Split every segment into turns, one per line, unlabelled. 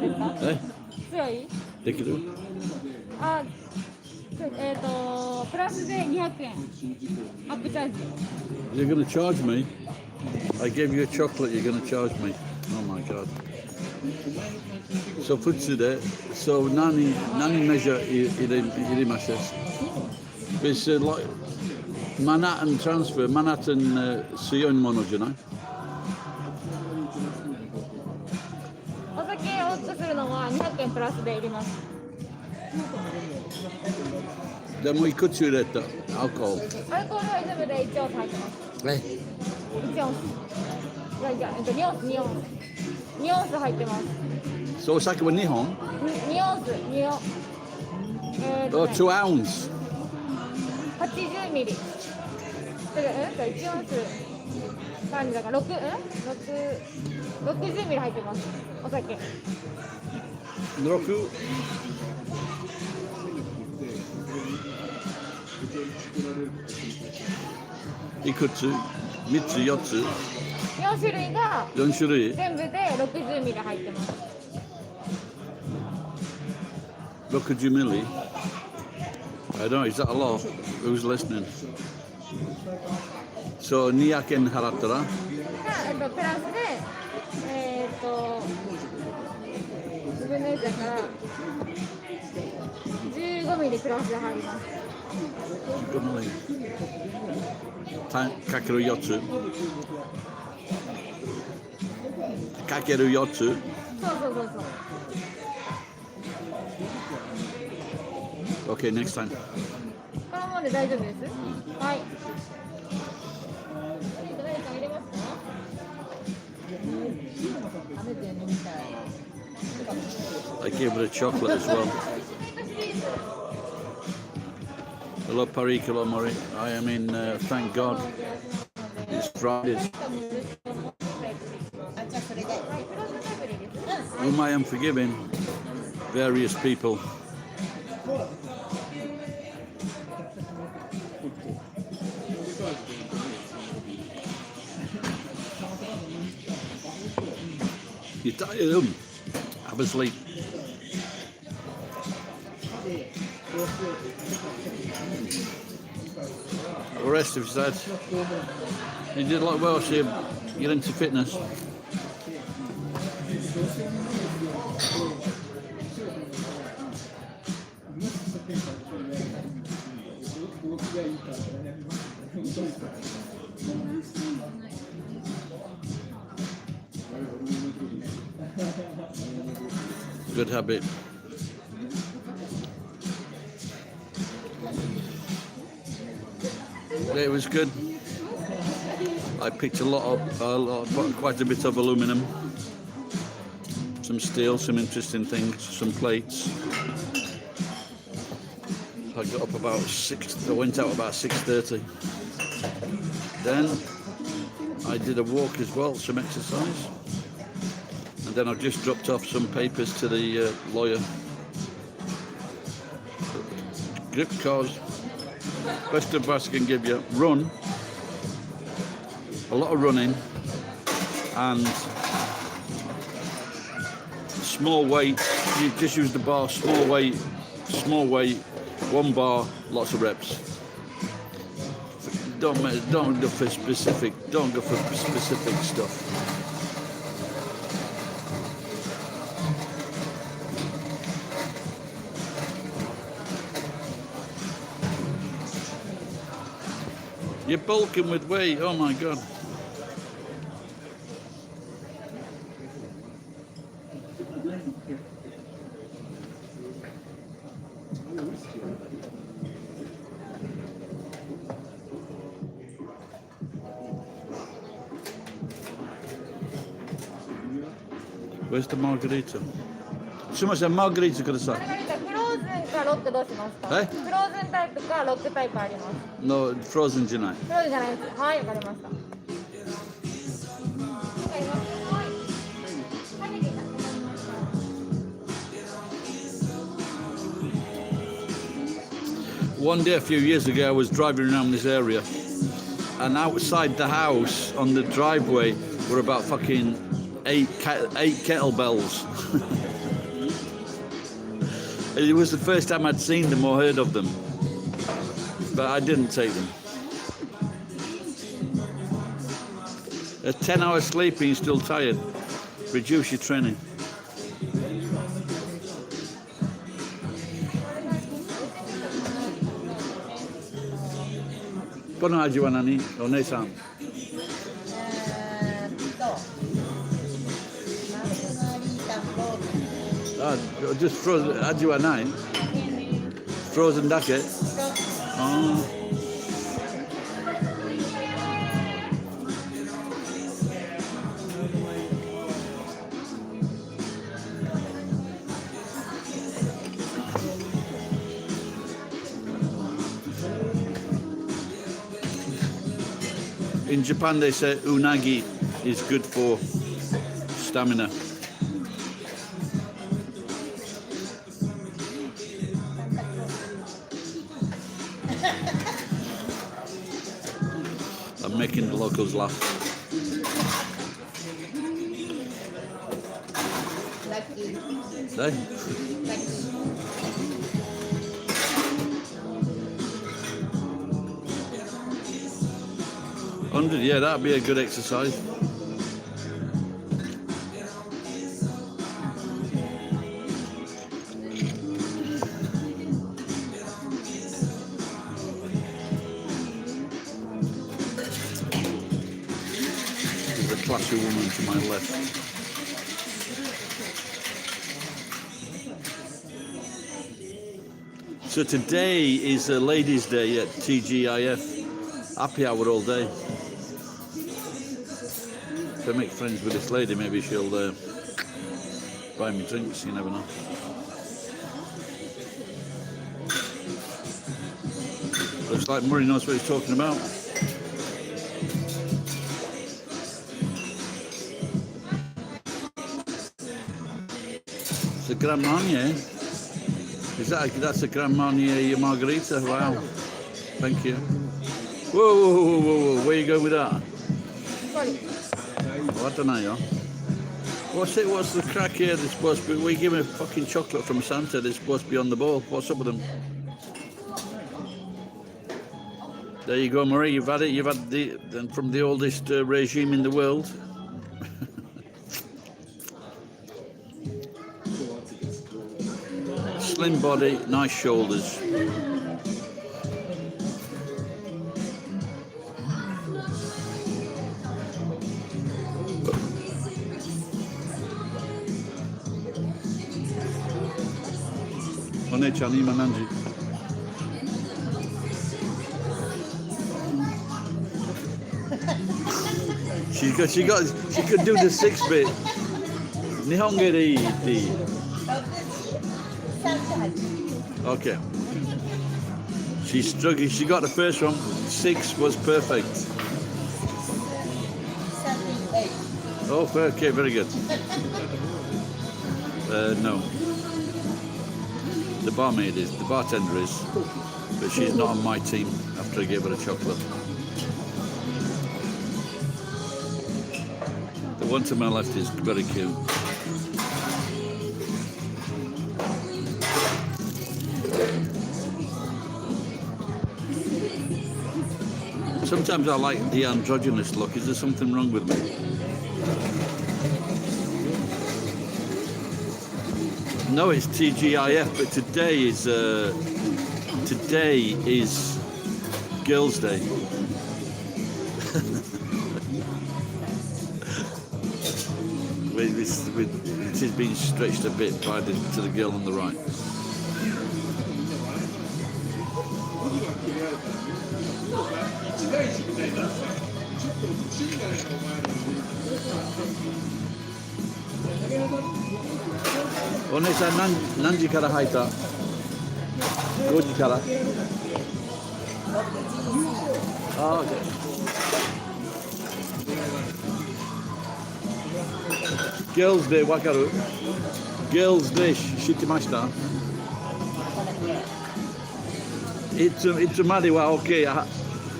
ですか？
え
強い？
できる
あ、プラスで200円アップチャージ。
You're going to charge me? I gave you a chocolate, you're going to charge me. Oh my god. So futsude, so nani measure irimases. It's like Manhattan transfer, Manhattan Sion mono, you know?
お酒を多くするのは200円プラスでいります。
Then we could do that alcohol.
アルコールは全部で1オンス入ってます。
Eh?
1オンス。2オンス、2オンス。2オンス入ってます。
So it's like a nihon?
2オンス、2オンス。
Oh, 2 ounces.
80ミリ。1オンス3だから60ミリ入ってます。お酒。
6? いくつ ?3 つ、4つ
4種類が
4種類
全部で60ミリ入ってます。
60 milli? I don't know, is that a lot? Who's listening? So, 200円払ったら
プラスで、自分のやつだから15ミリプラスで入ります。
5 milli. かける4つかける4つ
そう。
Okay, next time.
このままで大丈夫です。はい。何か入れますか？I
gave it a chocolate as well. Hello, Paris, hello, Murray. I mean, thank God. It's Friday. Whom I am forgiving, various people. You're tired, have a sleep. The rest of you said you did a lot well, so you're into fitness. Good habit. It was good. I picked quite a bit of aluminum, some steel, some interesting things, some plates. I got up about 6. I went out about 6:30. Then I did a walk as well, some exercise, and then I've just dropped off some papers to the lawyer. Grip cars. Best advice I can give you: run, a lot of running, and small weight. You just use the bar, small weight, 1 bar, lots of reps. Don't go for specific stuff. You're bulking with weight, oh my god. Where's the margarita? Someone said margarita could have said.
フローズンかロックどうしますか？
え？
フローズンタイプかロックタイプあります。
No, frozen じゃない。
フローズンじゃないです。はい、わかりました。
One day a few years ago I was driving around this area and outside the house on the driveway were about fucking eight kettlebells. It was the first time I'd seen them or heard of them, but I didn't take them. A 10-hour sleeping, you're still tired. Reduce your training. Kono aji wa nani? One-san. Ah, just frozen. Aji wa nai? Frozen dake? Oh. In Japan, they say unagi is good for stamina. I'm making the locals laugh. Lucky. 100, yeah, that'd be a good exercise. There's a classy woman to my left. So today is a ladies' day at TGIF. Happy hour all day. If I make friends with this lady, maybe she'll buy me drinks, you never know. Looks like Murray knows what he's talking about. It's a Grand Marnier. That's a Grand Marnier margarita? Wow. Thank you. Whoa, whoa, whoa, whoa, whoa. Where are you going with that? Oh, I don't know, yeah. What's the crack here? They're supposed to be, we give them a fucking chocolate from Santa, they're supposed to be on the ball. What's up with them? There you go, Marie, you've had it. You've had from the oldest regime in the world. Slim body, nice shoulders. One-chan Imananji. She could do the 6-bit. Nihonge de ii. Okay. She's struggling. She got the first one. 6 was perfect. Oh, okay, very good. No. The barmaid is, the bartender is, but she's not on my team after I gave her a chocolate. The one to my left is very cute. Sometimes I like the androgynous look. Is there something wrong with me? No, it's TGIF, but today is Girls' Day. It is being stretched a bit by to the girl on the right. One-san, nanji kara haita? 5時から? Ah, okay. Girls' Day, wakaru? Girls' Day, shittemashita? いつまでは OK,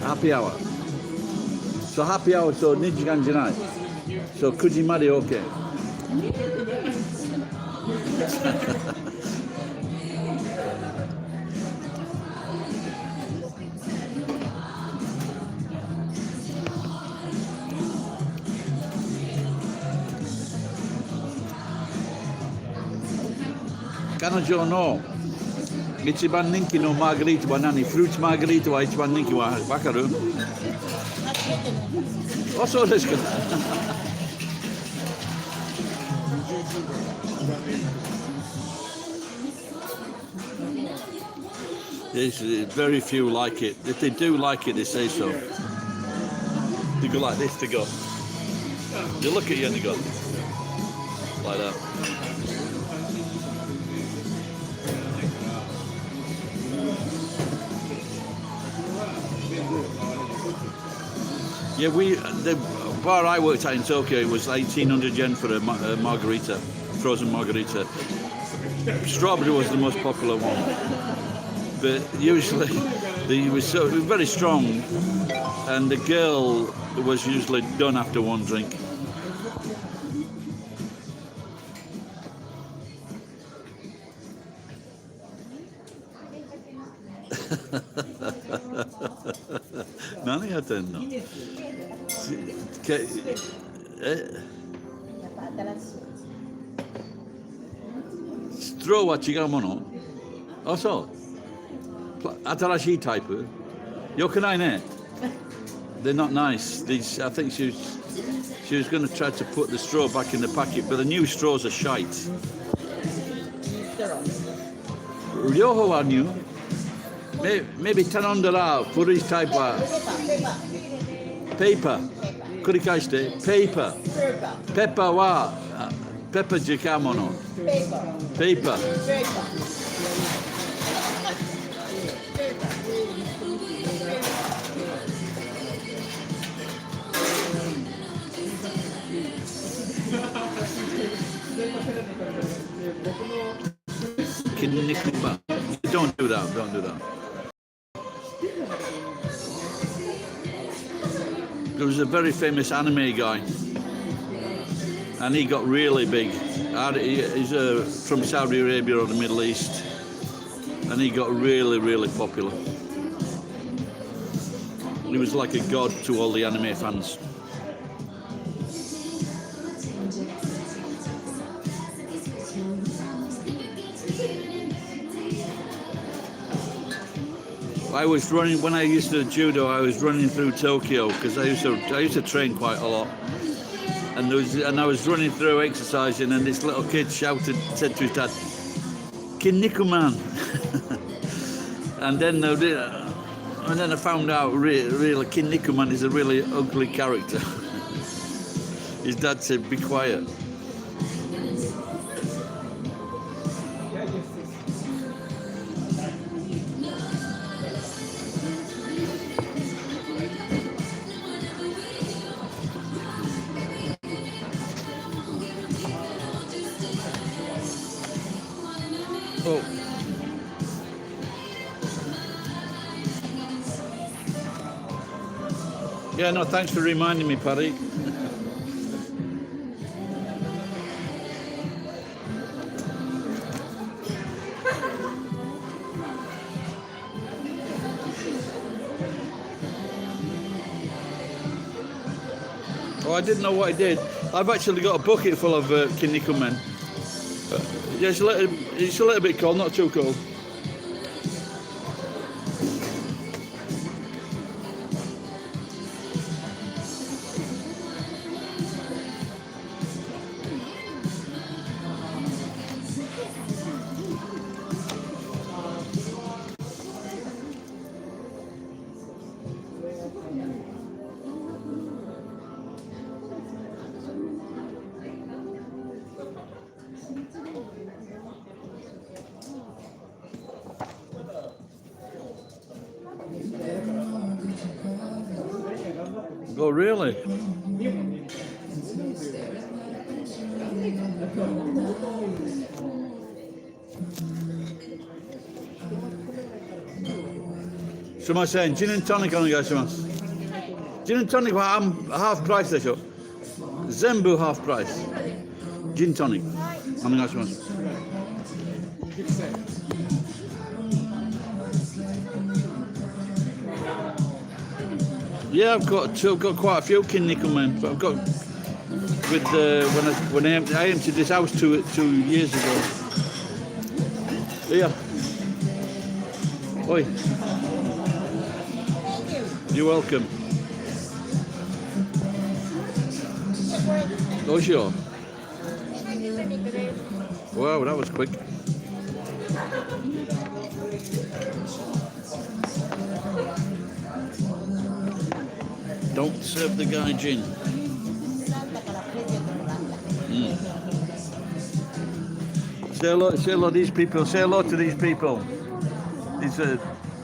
happy hour. So happy hour, so 2時間じゃない. So 9時まで OK. 彼女の一番人気のマーガリータは何？フルーツマーガリータは一番人気はわかる？あ、そうですか。There's very few like it. If they do like it, they say so. They go like this, they go. They look at you and they go like that. Yeah, the bar I worked at in Tokyo, it was 1,800 yen for a margarita, frozen margarita. Strawberry was the most popular one. But usually they were very strong, and the girl was usually done after one drink. Nani yatenno? Straw wa chigau mono? Ah, so. 新しいタイプ？良くないね。They're not nice. I think she was going to try to put the straw back in the packet, but the new straws are shite. 両方は new. Maybe 頼んだら古いタイプはペーパー。繰り返して。ペーパー。ペッパーはペッパー時間もの。ペーパー。Don't do that, don't do that. There was a very famous anime guy, and he got really big. He's from Saudi Arabia or the Middle East, and he got really, really popular. He was like a god to all the anime fans. I was running when I used to do judo. I was running through Tokyo because I used to train quite a lot, and I was running through exercising, and this little kid said to his dad, "Kinnikuman," and then I found out really Kinnikuman is a really ugly character. His dad said, "Be quiet." Oh. Yeah, no, thanks for reminding me, Paddy. Oh, I didn't know what I did. I've actually got a bucket full of kinnikumen. Yeah, it's a little bit cold, not too cold. Oh, really? So am I saying gin and tonic on Gin and tonic half price でしょ全部 half price Gin tonic お願いします Yeah, I've got quite a few kinnikumen, but I've got when I emptied this house two years ago. Here. Oi. You're welcome. Oh, sure. Wow, that was quick. Don't serve the guy gin. Say hello to these people. Say hello to these people. It's a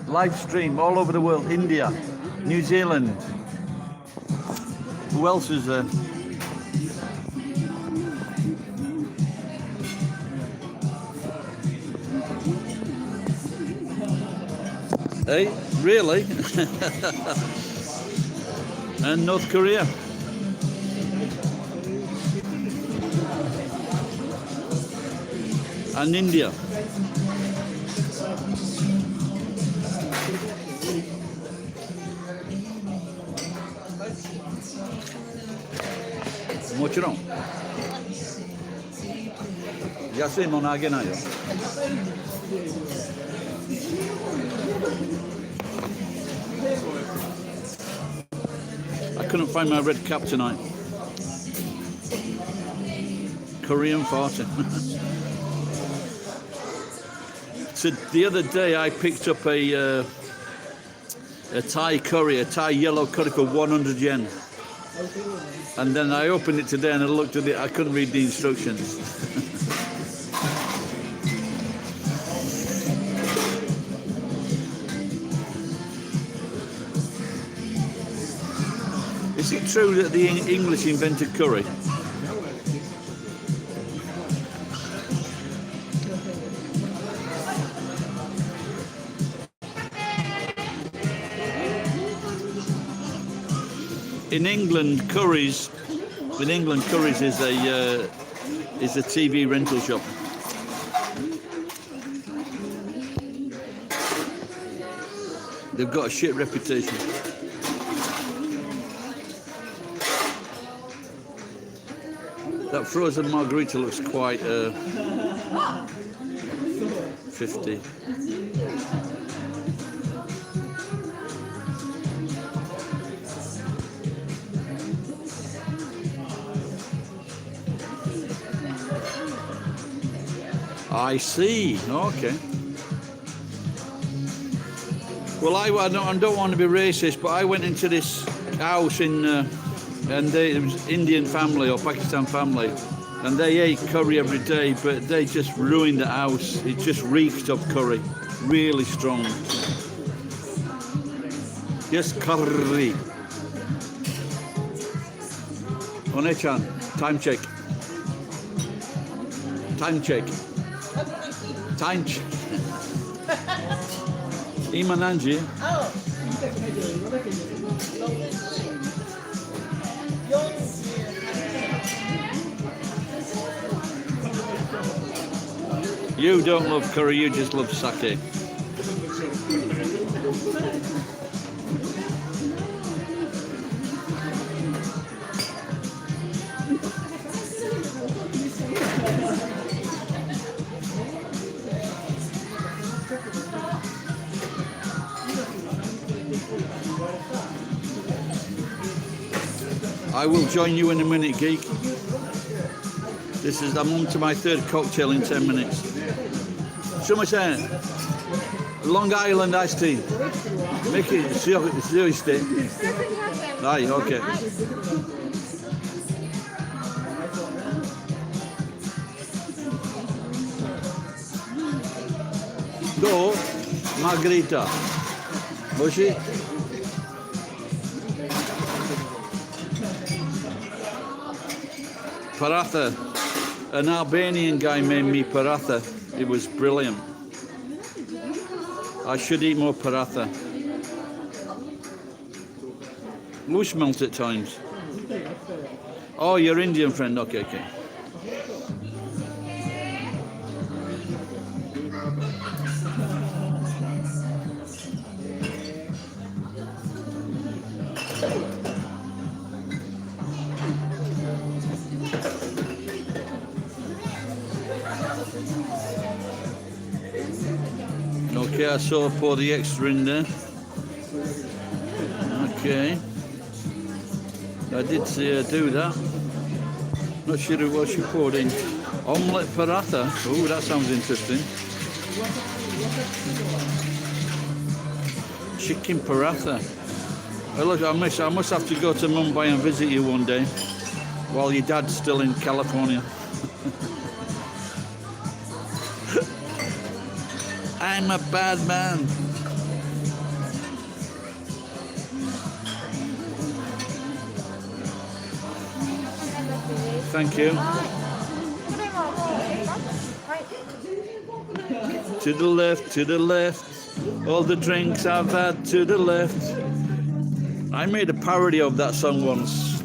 live stream all over the world. India, New Zealand. Who else is there? Hey, really? And North Korea. And India.もちろん。安いものあげないよ。I couldn't find my red cap tonight. Korean farting. So the other day I picked up a Thai curry, a Thai yellow curry for 100 yen. And then I opened it today and I looked at it, I couldn't read the instructions. Is it true that the English invented curry? In England, Curry's is a TV rental shop. They've got a shit reputation. That frozen margarita looks quite 50. I see. Okay. Well, I don't want to be racist, but I went into this house in, and it was Indian family or Pakistan family, and they ate curry every day, but they just ruined the house. It just reeked of curry, really strong. Yes, curry. One-chan, time check. Time check. Time check. Imananji. You don't love curry, you just love sake. I will join you in a minute, geek. I'm on to my third cocktail in 10 minutes. Summertime, Long Island iced tea. Make it seriously. Right, okay. Do margarita. Bushi. Paratha. An Albanian guy made me paratha. It was brilliant. I should eat more paratha. Loose melt at times. Oh, your Indian friend. Okay, okay. Okay, I saw her pour the extra in there. Okay. I did see her do that. Not sure what she poured in. Omelette paratha. Oh, that sounds interesting. Chicken paratha. Oh, look, I must have to go to Mumbai and visit you one day while your dad's still in California. I'm a bad man. Thank you. To the left, to the left. All the drinks I've had to the left. I made a parody of that song once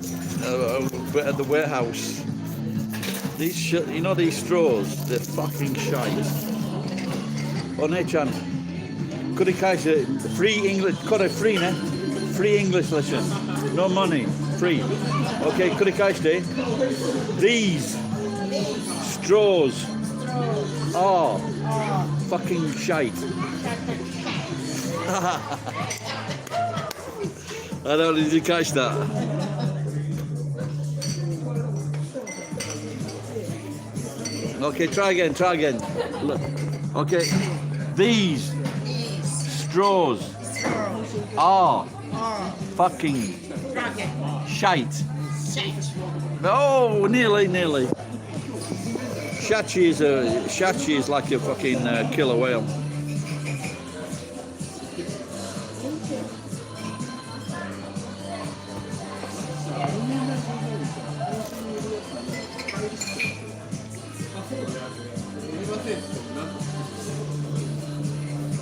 at the warehouse. These, you know, these straws, they're fucking shite. Oh, Nechan, could I free English? Could I free, ne? Free English lesson. No money, free. Okay, could I these straws are fucking shite. I don't know, did you catch that? Okay, try again. Look. Okay, these straws are fucking shite. Oh, nearly. Shachi is like a fucking killer whale.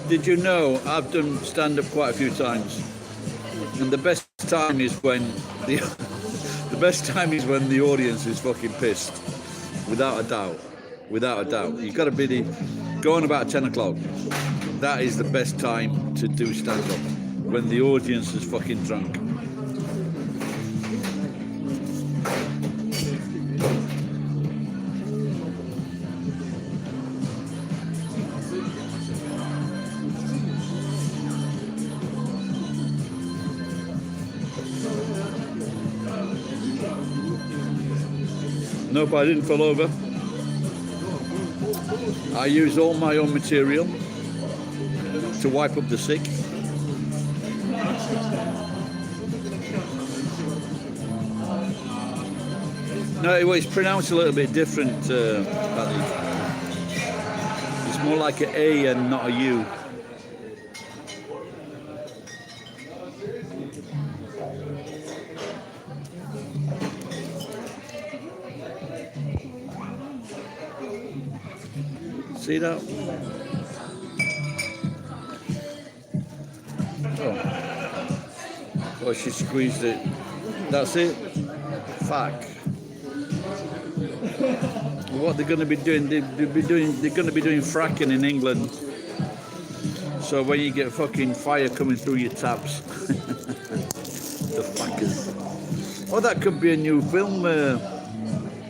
Did you know I've done stand-up quite a few times, and the best time is when the audience is fucking pissed, without a doubt. You've got to be going about 10 o'clock. That is the best time to do stand-up, when the audience is fucking drunk. Nope, I didn't fall over. I use all my own material to wipe up the sick. No, it's pronounced a little bit different, it's more like an A and not a U. See that? Oh, she squeezed it. That's it. Fuck. What they're going to be doing? They're going to be doing fracking in England. So when you get fucking fire coming through your taps, the fuckers. Oh, that could be a new film.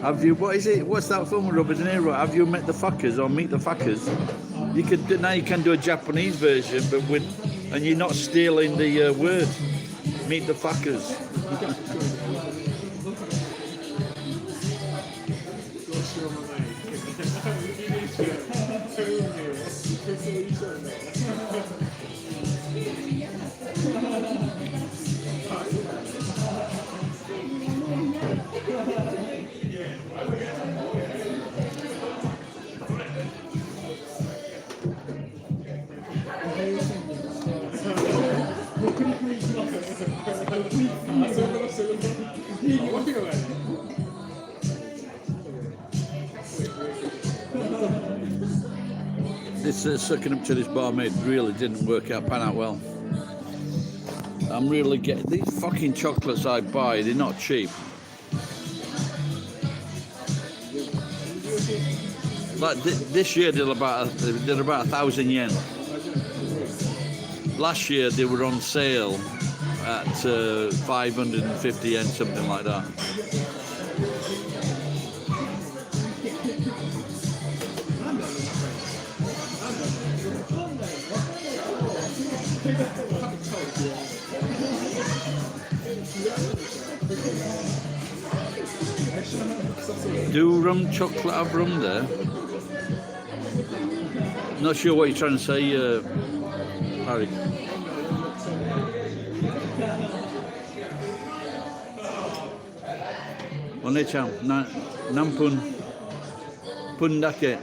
Have you? What is it? What's that film with Robert De Niro? Have you met the fuckers or meet the fuckers? You could now. You can do a Japanese version, but with, and you're not stealing the word. Meet the fuckers. This sucking up to this barmaid really didn't pan out well. I'm really getting these fucking chocolates I buy. They're not cheap. Like this year they're about 1,000 yen. Last year they were on sale at 550 yen, something like that. Do rum chocolate have rum there? Not sure what you're trying to say, Harry. Only cham, nampun pundake.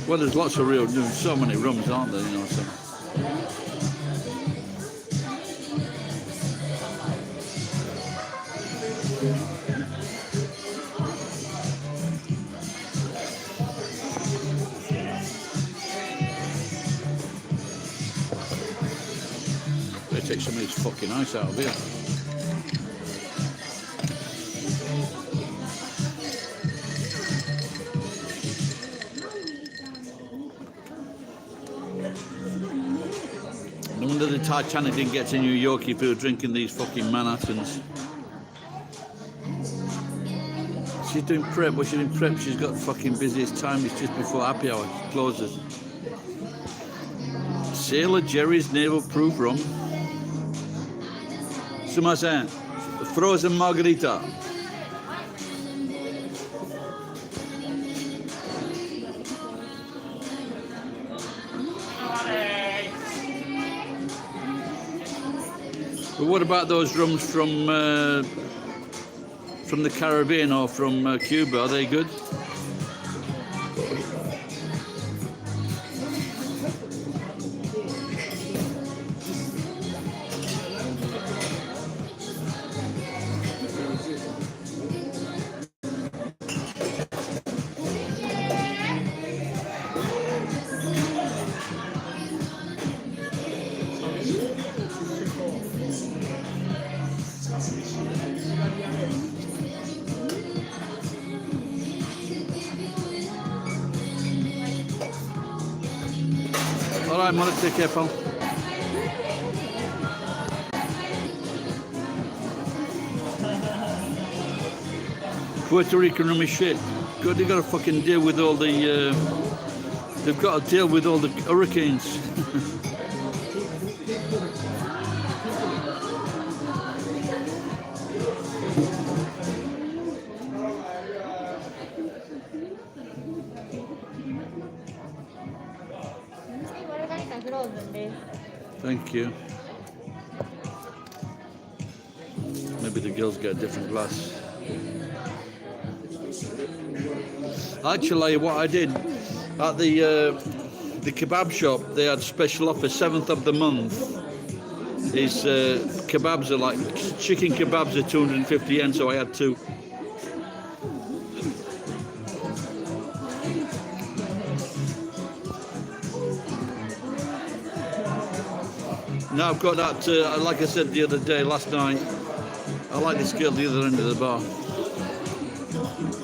Well, there's lots of so many rums, aren't there? You know, so. They take some of this fucking ice out of here. No wonder the Titanic didn't get to New York if we were drinking these fucking Manhattans. She's doing prep. Well, she's doing prep. She's got the fucking busiest time. It's just before happy hour closes. Sailor Jerry's naval proof rum. Sumasen, frozen margarita. But what about those rums from the Caribbean or from Cuba? Are they good? All right, Mother, take care, pal. Puerto Rican rum is shit. God, they've got to fucking deal with all the. They've got to deal with all the hurricanes. Thank you. Maybe the girls get a different glass. Actually, what I did at the kebab shop, they had special offer. 7th of the month is kebabs are like chicken kebabs are 250 yen, so I had two. Now I've got that, like I said the other day, last night, I like this girl at the other end of the bar.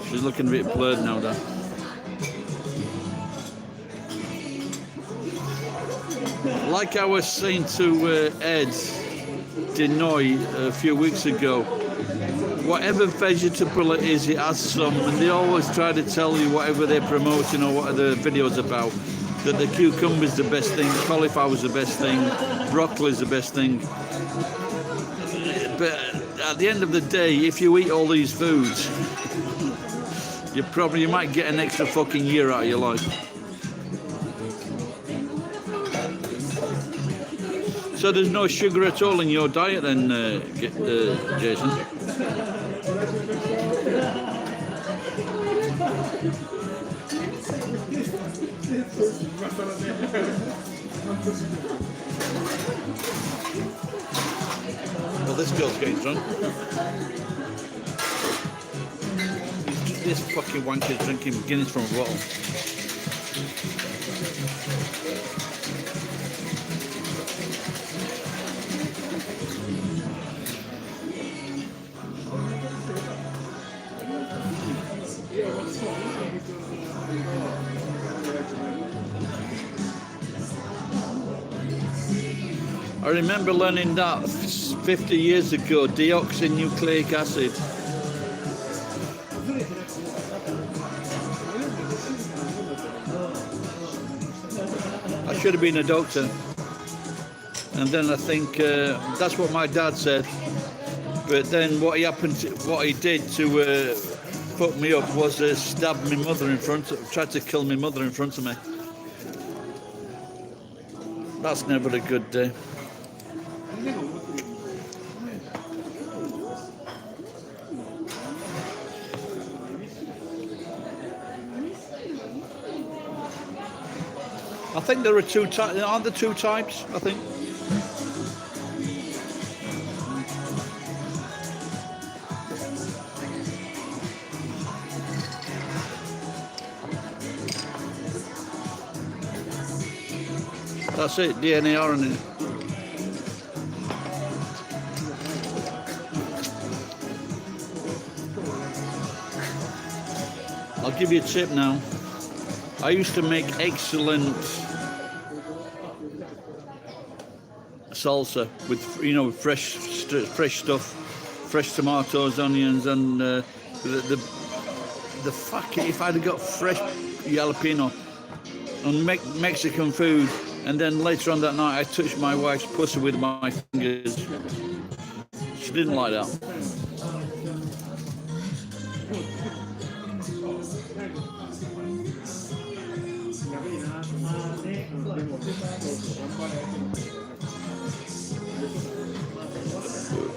She's looking a bit blurred now, though. Like I was saying to Ed Denoy a few weeks ago, whatever vegetable it is, it has some, and they always try to tell you whatever they're promoting or what the video's about, that the cucumber's the best thing, cauliflower's the best thing, broccoli's the best thing. But at the end of the day, if you eat all these foods, you might get an extra fucking year out of your life. So there's no sugar at all in your diet then, Jason? Well, this girl's getting drunk. This fucking wanker's drinking Guinness from a bottle. I remember learning that 50 years ago, deoxynucleic acid. I should have been a doctor. And then I think that's what my dad said. But then what he did to fuck me up was stab my mother tried to kill my mother in front of me. That's never a good day. I think there are two types. Aren't there two types? I think. That's it, DNA, RNA. I'll give you a tip now. I used to make excellent salsa with, fresh stuff, fresh tomatoes, onions, and the fuck it, if I'd have got fresh jalapeno and Mexican food. And then later on that night, I touched my wife's pussy with my fingers. She didn't like that.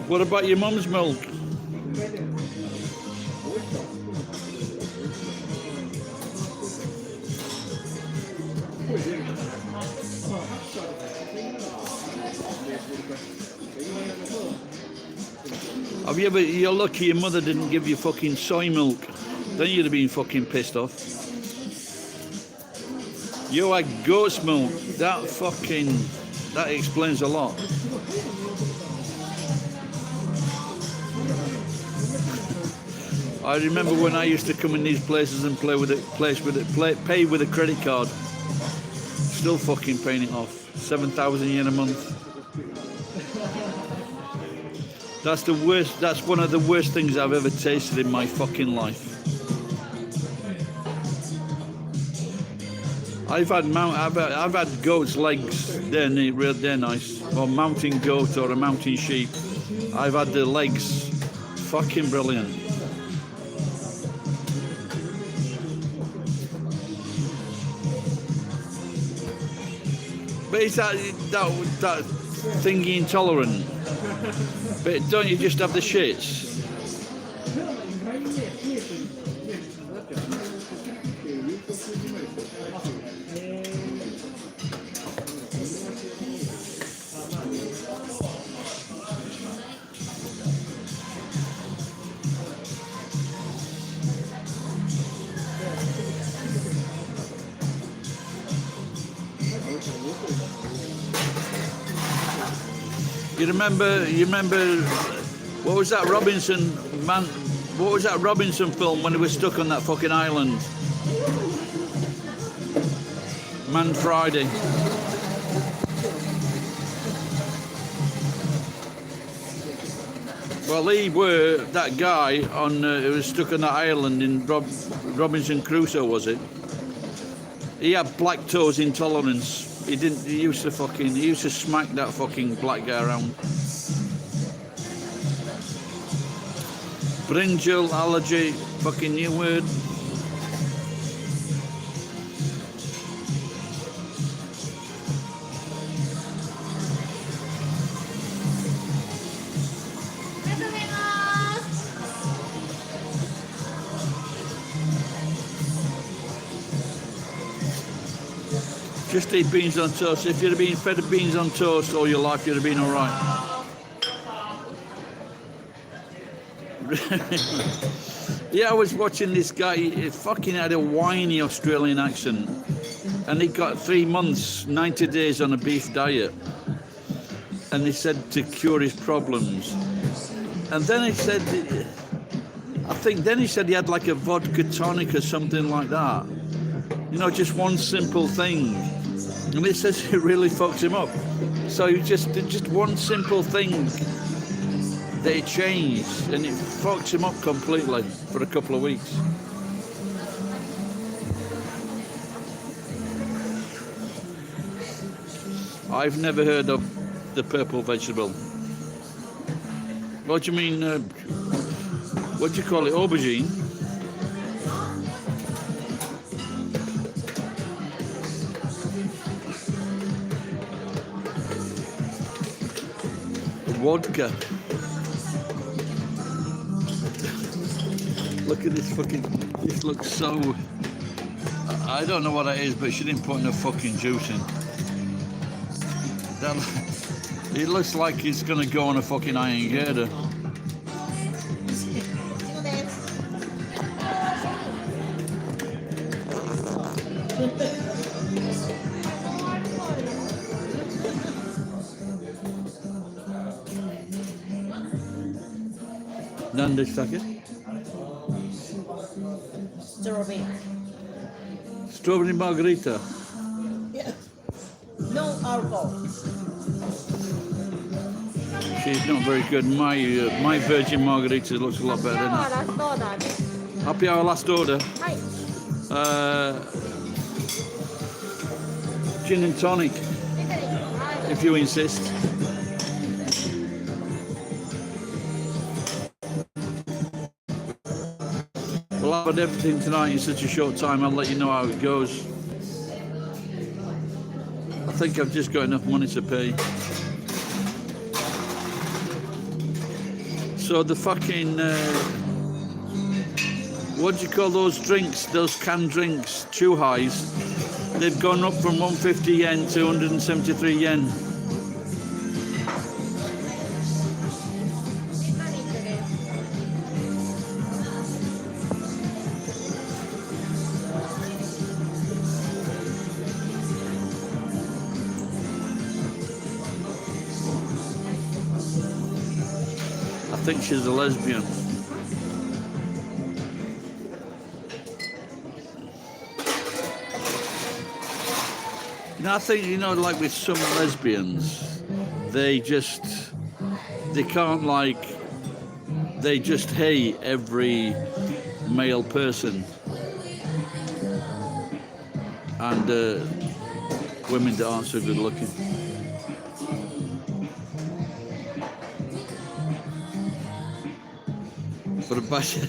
What about your mum's milk? You're lucky your mother didn't give you fucking soy milk. Then you'd have been fucking pissed off. You had goat's milk. That explains a lot. I remember when I used to come in these places and pay with a credit card. Still fucking paying it off. 7,000 yen a month. That's the worst. That's one of the worst things I've ever tasted in my fucking life. I've had goat's legs. They're nice. Or mountain goat or a mountain sheep. I've had the legs. Fucking brilliant. But is that thingy intolerant? But don't you just have the shits? You remember what was that Robinson man? What was that Robinson film when he was stuck on that fucking island? Man Friday. Well, he were that guy who was stuck on that island in Robinson Crusoe, was it? He had lactose intolerance. He used to smack that fucking black guy around. Brinjal allergy, fucking new word. Just eat beans on toast. If you'd have been fed beans on toast all your life, you'd have been all right. Yeah, I was watching this guy. He fucking had a whiny Australian accent, and he got 3 months, 90 days on a beef diet, and he said to cure his problems. And then he said, he had like a vodka tonic or something like that. You know, just one simple thing. And it says it really fucks him up. So you just one simple thing, they changed, and it fucks him up completely for a couple of weeks. I've never heard of the purple vegetable. What do you mean? What do you call it? Aubergine? Vodka. Look at this fucking. This looks so. I don't know what it is, but she didn't put no fucking juice in. That, it looks like it's gonna go on a fucking iron girder. None second.
Strawberry.
Strawberry margarita.
Yeah. No alcohol.
She's not very good. My virgin margarita looks a lot better,
今日は
doesn't
ラストオーダーです。
it? Happy hour last order.
はい。
Gin and tonic,
はい。
if you insist. Well, I've had everything tonight in such a short time. I'll let you know how it goes. I think I've just got enough money to pay. So the fucking what do you call those drinks? Those canned drinks, chu-hais. They've gone up from 150 yen to 173 yen. I think she's a lesbian. I think, you know, like with some lesbians, they can't, like, they just hate every male person. And women that aren't so good looking. For a bachelor.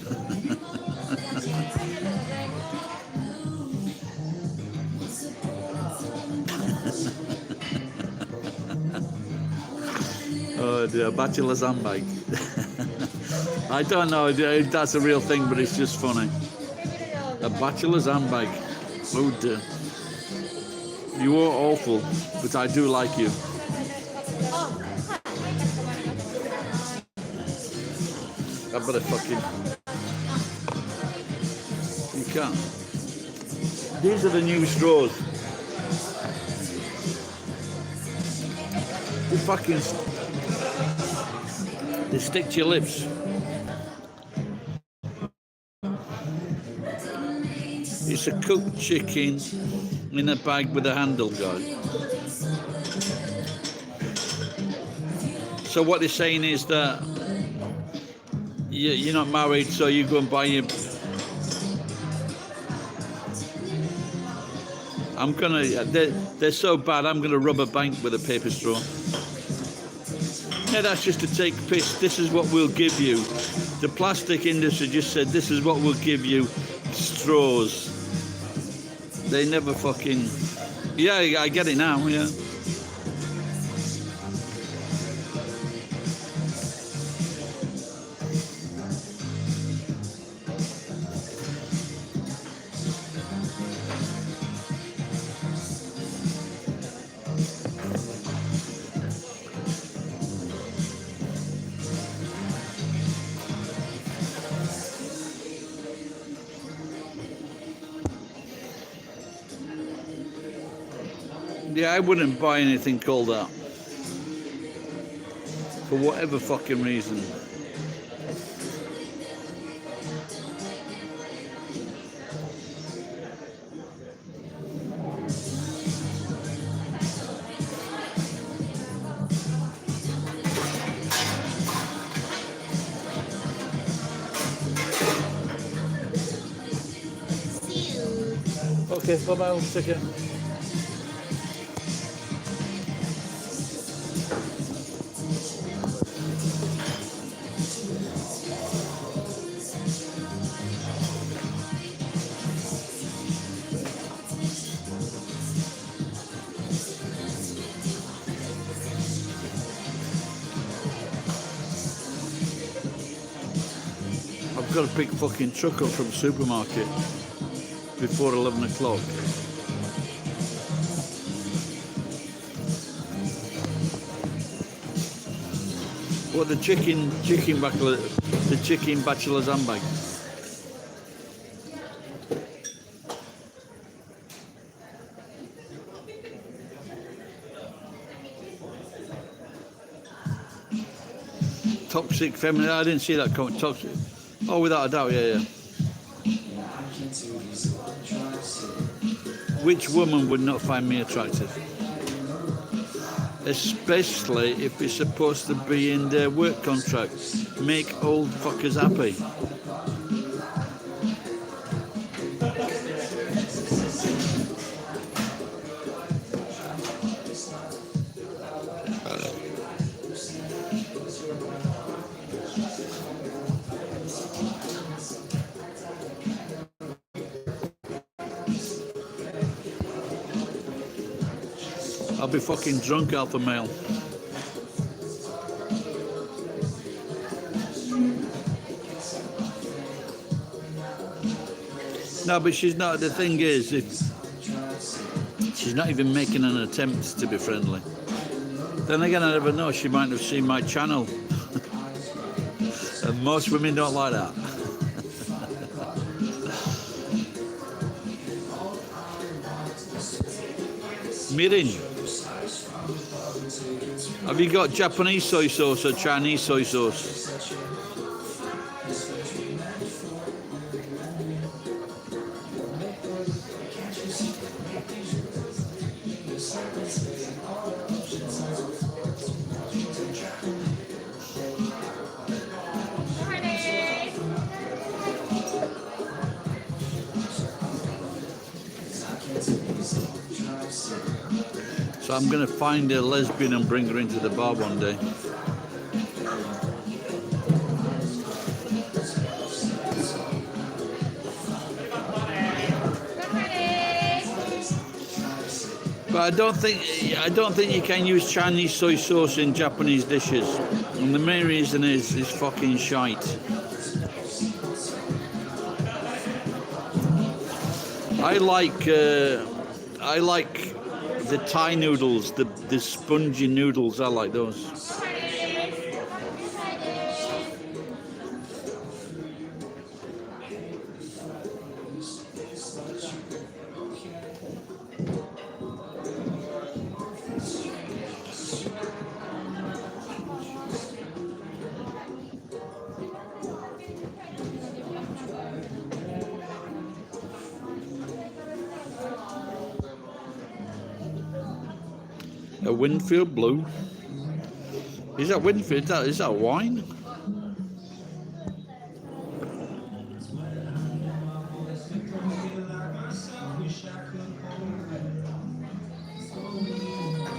Oh dear, bachelor's handbag. I don't know if that's a real thing, but it's just funny. A bachelor's handbag. Oh dear. You are awful, but I do like you. I better fucking. You can't. These are the new straws. They fucking. They stick to your lips. It's a cooked chicken in a bag with a handle, guys. So what they're saying is that you're not married, so you go and buy your. I'm gonna. They're so bad. I'm gonna rub a bank with a paper straw. Yeah, that's just to take piss. This is what we'll give you. The plastic industry just said this is what we'll give you. Straws. They never fucking. Yeah, I get it now. Yeah. Yeah, I wouldn't buy anything called that. For whatever fucking reason. Okay, bye-bye, I'll take care. I've got to pick fucking truck up from the supermarket before 11 o'clock. What, the chicken bachelor's handbag? Toxic feminine. I didn't see that comment. Toxic. Oh, without a doubt, yeah. Which woman would not find me attractive? Especially if it's supposed to be in their work contract. Make old fuckers happy. I'll be fucking drunk, alpha male. No, but she's not. The thing is, she's not even making an attempt to be friendly. Then again, I never know. She might have seen my channel. And most women don't like that. Mirin, have you got Japanese soy sauce or Chinese soy sauce? So I'm going to find a lesbian and bring her into the bar one day. But I don't think you can use Chinese soy sauce in Japanese dishes, and the main reason is it's fucking shite. I like the Thai noodles, the spongy noodles. I like those. A Winfield Blue. Is that Winfield? Is that wine?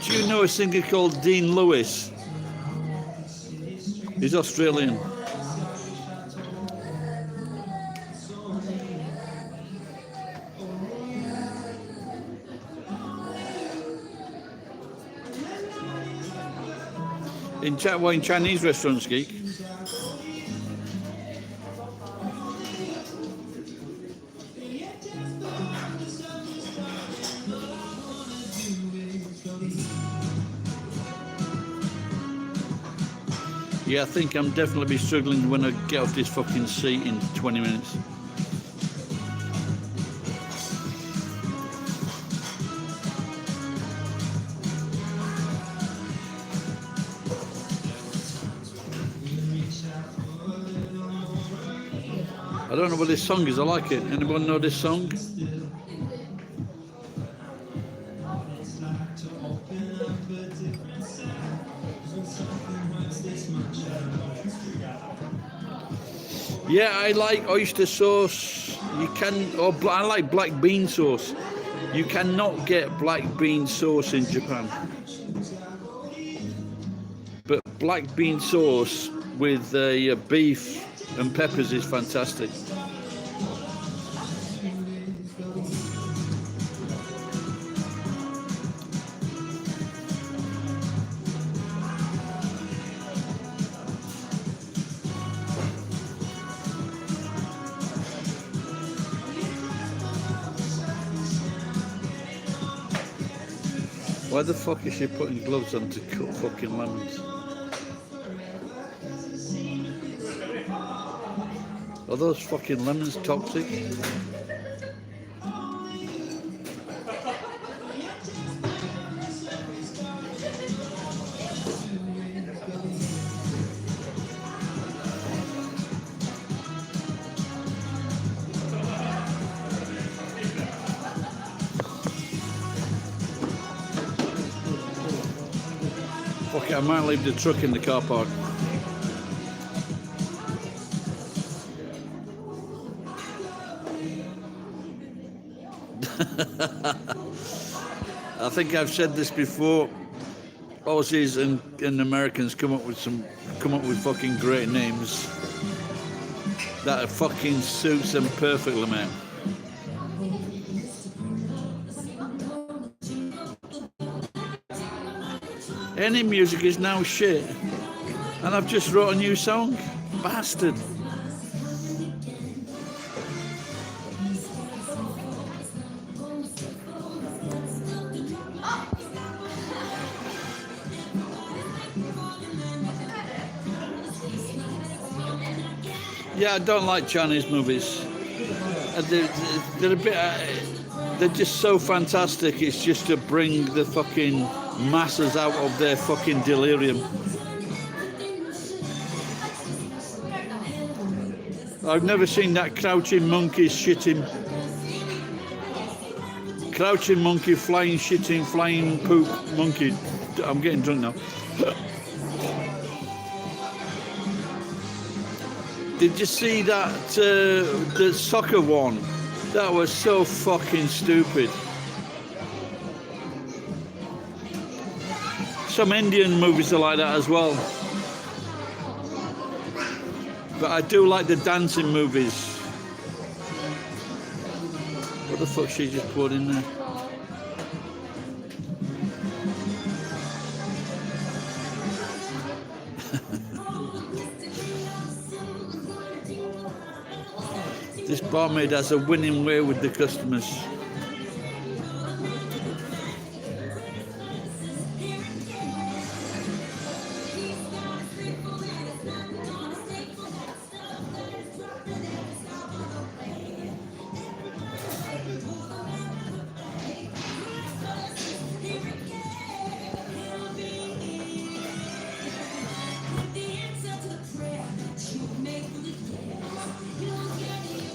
Do you know a singer called Dean Lewis? He's Australian. In Chinese restaurants, geek. Yeah, I think I'm definitely be struggling when I get off this fucking seat in 20 minutes. I don't know what this song is. I like it. Anyone know this song? Yeah, I like oyster sauce. You can, or I like black bean sauce. You cannot get black bean sauce in Japan. But black bean sauce with beef and peppers is fantastic. Why the fuck is she putting gloves on to cut fucking lemons? Are those fucking lemons toxic? Fuck it, I might leave the truck in the car park. I think I've said this before. Aussies and Americans come up with fucking great names that fucking suits them perfectly, man. Any music is now shit, and I've just wrote a new song, bastard. Yeah, I don't like Chinese movies. They're a bit. They're just so fantastic. It's just to bring the fucking masses out of their fucking delirium. I've never seen that crouching monkey shitting. Crouching monkey, flying shitting, flying poop monkey. I'm getting drunk now. Did you see that, the soccer one? That was so fucking stupid. Some Indian movies are like that as well. But I do like the dancing movies. What the fuck she just put in there? This barmaid has a winning way with the customers.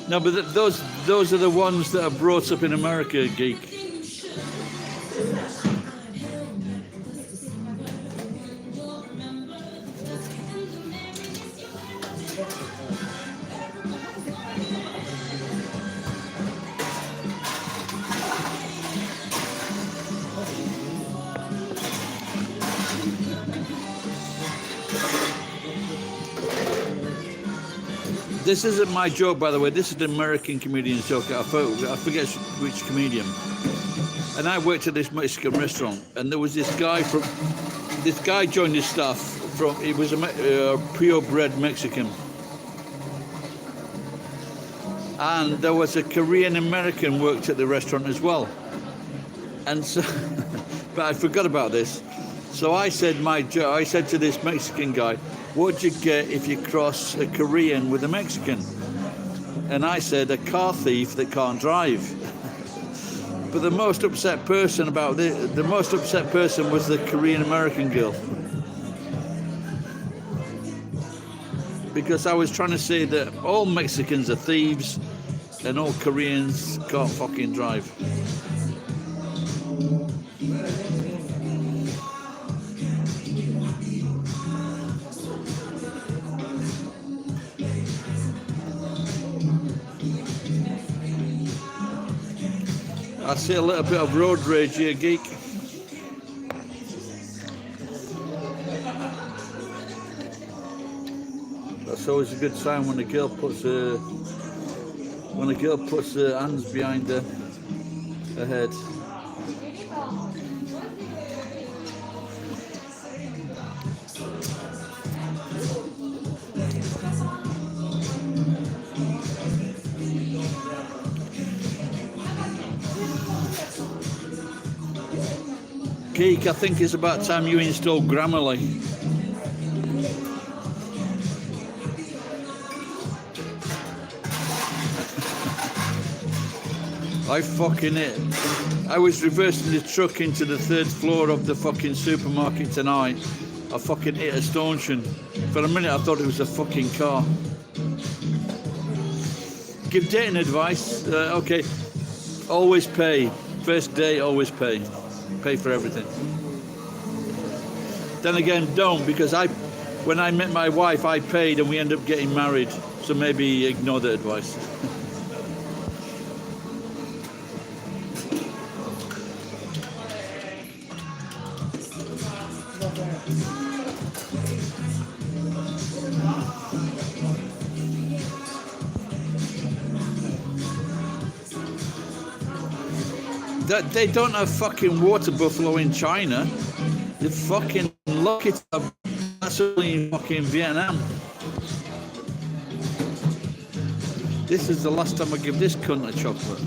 No, but those are the ones that are brought up in America, geek. This isn't my joke, by the way. This is the American comedian's joke. I forget which comedian. And I worked at this Mexican restaurant, and there was this guy joined his staff he was a purebred Mexican. And there was a Korean American worked at the restaurant as well. And so, but I forgot about this. So I said to this Mexican guy, what'd you get if you cross a Korean with a Mexican? And I said, a car thief that can't drive. But the most upset person was the Korean American girl. Because I was trying to say that all Mexicans are thieves and all Koreans can't fucking drive. I see a little bit of road rage here, geek. That's always a good sign when a girl puts her hands behind her head. Geek, I think it's about time you install Grammarly. I fucking hit. I was reversing the truck into the 3rd floor of the fucking supermarket tonight. I fucking hit a stanchion. For a minute I thought it was a fucking car. Give dating advice. Okay. Always pay. First date, always pay. Pay for everything. Then again, don't, because when I met my wife, I paid and we ended up getting married. So maybe ignore the advice. They don't have fucking water buffalo in China. They fucking lock it up. That's only in fucking Vietnam. This is the last time I give this cunt a chocolate.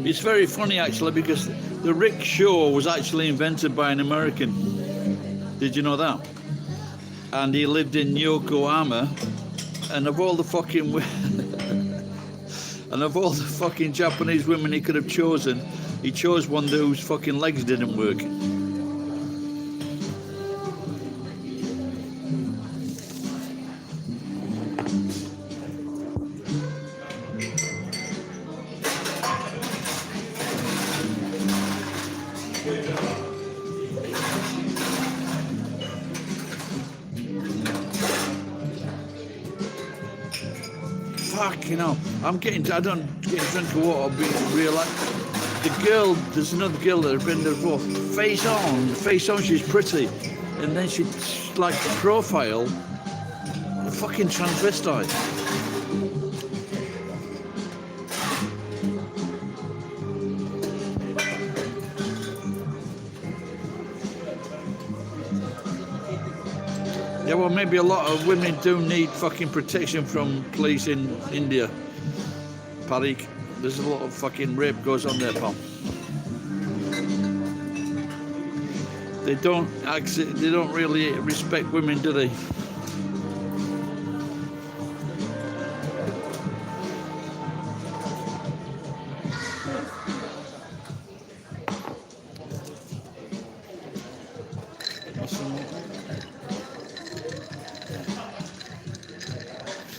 It's very funny actually because the rickshaw was actually invented by an American. Did you know that? And he lived in Yokohama, and of all the fucking Japanese women he could have chosen, he chose one whose fucking legs didn't work. Fucking hell, I don't get a drink of water, I'll be real. The girl, there's another girl that had been there before, face on, she's pretty. And then she, like, profile, fucking transvestite. Yeah, well, maybe a lot of women do need fucking protection from police in India. Parik, there's a lot of fucking rape goes on there, pal. They don't really respect women, do they?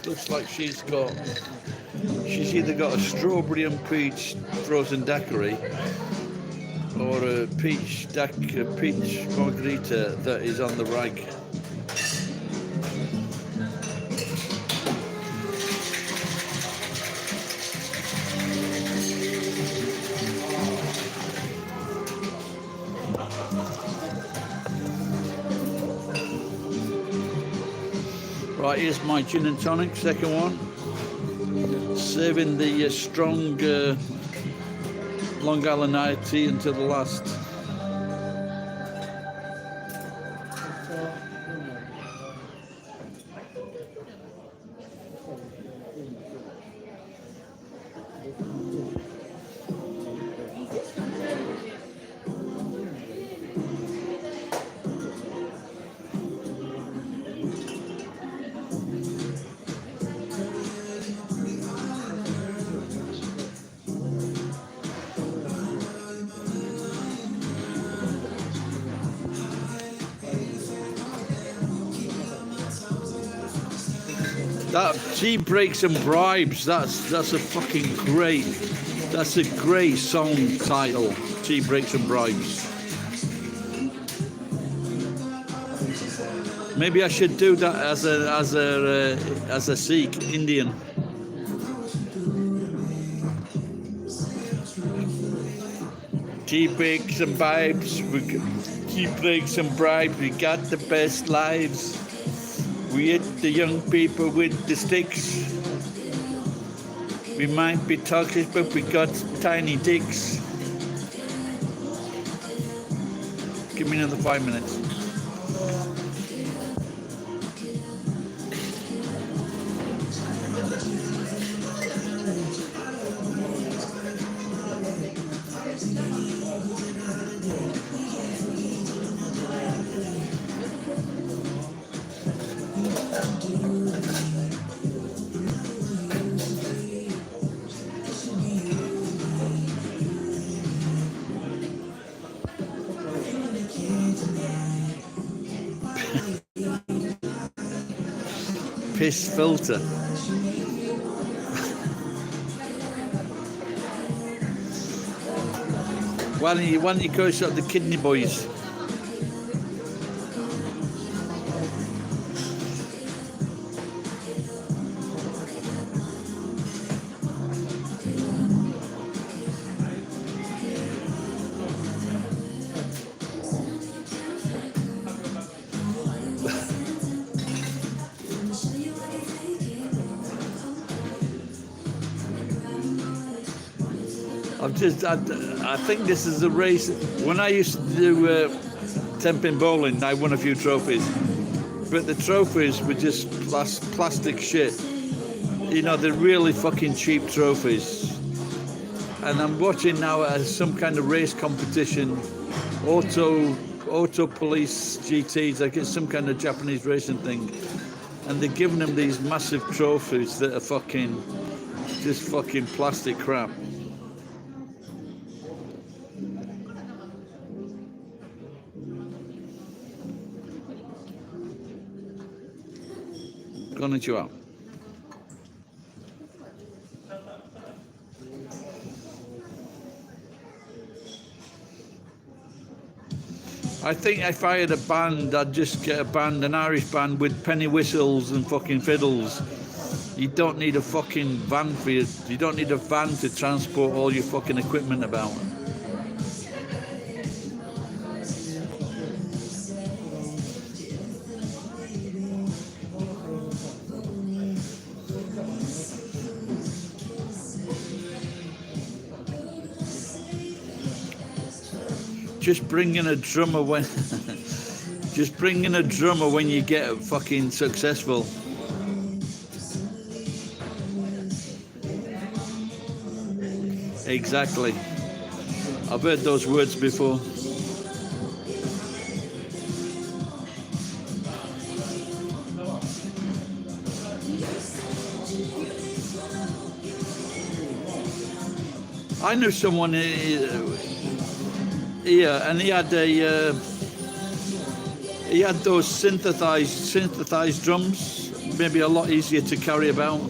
Looks like she's either got a strawberry and peach frozen daiquiri or a peach margarita that is on the rag. Right, here's my gin and tonic, second one. Saving the strong Long Island iced tea until the last. That Tea Breaks and Bribes. That's a fucking great. That's a great song title. Tea Breaks and Bribes. Maybe I should do that as a Sikh Indian. Tea breaks and bribes, tea breaks and bribes, we got the best lives. We hit the young people with the sticks. We might be talkers, but we got tiny dicks. Give me another 5 minutes. Piss filter. Why don't you go shop the kidney boys? I think this is a race. When I used to do 10-pin bowling, I won a few trophies. But the trophies were just plastic shit. You know, they're really fucking cheap trophies. And I'm watching now some kind of race competition, auto police GTs, like it's some kind of Japanese racing thing. And they're giving them these massive trophies that are just fucking plastic crap. Konnichiwa. I think if I had a band, I'd just get a band, an Irish band with penny whistles and fucking fiddles. You don't need a fucking van for you. You don't need a van to transport all your fucking equipment about. Just bring in a drummer when you get fucking successful. Exactly. I've heard those words before. I knew someone here, and he had those synthesized drums, maybe a lot easier to carry about.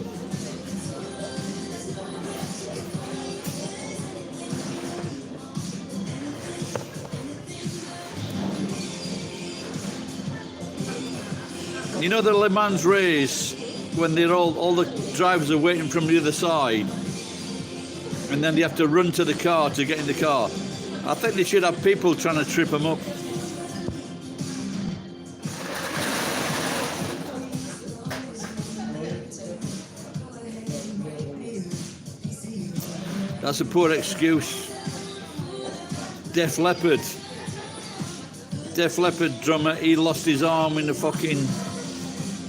You know the Le Mans race, when they're all the drivers are waiting from the other side, and then they have to run to the car to get in the car. I think they should have people trying to trip them up. That's a poor excuse. Def Leppard drummer, he lost his arm in the fucking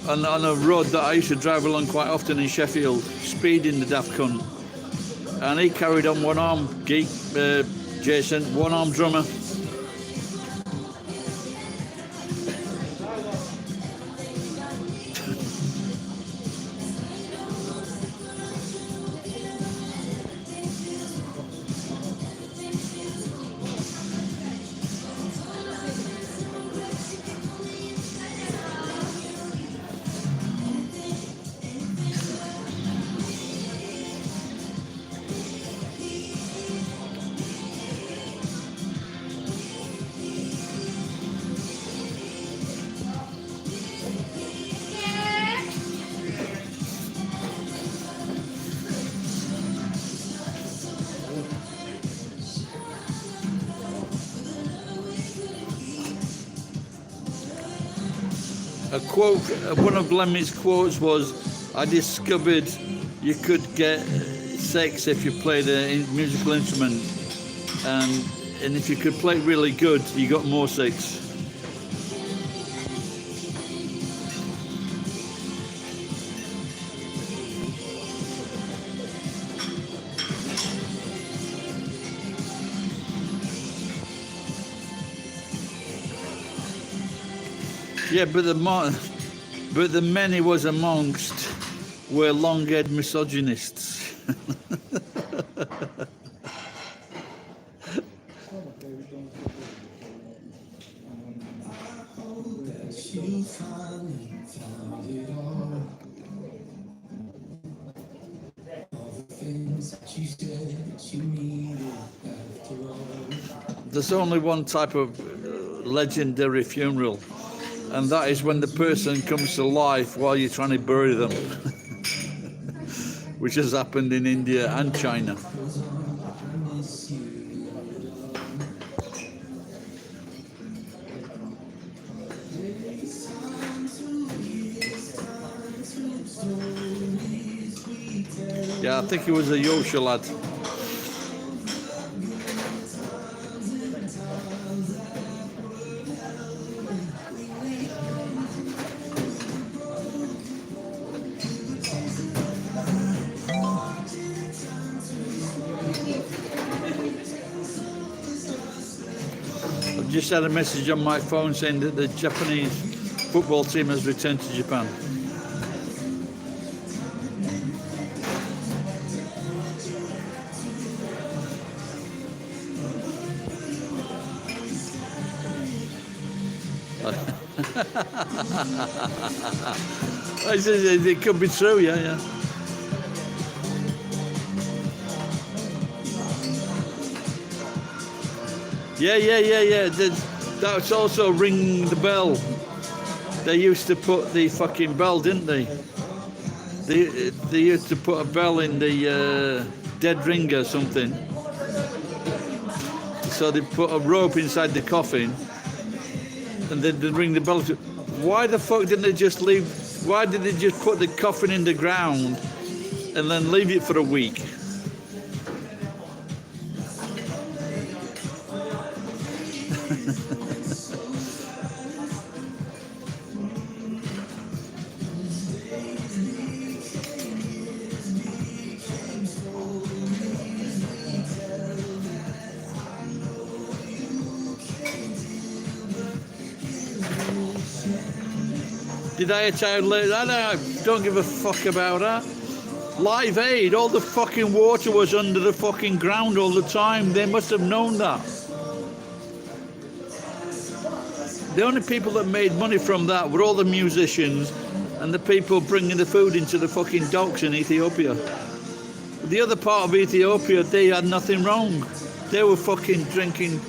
on a road that I used to drive along quite often in Sheffield, speeding the daft cunt, and he carried on one arm. Geek Jason, one arm drummer. A quote, one of Lemmy's quotes was, "I discovered you could get sex if you played a musical instrument, and if you could play really good, you got more sex." Yeah, but the men he was amongst were long-haired misogynists. There's only one type of legendary funeral, and that is when the person comes to life while you're trying to bury them, which has happened in India and China. Yeah, I think he was a Yorkshire lad. I've just had a message on my phone saying that the Japanese football team has returned to Japan. It could be true, yeah. Yeah. That's also ring the bell. They used to put the fucking bell, didn't they? They used to put a bell in the dead ring or something. So they put a rope inside the coffin, and then they ring the bell. Why the fuck didn't they just leave? Why did they just put the coffin in the ground and then leave it for a week? Did I tell you later? I don't give a fuck about that. Live Aid, all the fucking water was under the fucking ground all the time. They must have known that. The only people that made money from that were all the musicians and the people bringing the food into the fucking docks in Ethiopia. The other part of Ethiopia, they had nothing wrong. They were fucking drinking,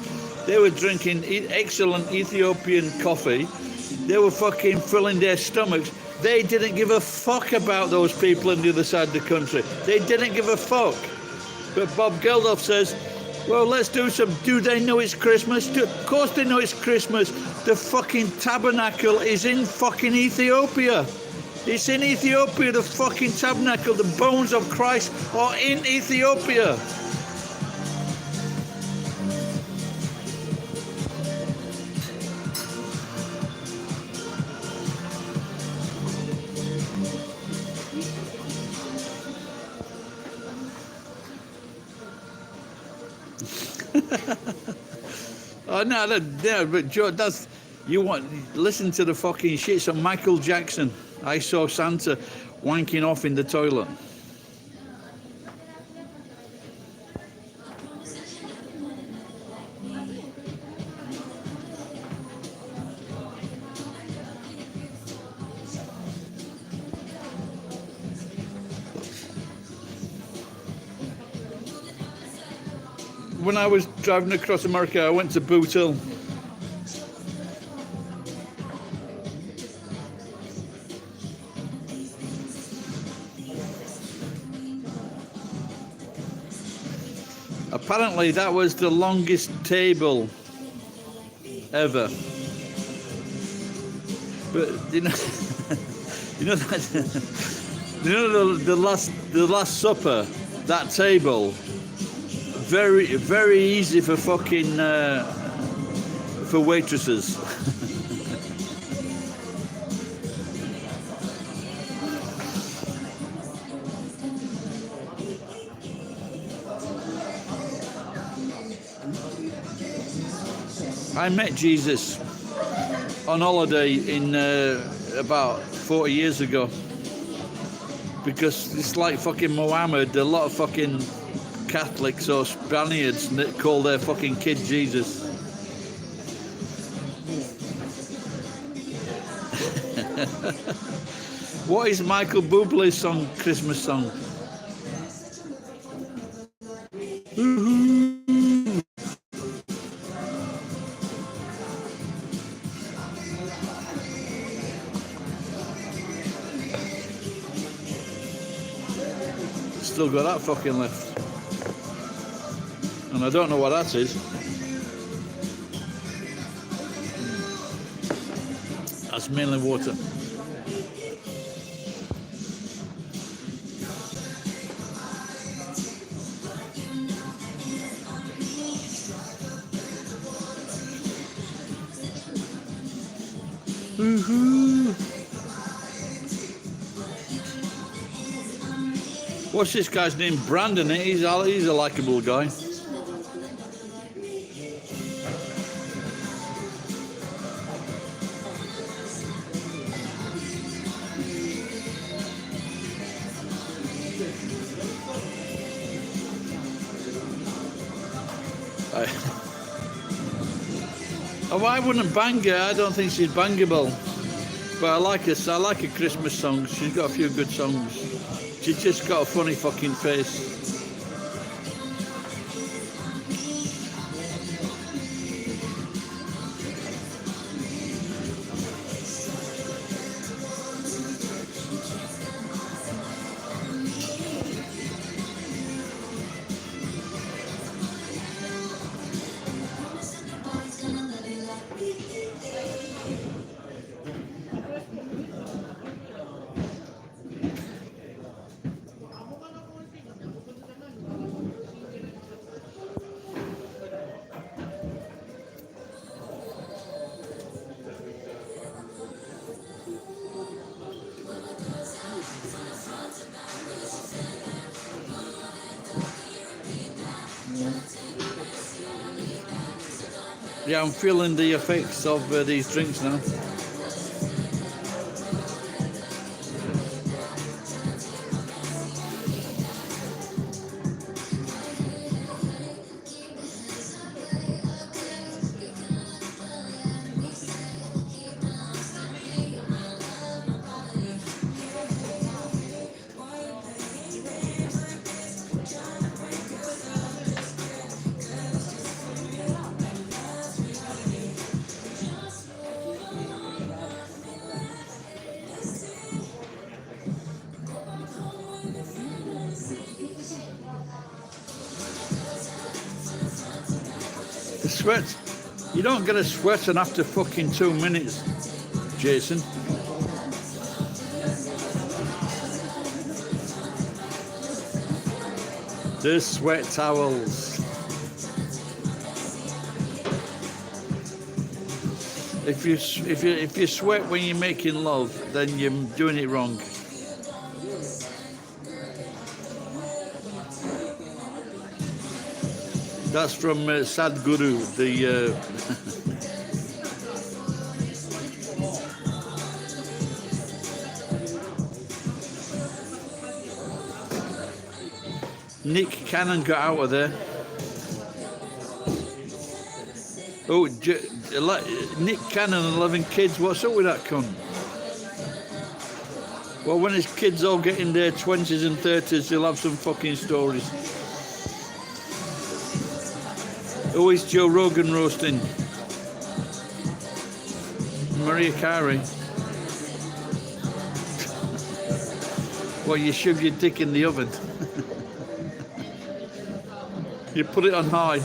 excellent Ethiopian coffee. They were fucking filling their stomachs. They didn't give a fuck about those people on the other side of the country. They didn't give a fuck. But Bob Geldof says, well, let's do some, do they know it's Christmas? Of course they know it's Christmas. The fucking tabernacle is in fucking Ethiopia. It's in Ethiopia, the fucking tabernacle. The bones of Christ are in Ethiopia. Oh no, but Joe, that's you want listen to the fucking shit. So Michael Jackson, I saw Santa wanking off in the toilet. When I was driving across America, I went to Boot Hill. Apparently that was the longest table ever. But you know, you know that, you know the last supper, that table, very easy for fucking for waitresses. I met Jesus on holiday in about 40 years ago, because it's like fucking Mohammed. A lot of fucking Catholics or Spaniards that call their fucking kid Jesus. What is Michael Bublé's song, Christmas song? Still got that fucking left. And I don't know what that is. That's mainly water. Woohoo! What's this guy's name? Brandon. He's a likable guy. Oh, I wouldn't bang her. I don't think she's bangable. But I like her. I like her Christmas songs. She's got a few good songs. She's just got a funny fucking face. Yeah, I'm feeling the effects of these drinks now. The sweat, you don't get a sweating after fucking 2 minutes, Jason. The sweat towels. If you sweat when you're making love, then you're doing it wrong. That's from Sadhguru, the Nick Cannon got out of there. Oh, Nick Cannon and 11 kids, what's up with that cunt? Well, when his kids all get in their 20s and 30s, he'll have some fucking stories. Who is Joe Rogan roasting? Maria Carey. Well, you shove your dick in the oven. You put it on high.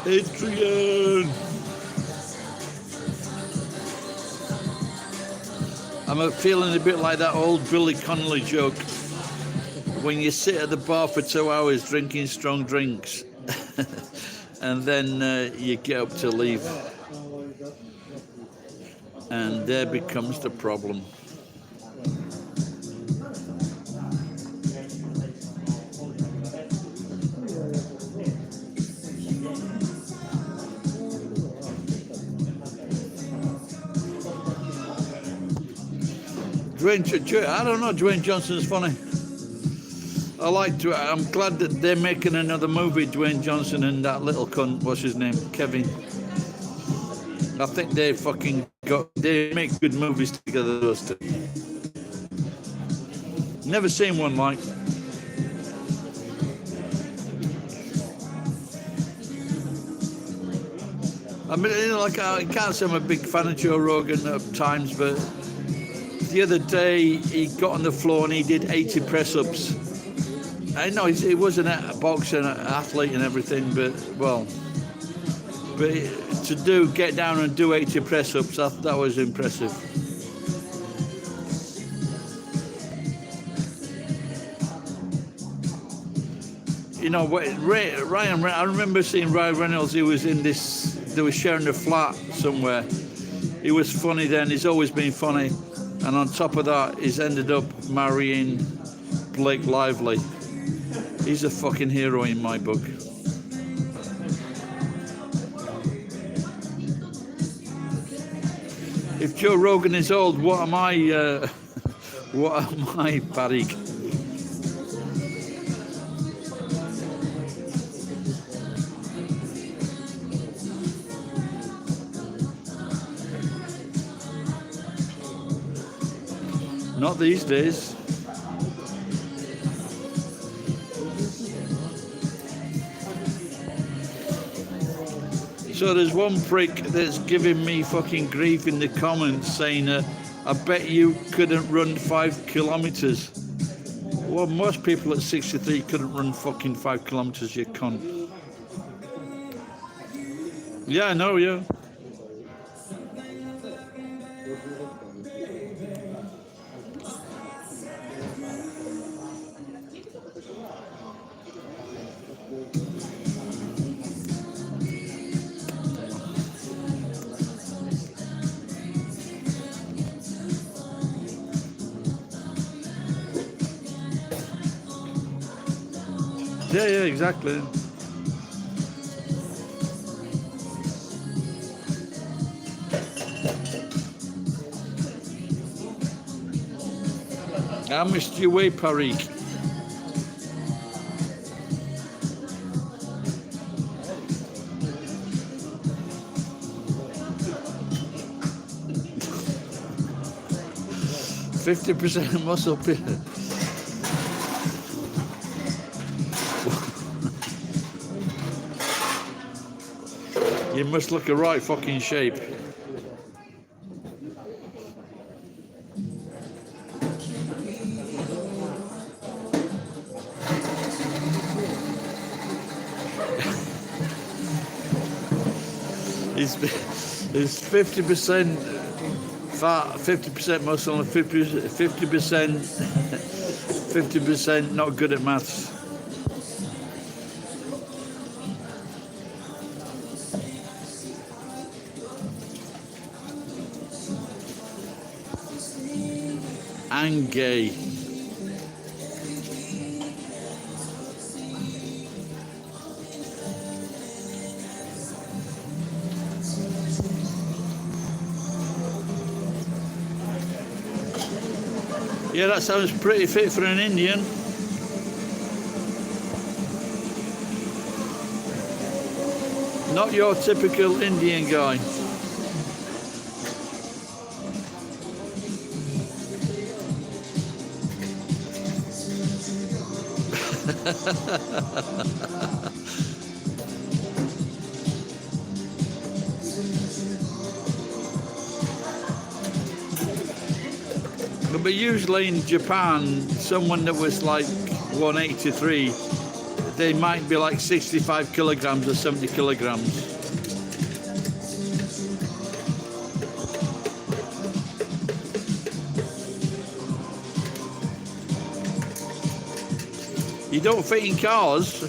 Adrian. I'm feeling a bit like that old Billy Connolly joke. When you sit at the bar for 2 hours drinking strong drinks and then you get up to leave. And there becomes the problem. I don't know, Dwayne Johnson's funny. I'm glad that they're making another movie, Dwayne Johnson and that little cunt, what's his name, Kevin. I think they make good movies together, those two. Never seen one like. I mean, you know, like I can't say I'm a big fan of Joe Rogan at times, but the other day he got on the floor and he did 80 press-ups. I know he wasn't a boxer, an athlete and everything, but to get down and do 80 press-ups, that was impressive. You know, Ryan, I remember seeing Ryan Reynolds. He was in this. They were sharing a flat somewhere. He was funny then. He's always been funny, and on top of that, he's ended up marrying Blake Lively. He's a fucking hero in my book. If Joe Rogan is old, what am I? What am I, Parik? Not these days. So there's one prick that's giving me fucking grief in the comments saying, I bet you couldn't run 5 kilometers. Well, most people at 63 couldn't run fucking 5 kilometers, you cunt. Yeah, I know, yeah. Yeah, exactly. How much do you weigh, Parik? %, muscle. You must look a right fucking shape. It's 50% fat, 50% muscle, and 50% not good at maths. And gay. Yeah, that sounds pretty fit for an Indian. Not your typical Indian guy. But usually in Japan, someone that was like 183, they might be like 65 kilograms or 70 kilograms. You don't fit in cars.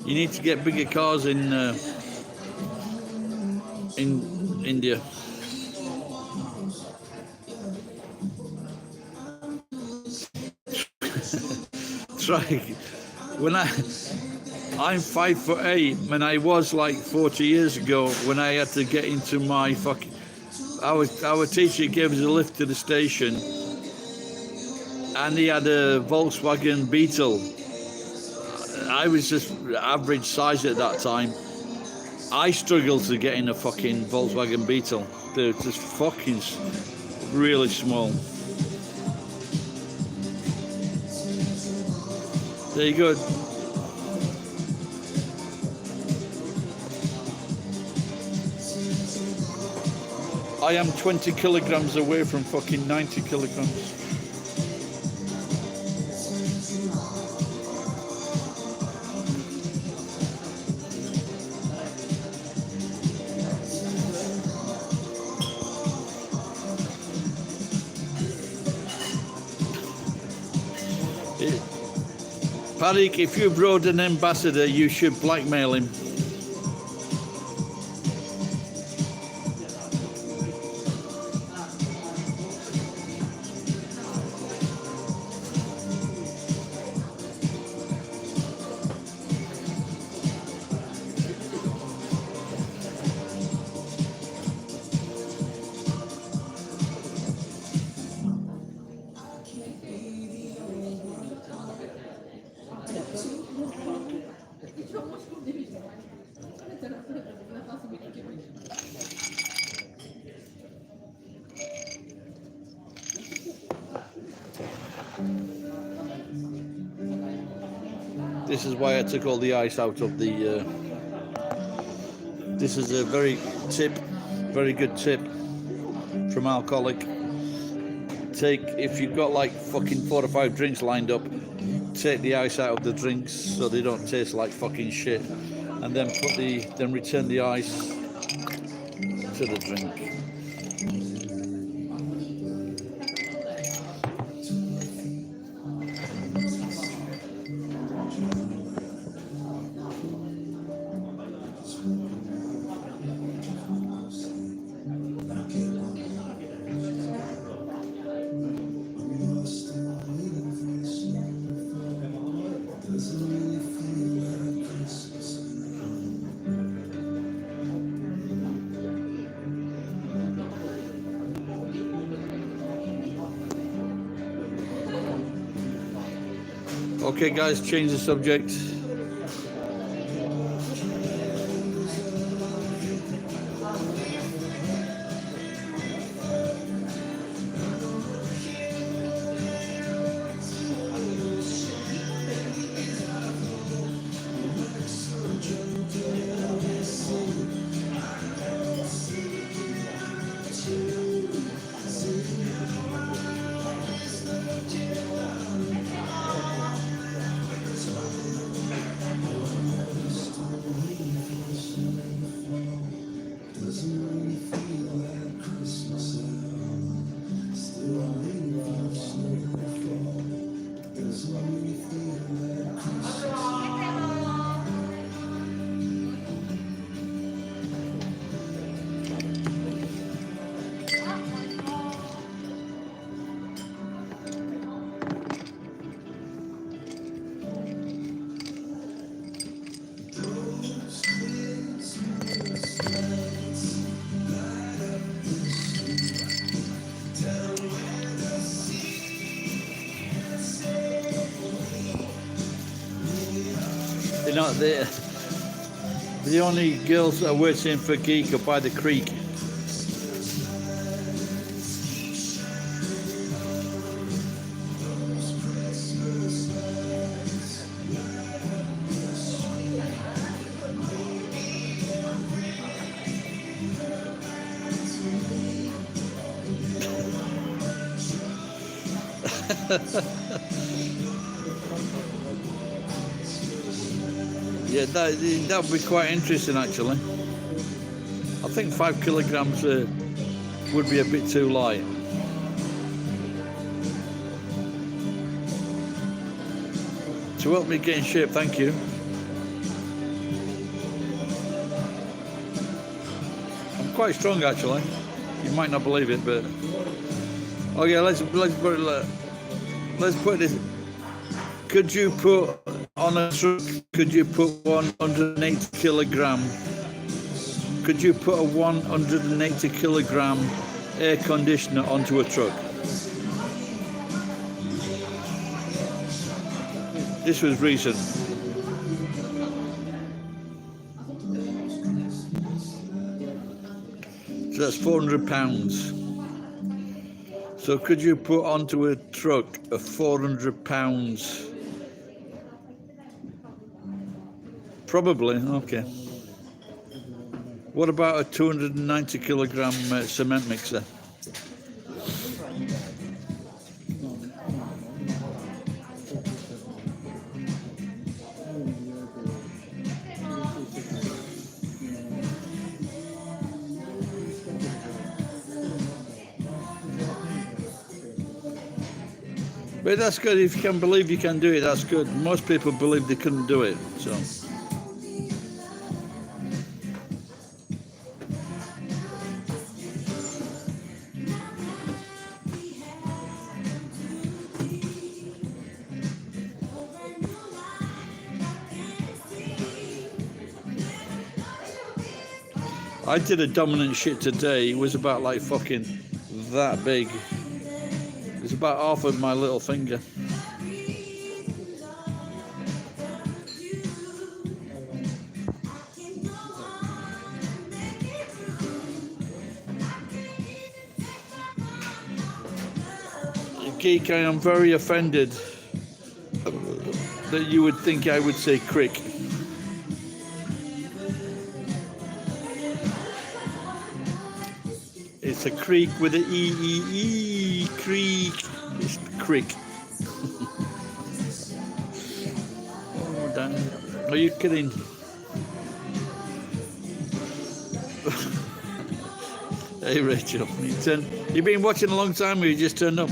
You need to get bigger cars in India. Try when I'm 5'8", and I was like 40 years ago when I had to get into my fucking. Our teacher gave us a lift to the station, and he had a Volkswagen Beetle. I was just average size at that time. I struggled to get in a fucking Volkswagen Beetle. They're just fucking really small. There you go. I am 20 kilograms away from fucking 90 kilograms. Parik, if you brought an ambassador, you should blackmail him. This is why I took all the ice out of the. This is a very good tip from alcoholic. If you've got like fucking 4 or 5 drinks lined up, take the ice out of the drinks so they don't taste like fucking shit, and then return the ice to the drink. Okay guys, change the subject. know, the only girls that are waiting for geek are by the creek. Yeah, that would be quite interesting actually. I think 5 kilograms would be a bit too light. To help me get in shape, thank you. I'm quite strong actually. You might not believe it, but okay, let's put this. Could you put on a truck? Could you put 180 kilogram? Could you put a 180 kilogram air conditioner onto a truck? This was recent. So that's 400 pounds. So could you put onto a truck a 400 pounds? Probably, okay. What about a 290 kilogram cement mixer? But that's good. If you can believe you can do it, that's good. Most people believe they couldn't do it, so. I did a dominant shit today. It was about like fucking that big. It's about half of my little finger. Geek, I am very offended that you would think I would say crick. It's a creek with an E, creek. It's crick. Oh, damn. Are you kidding? Hey, Rachel. You've been watching a long time or you just turned up?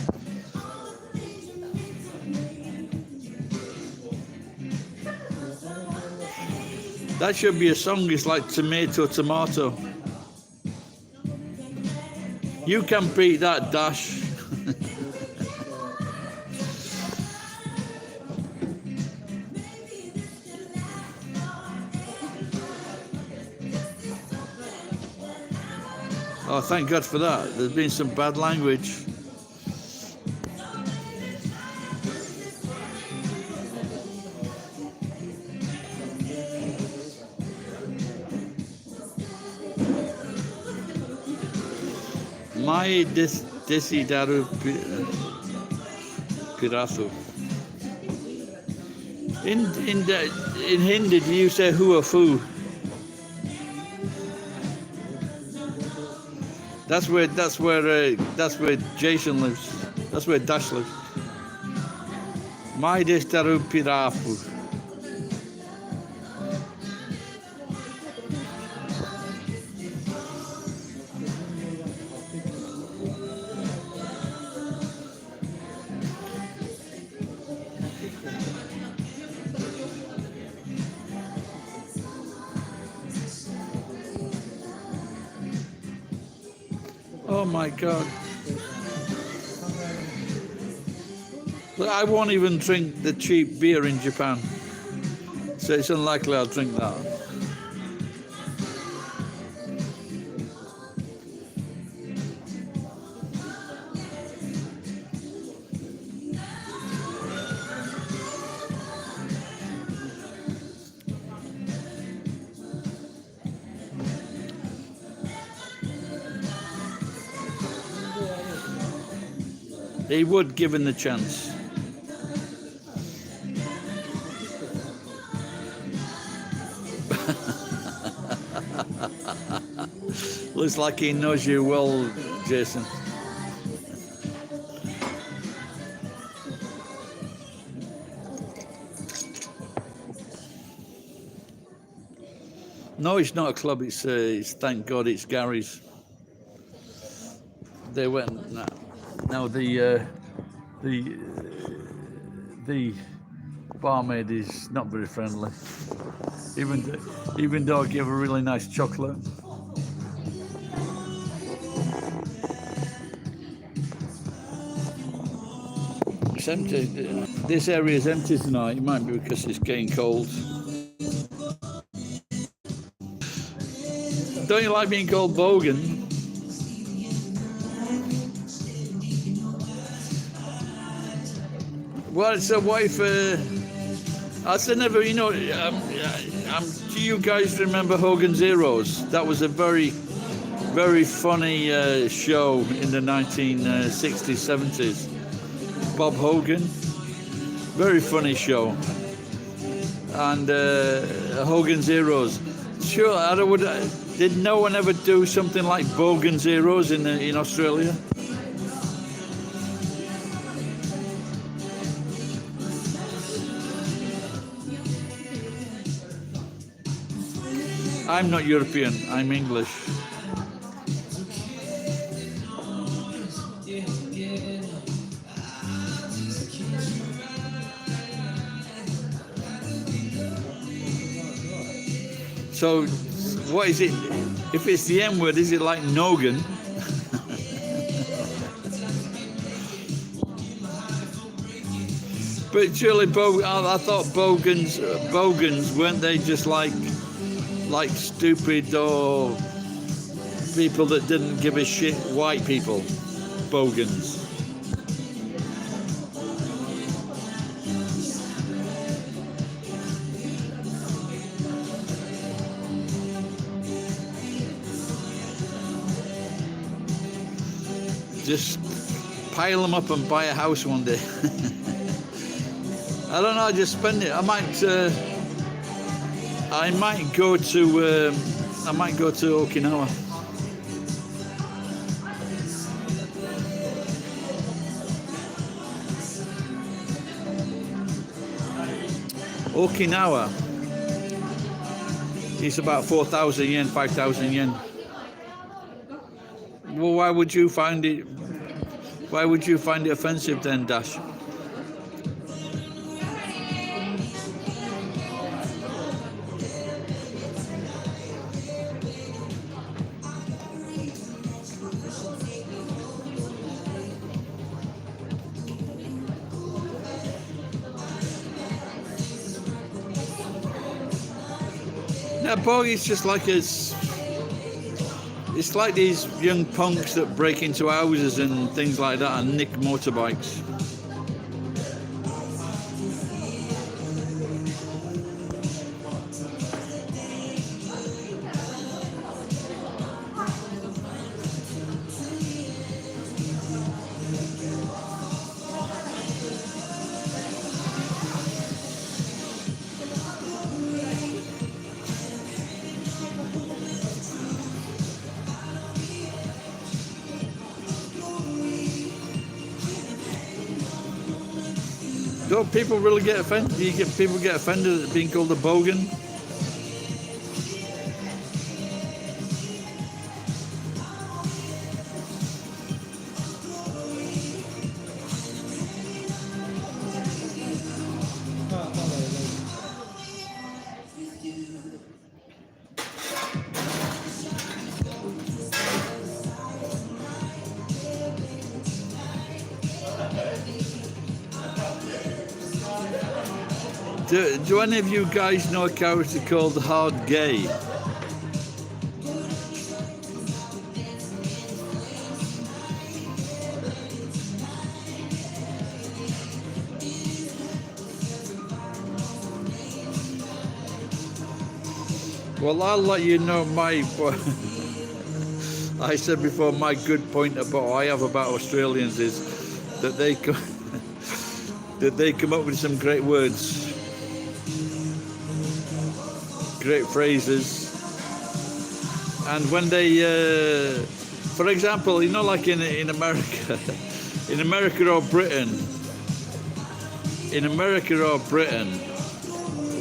That should be a song. It's like tomato, tomato. You can beat that, Dash. Oh, thank God for that. There's been some bad language. My desideru pirasu. In Hindi, do you say hua fu? That's where Jason lives. That's where Dash lives. My desideru pirafu. Oh my God. But I won't even drink the cheap beer in Japan. So it's unlikely I'll drink that. He would, given the chance. Looks like he knows you well, Jason. No, it's not a club. It's thank God it's Garry's. They went now. The barmaid is not very friendly. Even though I give a really nice chocolate. It's empty. This area is empty tonight. It might be because it's getting cold. Don't you like being called Bogan? Well, it's a wife. I said never. You know, do you guys remember Hogan's Heroes? That was a very, very funny show in the 1960s, 70s. Bob Hogan, very funny show. And Hogan's Heroes. Sure, did no one ever do something like Bogan's Heroes in Australia? I'm not European, I'm English. So, what is it? If it's the M word, is it like Nogan? But surely, I thought Bogans, weren't they just like stupid or people that didn't give a shit, white people? Bogans. Just pile them up and buy a house one day. I don't know. I just spend it. I might go to Okinawa. Okinawa. It's about 4,000 yen, 5,000 yen. Well, why would you find it offensive then, Dash? Now, bogey's just like it's like these young punks that break into houses and things like that and nick motorbikes. Don't people really get offended? Do you get people get offended at being called a bogan? Do any of you guys know a character called Hard Gay? Well, I'll let you know I said before, my good point about I have about Australians is that they that they come up with some great words, great phrases, and when they, for example, you know, like in America, in America or Britain,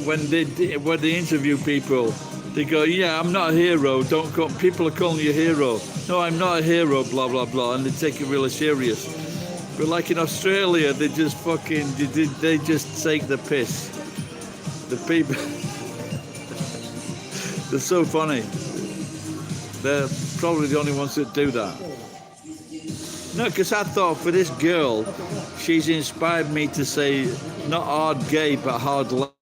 when they interview people, they go, "Yeah, I'm not a hero. Don't call." People are calling you a hero. No, I'm not a hero. Blah blah blah, and they take it really serious. But like in Australia, they just fucking they just take the piss. The people, they're so funny. They're probably the only ones that do that. No, because I thought for this girl, she's inspired me to say not hard gay but hard left.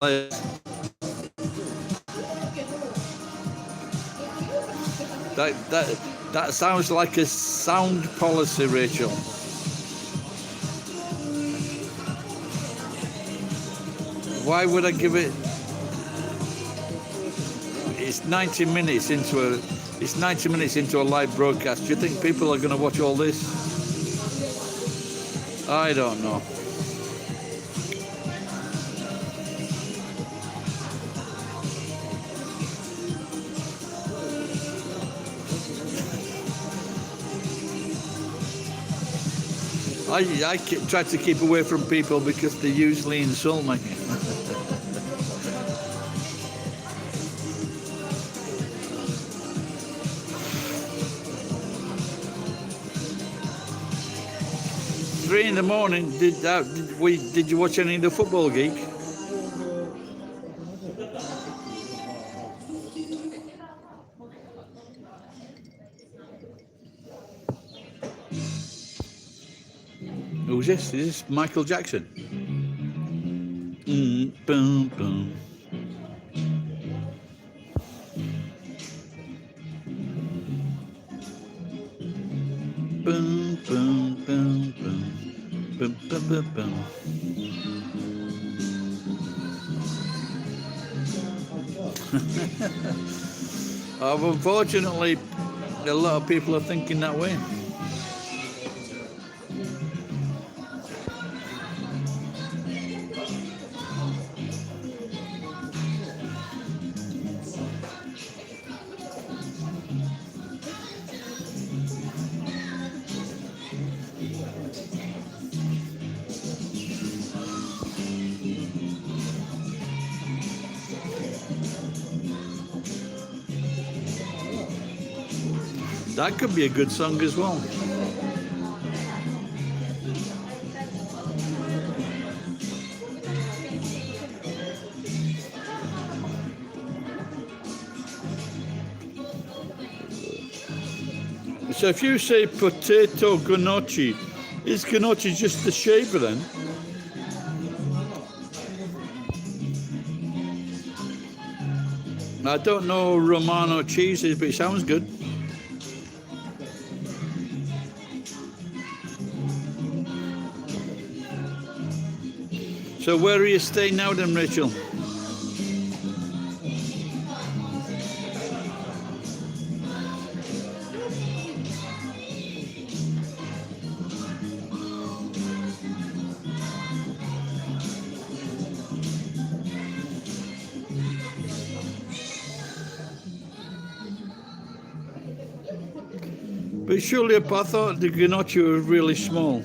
That sounds like a sound policy, Rachel. Why would I give it? It's 90 minutes into a live broadcast. Do you think people are going to watch all this? I don't know. I try to keep away from people because they usually insult me. Three in the morning. Did you watch any of the Football Geek? Who's this? Is this Michael Jackson? Boom, boom. Boom, boom, boom, boom. Boom, boom, boom, boom. Unfortunately, a lot of people are thinking that way. That could be a good song as well. So if you say potato gnocchi, is gnocchi just the shape then? I don't know Romano cheeses, but it sounds good. So where are you staying now then, Rachel? But surely I thought the gnocchi was really small.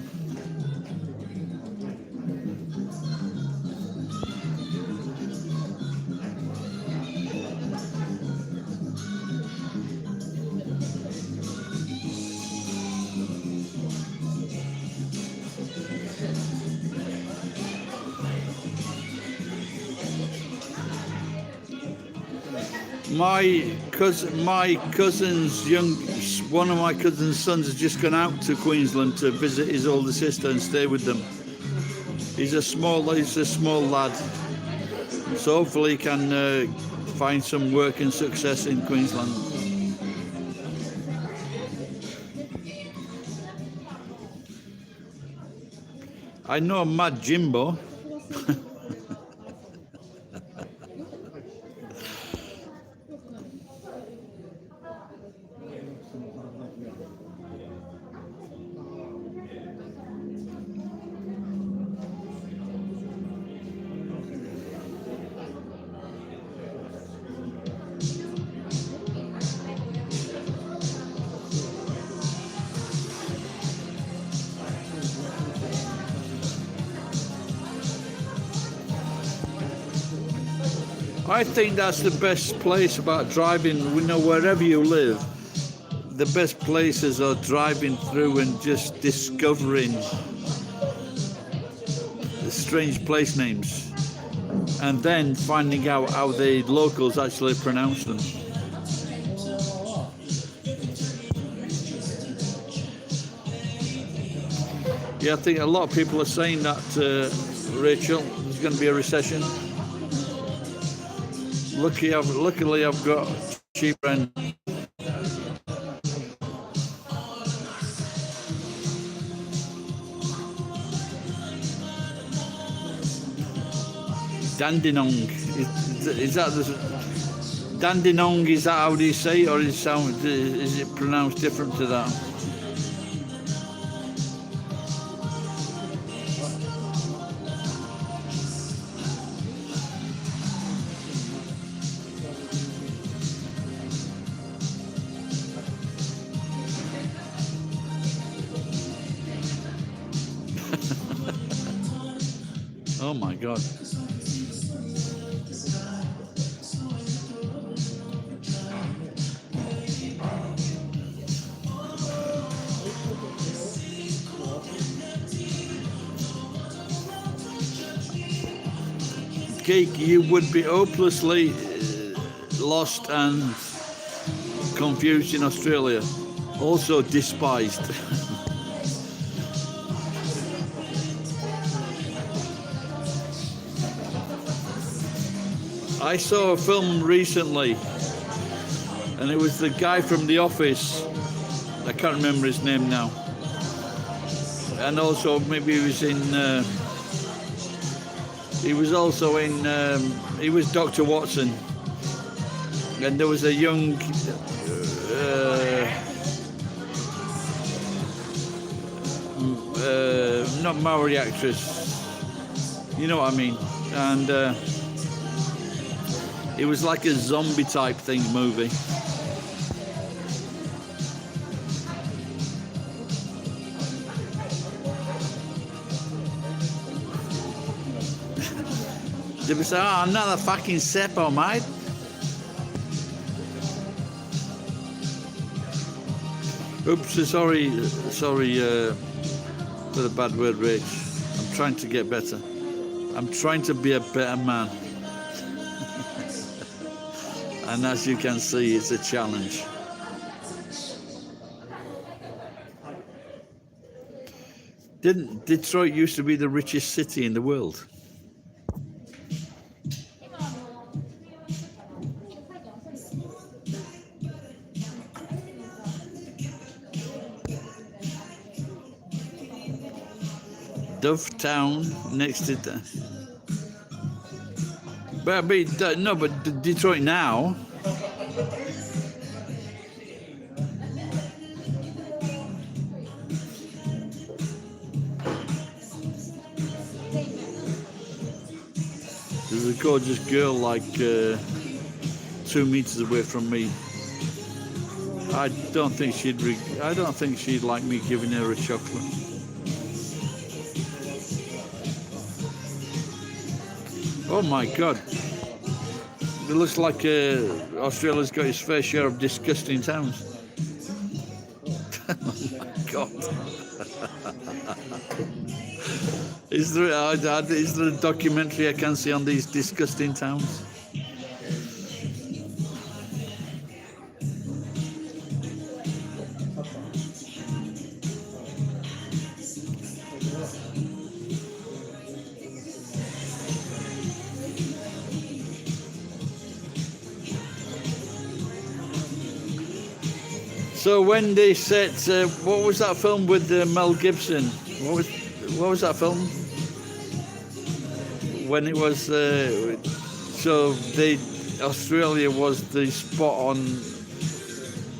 One of my cousin's sons has just gone out to Queensland to visit his older sister and stay with them. He's a small lad, so hopefully he can find some work and success in Queensland. I know Mad Jimbo. I think that's the best place about driving. We know wherever you live, the best places are driving through and just discovering the strange place names, and then finding out how the locals actually pronounce them. Yeah, I think a lot of people are saying that, Rachel, there's going to be a recession. Luckily, I've got cheap rent. Dandenong, is that the Dandenong? Is that how do you say it, or is it pronounced different to that? Oh my God. Geek, you would be hopelessly lost and confused in Australia. Also despised. I saw a film recently, and it was the guy from The Office. I can't remember his name now. And also maybe he was in. He was also in. He was Dr. Watson, and there was a young. Not Maori actress. You know what I mean? And. It was like a zombie type thing movie. They would say, "Oh, another fucking seppo, mate." Oops, sorry for the bad word, Rach. I'm trying to get better. I'm trying to be a better man. And as you can see, it's a challenge. Didn't Detroit used to be the richest city in the world? Dovetown next to that. But Detroit now. There's a gorgeous girl like 2 meters away from me. I don't think she'd like me giving her a chocolate. Oh my God. It looks like Australia's got its fair share of disgusting towns. Oh my God. Is there a documentary I can see on these disgusting towns? So when they said, what was that film with Mel Gibson? What was that film? When it was, Australia was the spot on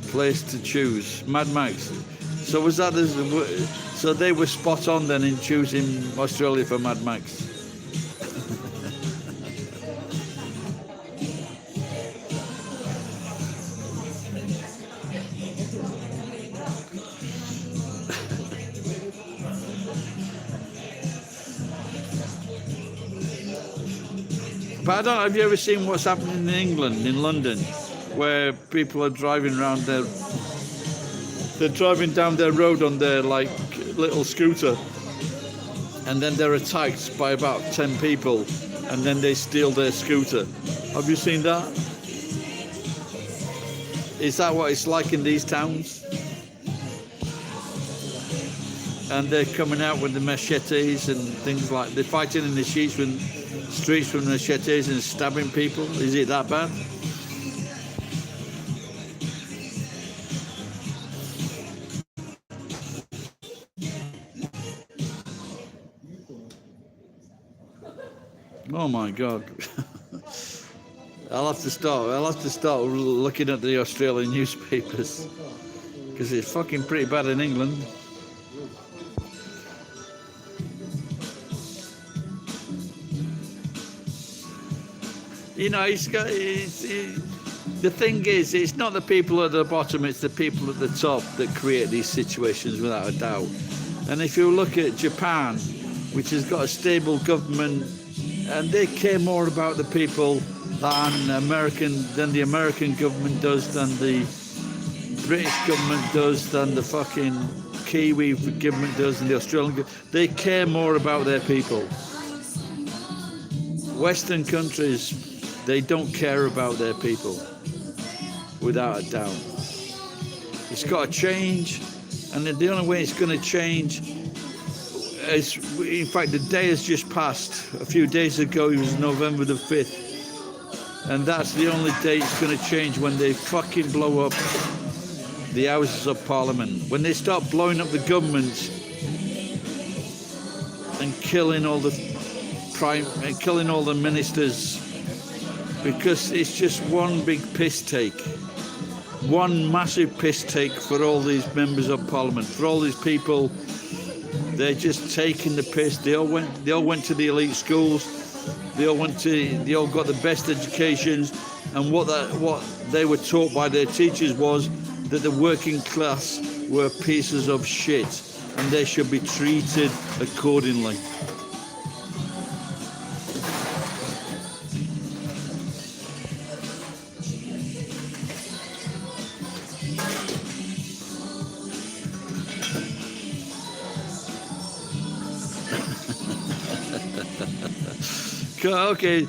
place to choose, Mad Max. So was that, so they were spot on then in choosing Australia for Mad Max. But I don't know, have you ever seen what's happening in England, in London, where people are driving around they're driving down their road on their like little scooter, and then they're attacked by about 10 people, and then they steal their scooter. Have you seen that? Is that what it's like in these towns? And they're coming out with the machetes and things like, they're fighting in the streets with machetes and stabbing people. Is it that bad? Oh my God. I'll have to start looking at the Australian newspapers, because it's fucking pretty bad in England. You know, the thing is, it's not the people at the bottom, it's the people at the top that create these situations, without a doubt. And if you look at Japan, which has got a stable government, and they care more about the people than the American government does, than the British government does, than the fucking Kiwi government does, and the Australian government. They care more about their people. Western countries, they don't care about their people, without a doubt. It's got to change, and the only way it's going to change is, in fact, the day has just passed. A few days ago, it was November the 5th, and that's the only day it's going to change, when they fucking blow up the Houses of Parliament. When they start blowing up the government and killing all the ministers, because it's just one big piss take, one massive piss take for all these members of Parliament, for all these people. They're just taking the piss. They all went to the elite schools. They all got the best educations, and what they were taught by their teachers was that the working class were pieces of shit, and they should be treated accordingly. Okay,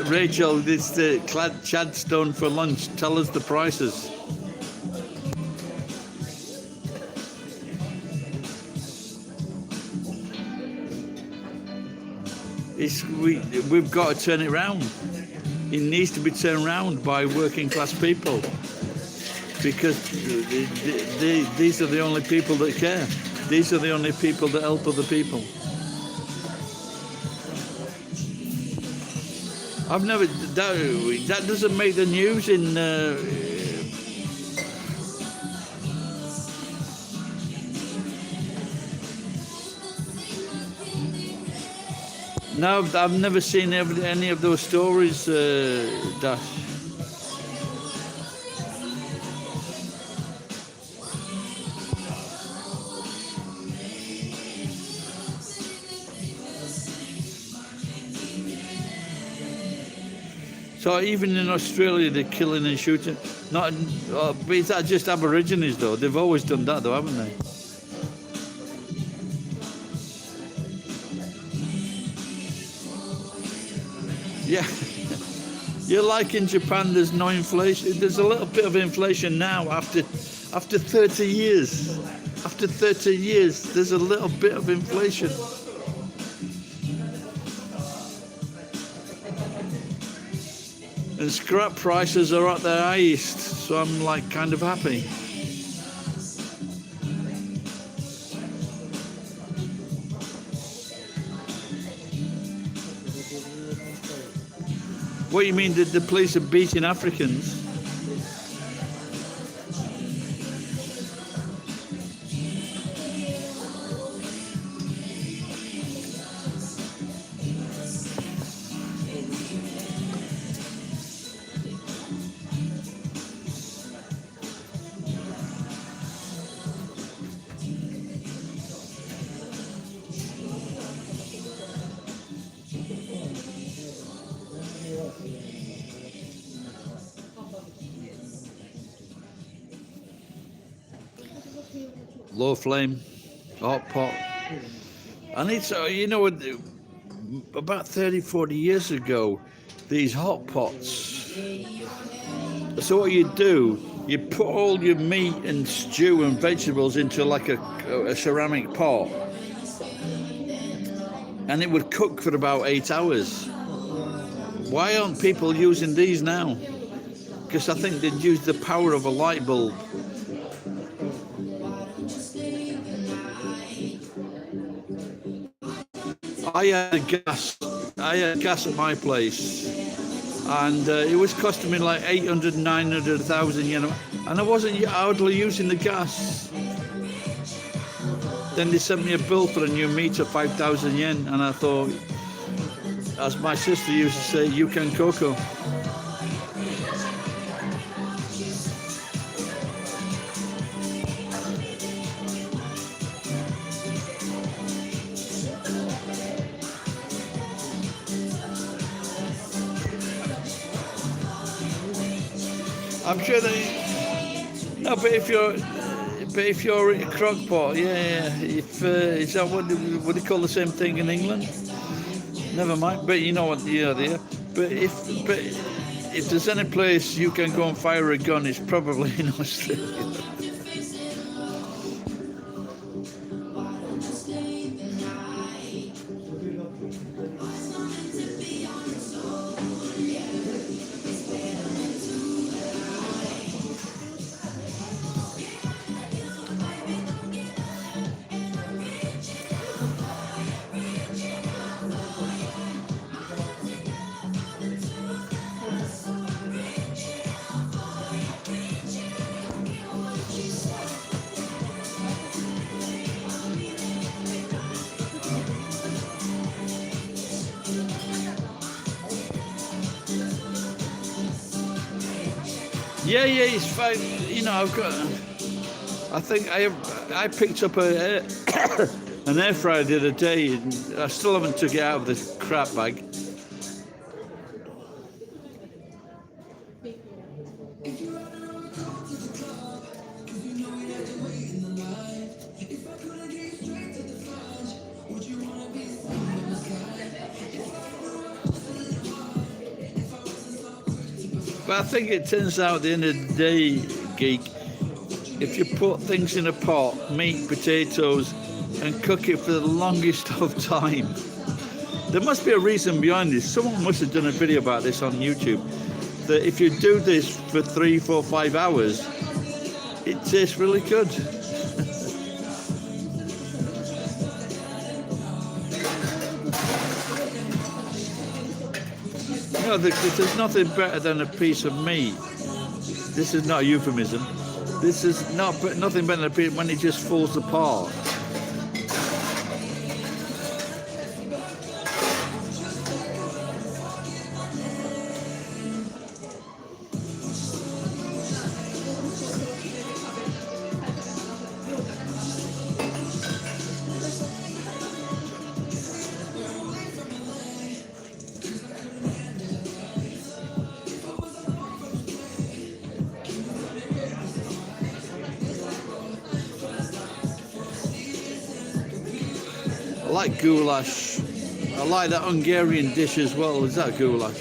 Rachel, it's the Chadstone for lunch. Tell us the prices. We've got to turn it around. It needs to be turned around by working class people, because these are the only people that care. These are the only people that help other people. I've never, that doesn't make the news in, no, I've never seen any of those stories, Dash. So even in Australia, they're killing and shooting. But is that just Aborigines, though? They've always done that, though, haven't they? Yeah. You're like in Japan, there's no inflation. There's a little bit of inflation now after 30 years. After 30 years, there's a little bit of inflation. And scrap prices are at their highest, so I'm like kind of happy. What do you mean, that the police are beating Africans? low flame, hot pot. And it's, you know, about 30, 40 years ago, these hot pots. So what you do, you put all your meat and stew and vegetables into like a ceramic pot, and it would cook for about 8 hours. Why aren't people using these now? Because I think they'd use the power of a light bulb. I had gas at my place, and it was costing me like 800, 900, 1,000 yen, and I wasn't hardly using the gas. Then they sent me a bill for a new meter, 5,000 yen, and I thought, as my sister used to say, you can cocoa. I'm sure they. No, but if you're in a crock pot, yeah. If is that what do you call the same thing in England? Never mind. But you know what the idea. But if there's any place you can go and fire a gun, it's probably in Australia. Yeah, it's fine. You know, I think I picked up an air fryer the other day, and I still haven't took it out of the crap bag. But I think it turns out at the end of the day, Geek, if you put things in a pot, meat, potatoes, and cook it for the longest of time, there must be a reason behind this. Someone must have done a video about this on YouTube, that if you do this for 3, 4, 5 hours, it tastes really good. No, there's nothing better than a piece of meat. This is not a euphemism. This is nothing better than a piece when it just falls apart. I like goulash. I like that Hungarian dish as well. Is that goulash?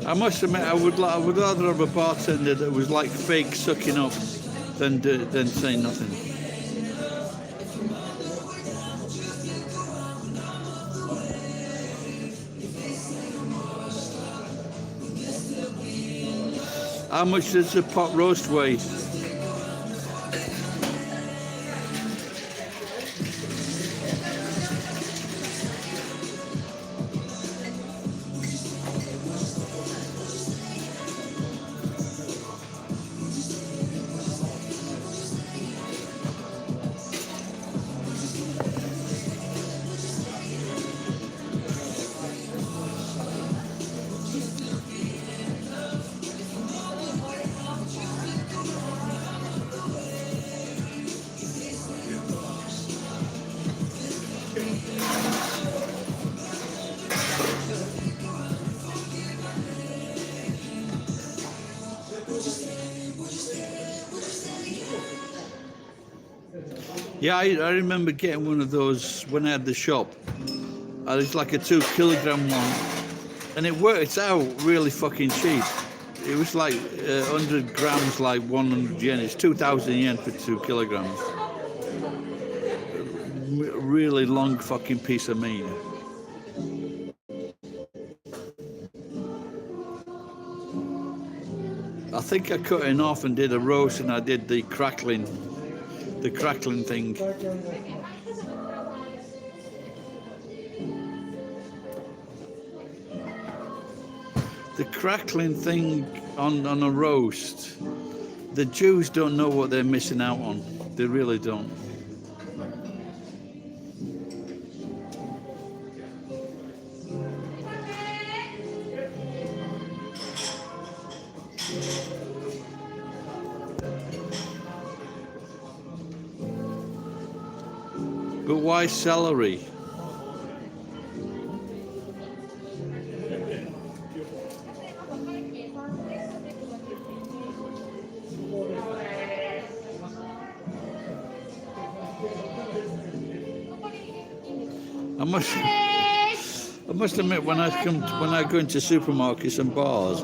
I must admit, I would rather have a bartender that was like fake sucking up than saying nothing. How much does a pot roast weigh? Yeah, I remember getting one of those when I had the shop. It's like a 2 kilogram one, and it worked out really fucking cheap. It was like 100 grams, like 100 yen. It's 2,000 yen for 2 kilograms. Really long fucking piece of meat. I think I cut it off and did a roast, and I did the crackling thing. The crackling thing on a roast, the Jews don't know what they're missing out on. They really don't. But why celery? I must admit, when I go into supermarkets and bars,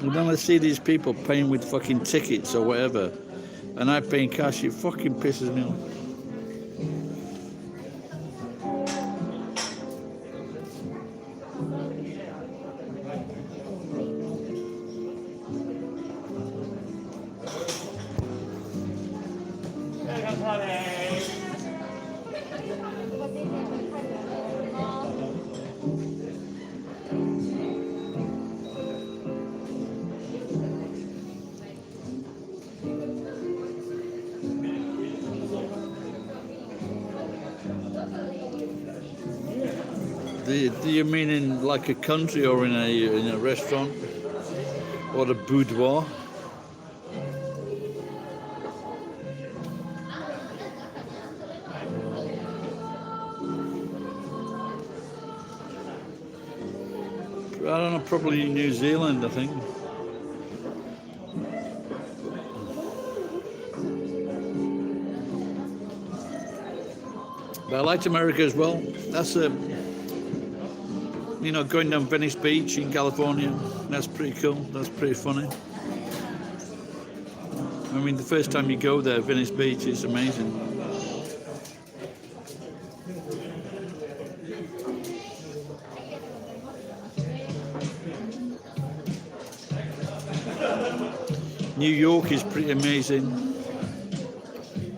and then I see these people paying with fucking tickets or whatever, and I pay in cash, it fucking pisses me off. Do you mean in like a country or in a restaurant or a boudoir? I don't know, probably in New Zealand, I think. But I liked America as well. That's you know, going down Venice Beach in California, that's pretty cool, that's pretty funny. I mean, the first time you go there, Venice Beach, is amazing. New York is pretty amazing.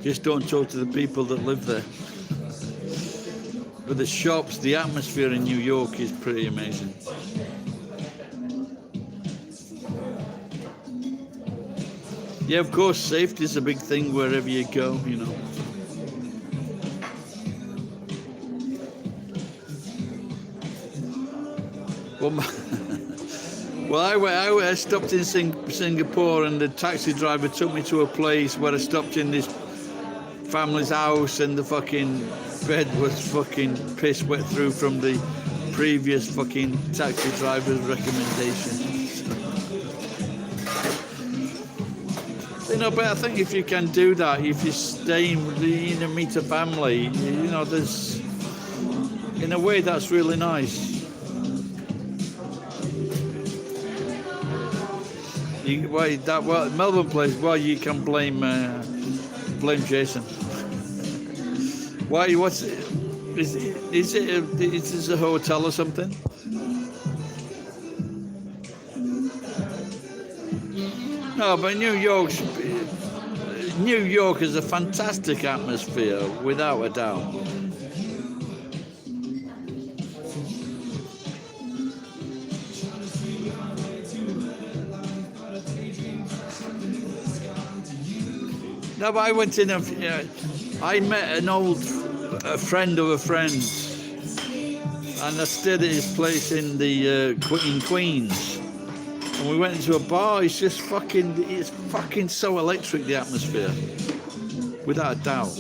Just don't talk to the people that live there. But the shops, the atmosphere in New York is pretty amazing. Yeah, of course, safety is a big thing wherever you go, you know. Well, I stopped in Singapore, and the taxi driver took me to a place where I stopped in this family's house, and the fucking bed was fucking piss wet through from the previous fucking taxi driver's recommendations. You know, but I think if you can do that, if you stay in meet a family, you know, there's, in a way, that's really nice. Melbourne place, well, you can blame Jason. Why? What's it? Is it a hotel or something? No, but New York is a fantastic atmosphere, without a doubt. No, but I went in I met a friend of a friend, and I stayed at his place in Queens. And we went into a bar. It's fucking so electric, the atmosphere, without a doubt.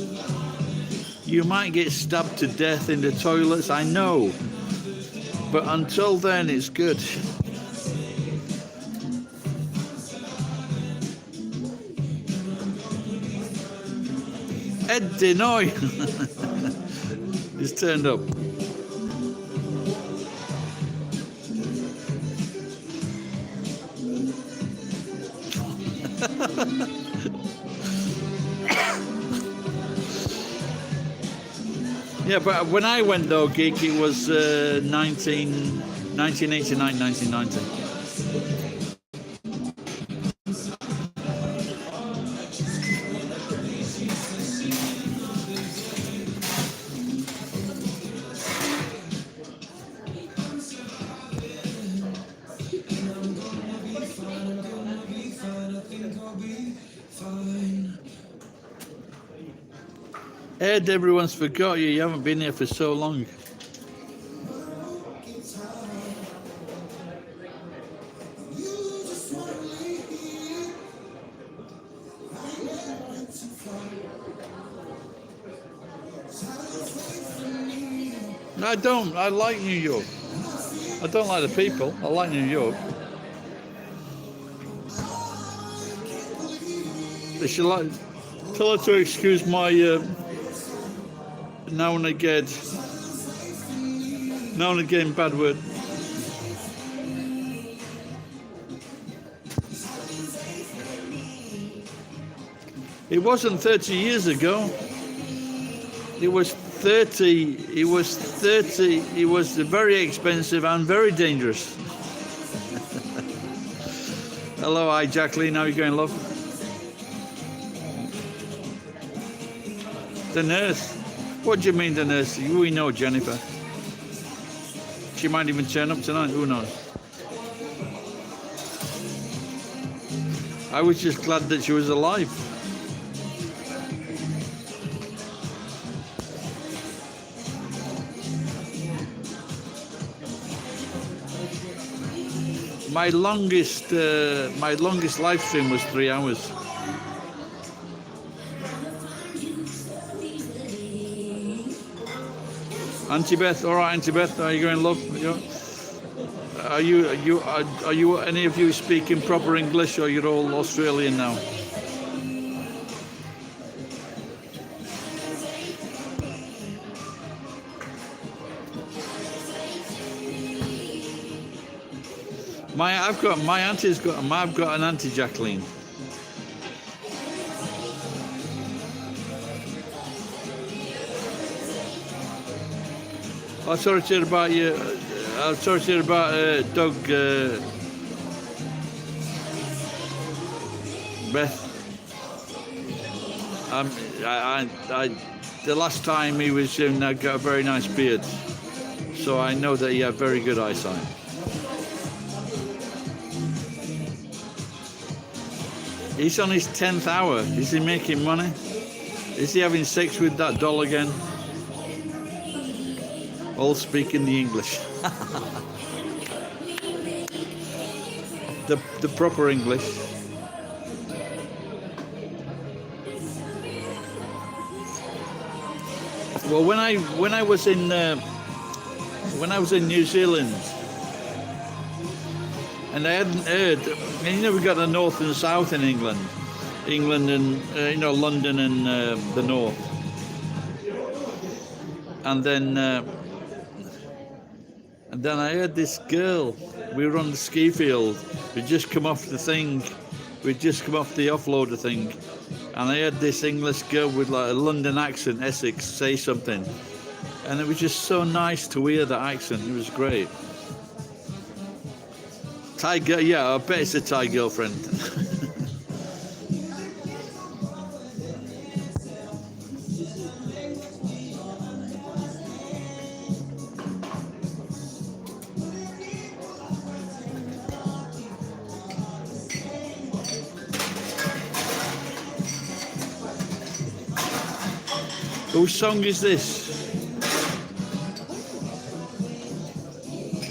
You might get stabbed to death in the toilets, I know, but until then, it's good. Ed Denoy is turned up. Yeah, but when I went though, Geek, it was 1989, 1990. Ed, everyone's forgot you. You haven't been here for so long. I don't. I like New York. I don't like the people. I like New York. They should like tell her to excuse my now and again bad word. It wasn't 30 years ago. It was 30. It was 30. It was very expensive and very dangerous. Hello, hi Jacqueline. How are you going, love? The nurse. What do you mean the nurse? We know Jennifer. She might even turn up tonight. Who knows? I was just glad that she was alive. My longest live stream was 3 hours. Auntie Beth, all right, Auntie Beth, are you going, love? Are you any of you speaking proper English, or you're all Australian now? I've got an Auntie Jacqueline. I'm sorry to hear about you. I'm sorry to hear about Doug. Beth. The last time he was in, got a very nice beard, so I know that he had very good eyesight. He's on his 10th hour. Is he making money? Is he having sex with that doll again? All speaking the English. the proper English. Well, when I was in New Zealand, and I hadn't heard, and we've got the north and the south in England and London and the north, and then I heard this girl. We were on the ski field. We'd just come off the thing. We'd just come off the offloader thing, and I heard this English girl with like a London accent, Essex, say something, and it was just so nice to hear that accent. It was great. Thai girl, yeah, I bet it's a Thai girlfriend. Whose song is this?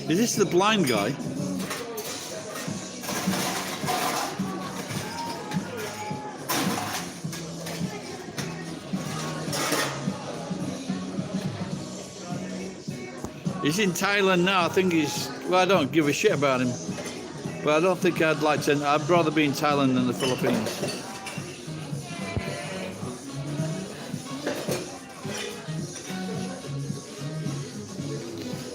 Is this the blind guy? He's in Thailand now. I think he's... Well, I don't give a shit about him. But I don't think I'd like to... I'd rather be in Thailand than the Philippines.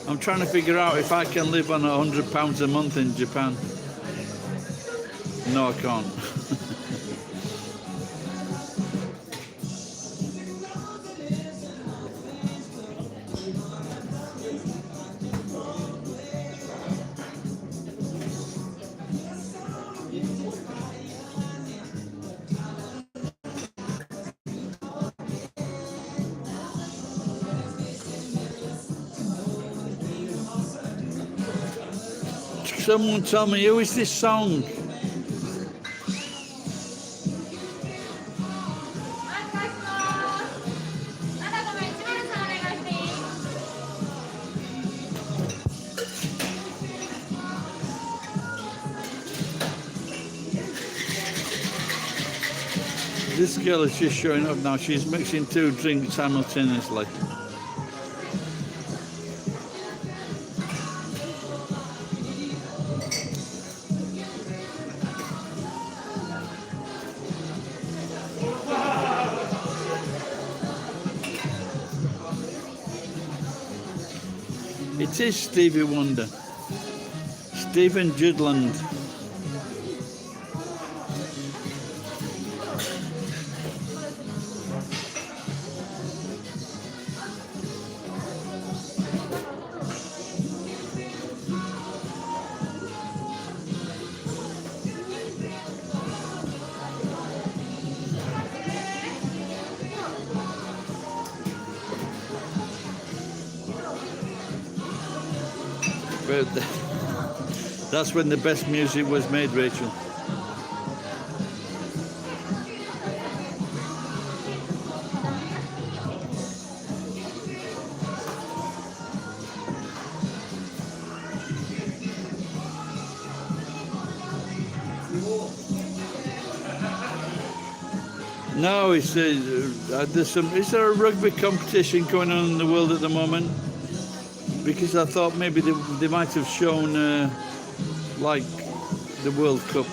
I'm trying to figure out if I can live on £100 a month in Japan. No, I can't. Someone tell me, who is this song? This girl is just showing up now. She's mixing 2 drinks simultaneously. It is Stevie Wonder. Stephen Judland. But that's when the best music was made, Rachel. No, it's is there a rugby competition going on in the world at the moment? Because I thought maybe they might have shown like the World Cup.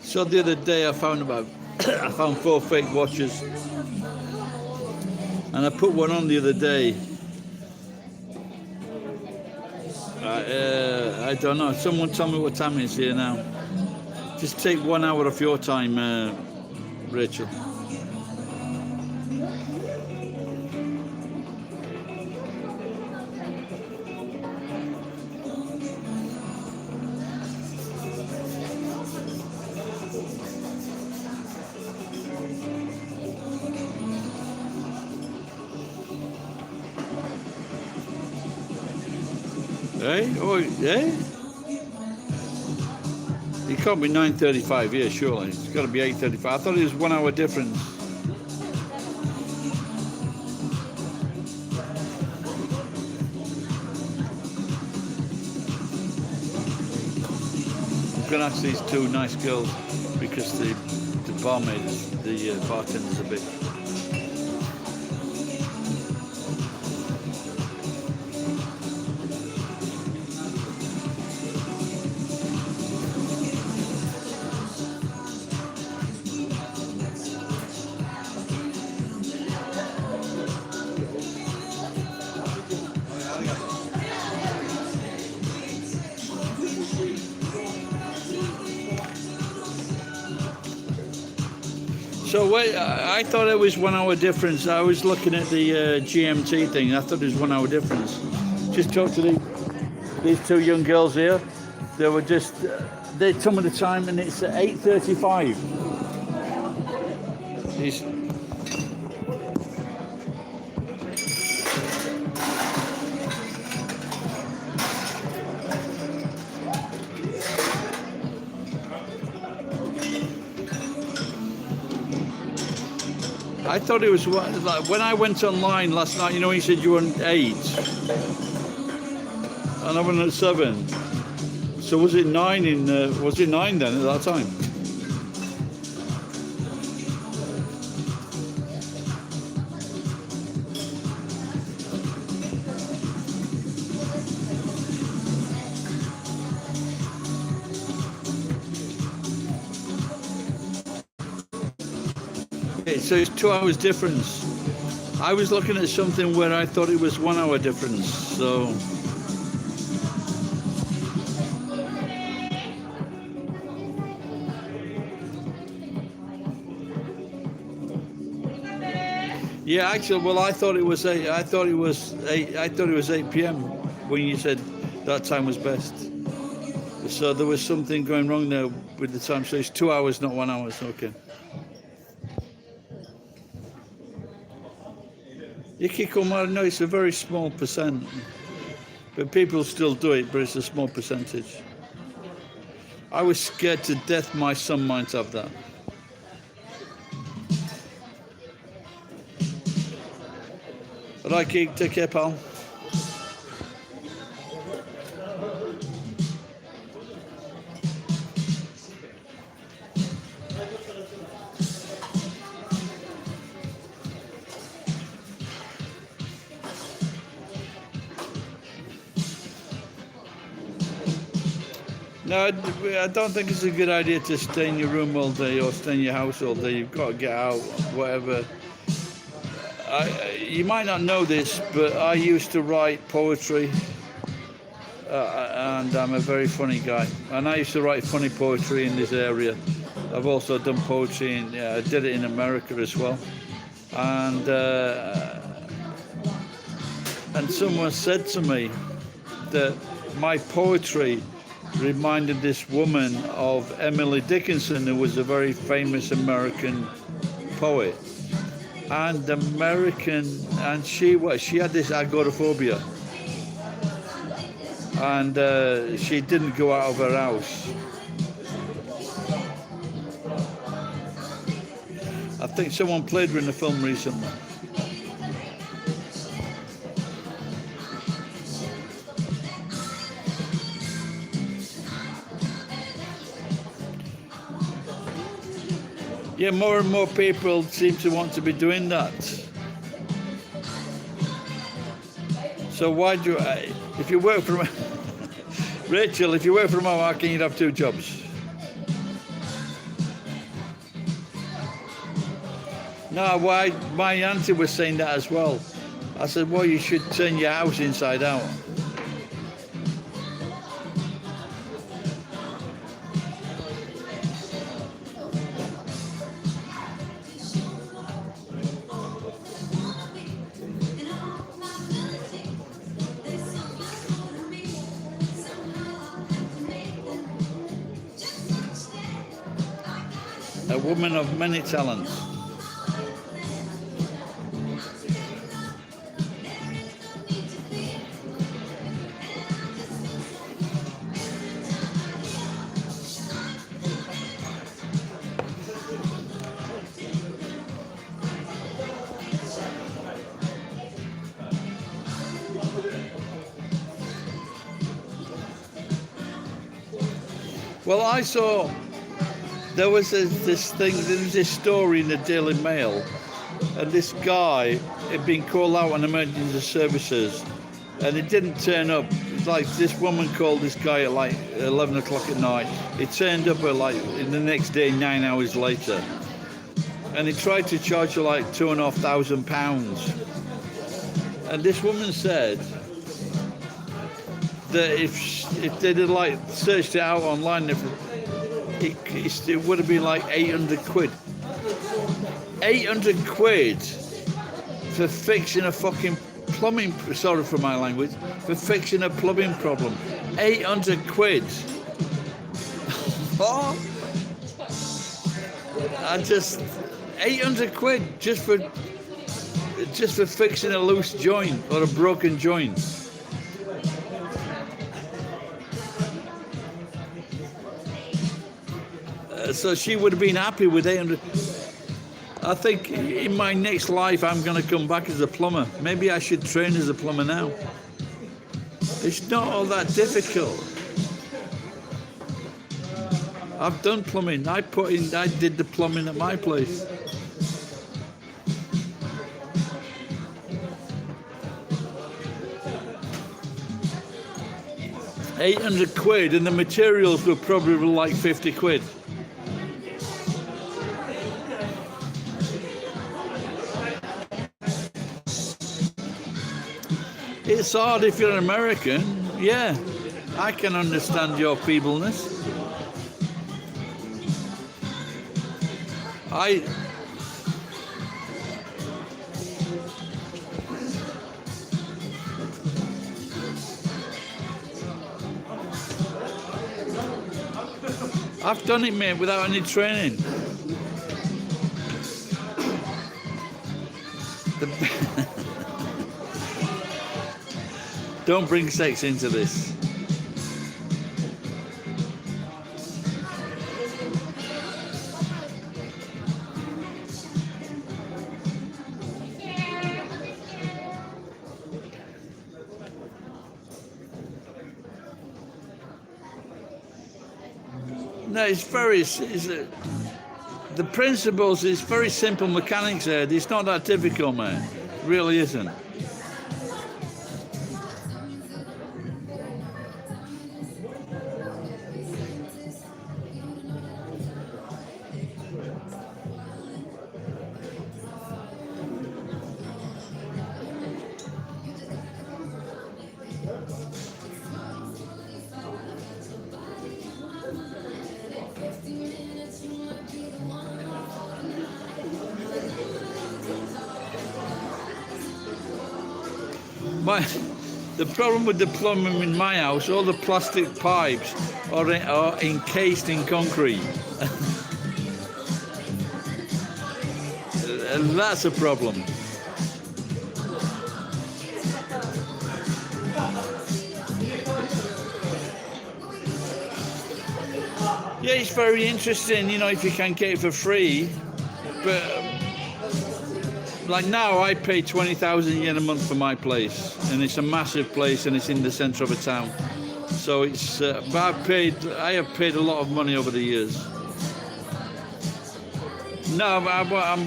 So the other day I found I found 4 fake watches, and I put one on the other day. I don't know. Someone tell me what time it is here now. Just take 1 hour of your time, Rachel. Eh? Oh, yeah? It can't be 9:35 here, surely. It's got to be 8:35. I thought it was 1 hour difference. I'm going to ask these 2 nice girls because the bartender's a bit... So wait, I thought it was 1 hour difference. I was looking at the GMT thing. I thought it was 1 hour difference. Just talked to these 2 young girls here. They were just, they told me the time and it's 8:35. I thought it was like when I went online last night. You know, you said you were on 8, and I went at 7. So was it 9 in? Was it 9 then at that time? Okay, so it's 2 hours difference. I was looking at something where I thought it was 1 hour difference. So. Yeah, actually, well, I thought it was 8. I thought it was 8. I thought it was 8 p.m. when you said that time was best. So there was something going wrong there with the time. So it's 2 hours, not 1 hour. So okay. Ikikomori, no, it's a very small percent, but people still do it. But it's a small percentage. I was scared to death my son might have that. Right, Keith, take care, pal. No, I don't think it's a good idea to stay in your room all day or stay in your house all day. You've got to get out, whatever. You might not know this, but I used to write poetry, and I'm a very funny guy. And I used to write funny poetry in this area. I've also done poetry, I did it in America as well. And someone said to me that my poetry reminded this woman of Emily Dickinson, who was a very famous American poet. And she had this agoraphobia, and she didn't go out of her house. I think someone played her in a film recently. Yeah, more and more people seem to want to be doing that. So why do if you work from Rachel, if you work from home, how can you have 2 jobs? No, why? My auntie was saying that as well. I said, well, you should turn your house inside out. A woman of many talents. Well, I saw there was this story in the Daily Mail, and this guy had been called out on emergency services, and he didn't turn up. Like, this woman called this guy at like 11 o'clock at night. He turned up at like the next day, 9 hours later, and he tried to charge her like £2,500. And this woman said that if they'd have like searched it out online, it would have been like 800 quid. 800 quid for fixing a fucking plumbing, sorry for my language, for fixing a plumbing problem. 800 quid. What? 800 quid just for fixing a loose joint or a broken joint. So she would have been happy with 800. I think in my next life I'm going to come back as a plumber. Maybe I should train as a plumber now. It's not all that difficult. I've done plumbing. I did the plumbing at my place. £800 and the materials were probably like 50 quid. It's hard if you're an American. Yeah, I can understand your feebleness. I've done it, mate, without any training. Don't bring sex into this. No, the principles, it's very simple mechanics there. It's not that difficult, man. It really isn't. The problem with the plumbing in my house, all the plastic pipes are encased in concrete. And that's a problem. Yeah, it's very interesting, you know, if you can get it for free, but like now I pay 20,000 yen a month for my place, and it's a massive place and it's in the center of a town. So it's, but I have paid a lot of money over the years. No, but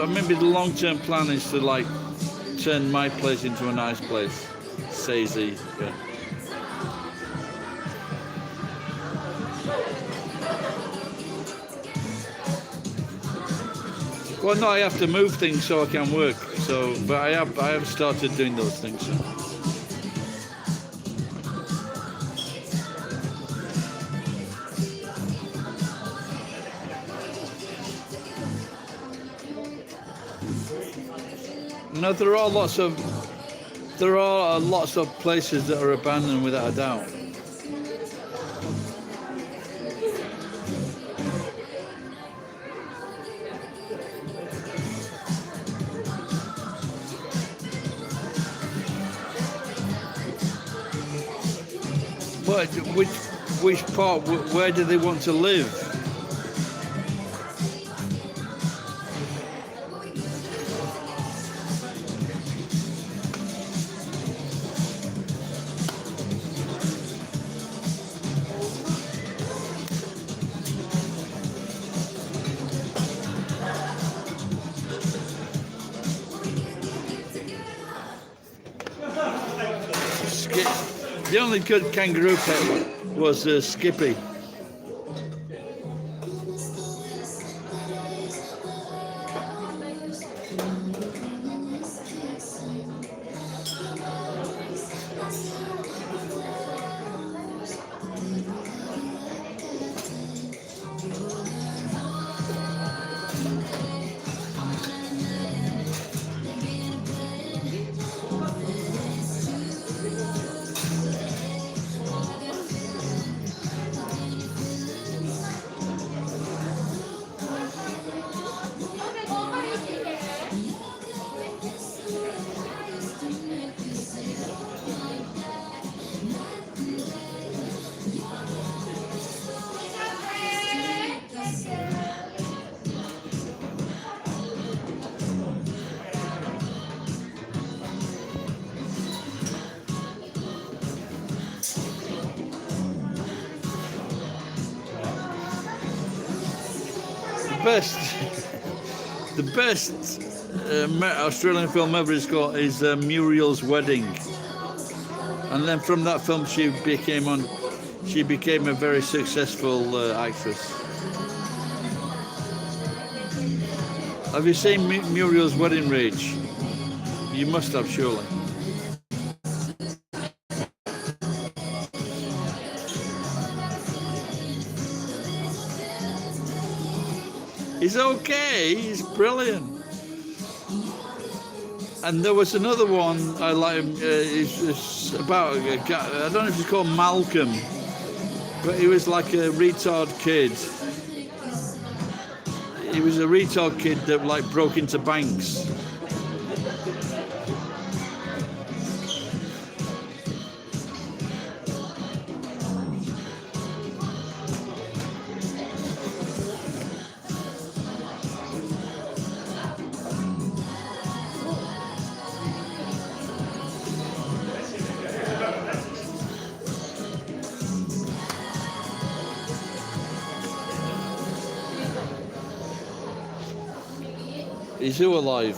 maybe the long-term plan is to like turn my place into a nice place. Sazy, yeah. Well, no, I have to move things so I can work. So, but I have started doing those things. No, there are lots of places that are abandoned without a doubt. But which part? Where do they want to live? The only good kangaroo pet was Skippy. best, the best Australian film ever is called Muriel's Wedding, and then from that film she became a very successful actress. Have you seen Muriel's Wedding, Rage? You must have, surely. He's okay, he's brilliant. And there was another one I like. It's about a guy, I don't know if it's called Malcolm, but he was like a retard kid. He was a retard kid that like broke into banks. Is who alive?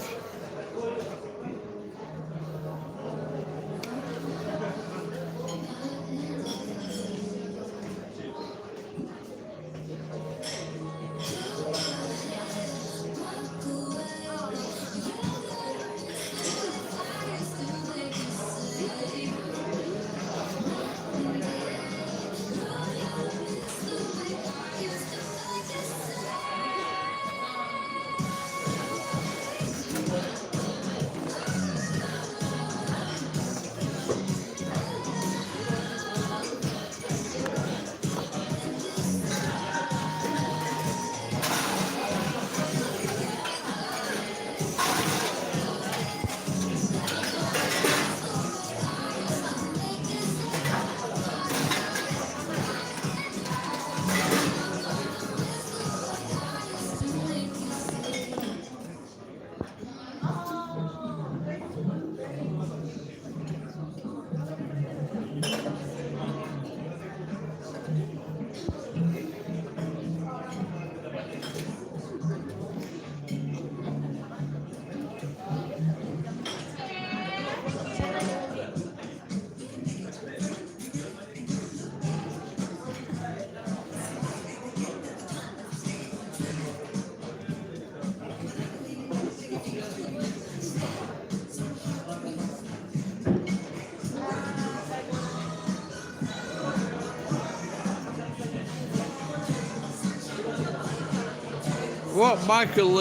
What, Michael,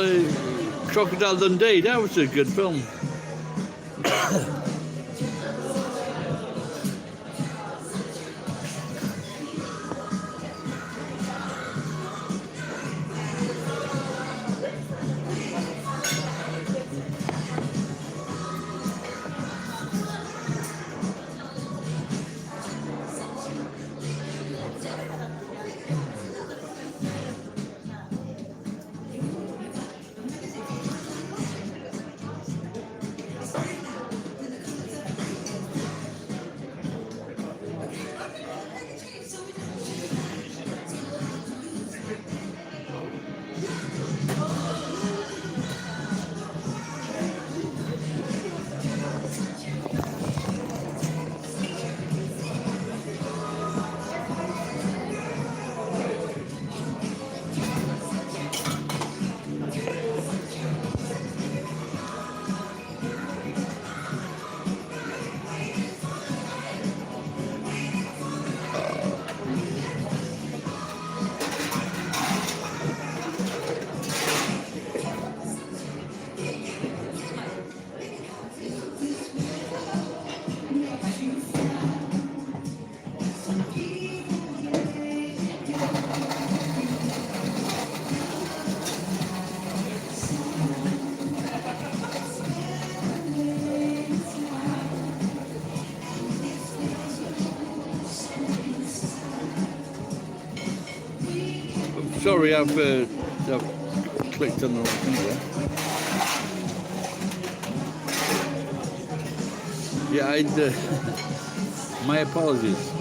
Crocodile Dundee? That was a good film. Sorry, I've clicked on the wrong thing there. Yeah, my apologies.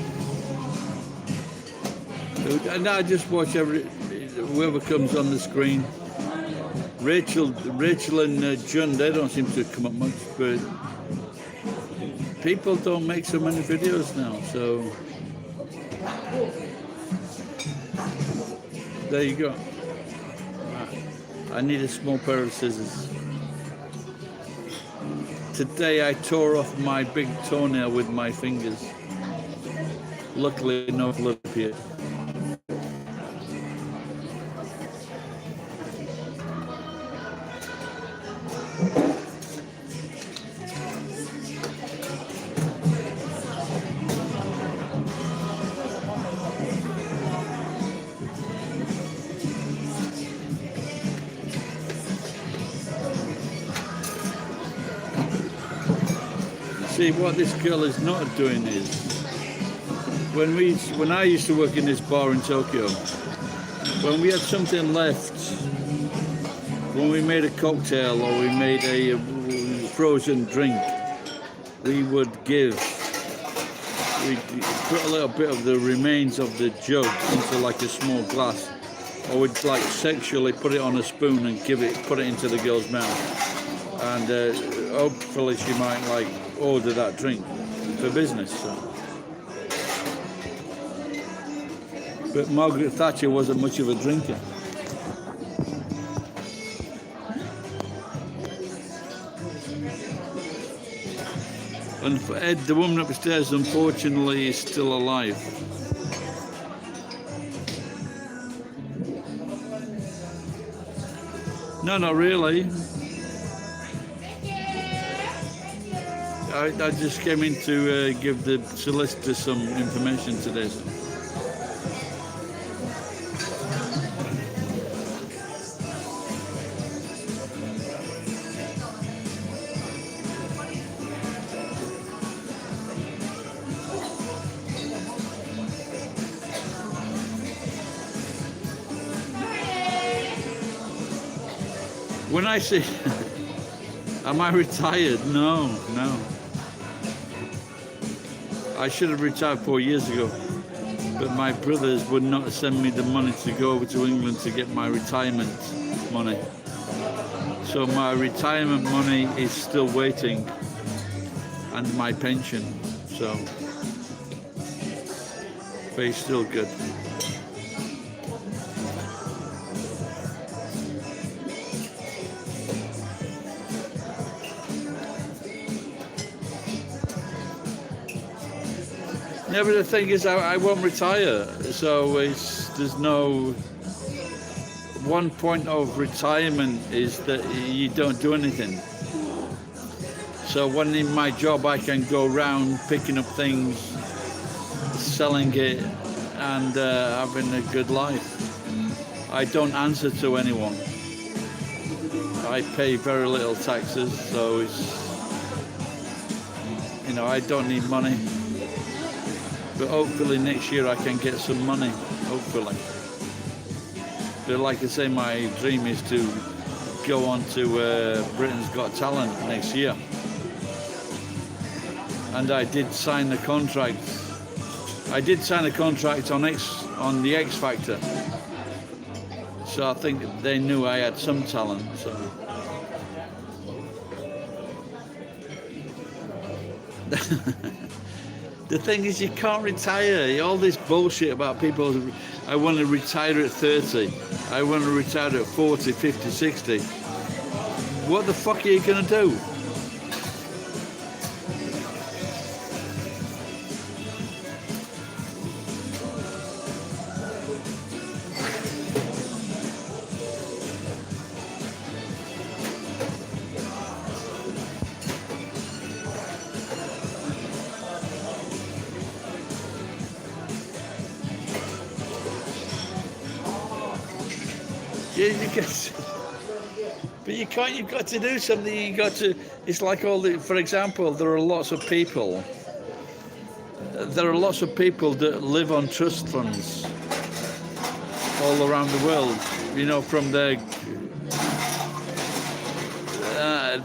And I just watch whoever comes on the screen. Rachel and Jun, they don't seem to come up much, but people don't make so many videos now, so there you go. I need a small pair of scissors. Today I tore off my big toenail with my fingers. Luckily no blood appeared. See, what this girl is not doing is, when I used to work in this bar in Tokyo, when we had something left, when we made a cocktail or we made a frozen drink, we'd put a little bit of the remains of the jug into like a small glass, or we'd like sexually put it on a spoon and put it into the girl's mouth, and hopefully she might like order that drink for business. So. But Margaret Thatcher wasn't much of a drinker. And for Ed, the woman upstairs, unfortunately, is still alive. No, not really. I just came in to give the solicitor some information today. When I say, am I retired? No. I should have retired 4 years ago, but my brothers would not send me the money to go over to England to get my retirement money. So my retirement money is still waiting, and my pension, so but it's still good. Yeah, but the thing is, I won't retire, so there's no... One point of retirement is that you don't do anything. So when in my job I can go around picking up things, selling it, and having a good life. I don't answer to anyone. I pay very little taxes, so I don't need money. But hopefully next year I can get some money, hopefully. But like I say, my dream is to go on to Britain's Got Talent next year. And I did sign the contract. I did sign a contract on the X Factor. So I think they knew I had some talent, so. The thing is, you can't retire. All this bullshit about people, I want to retire at 30. I want to retire at 40, 50, 60. What the fuck are you going to do? Yeah, but you can't. You've got to do something. You got to. It's like for example, there are lots of people. There are lots of people that live on trust funds all around the world. From their.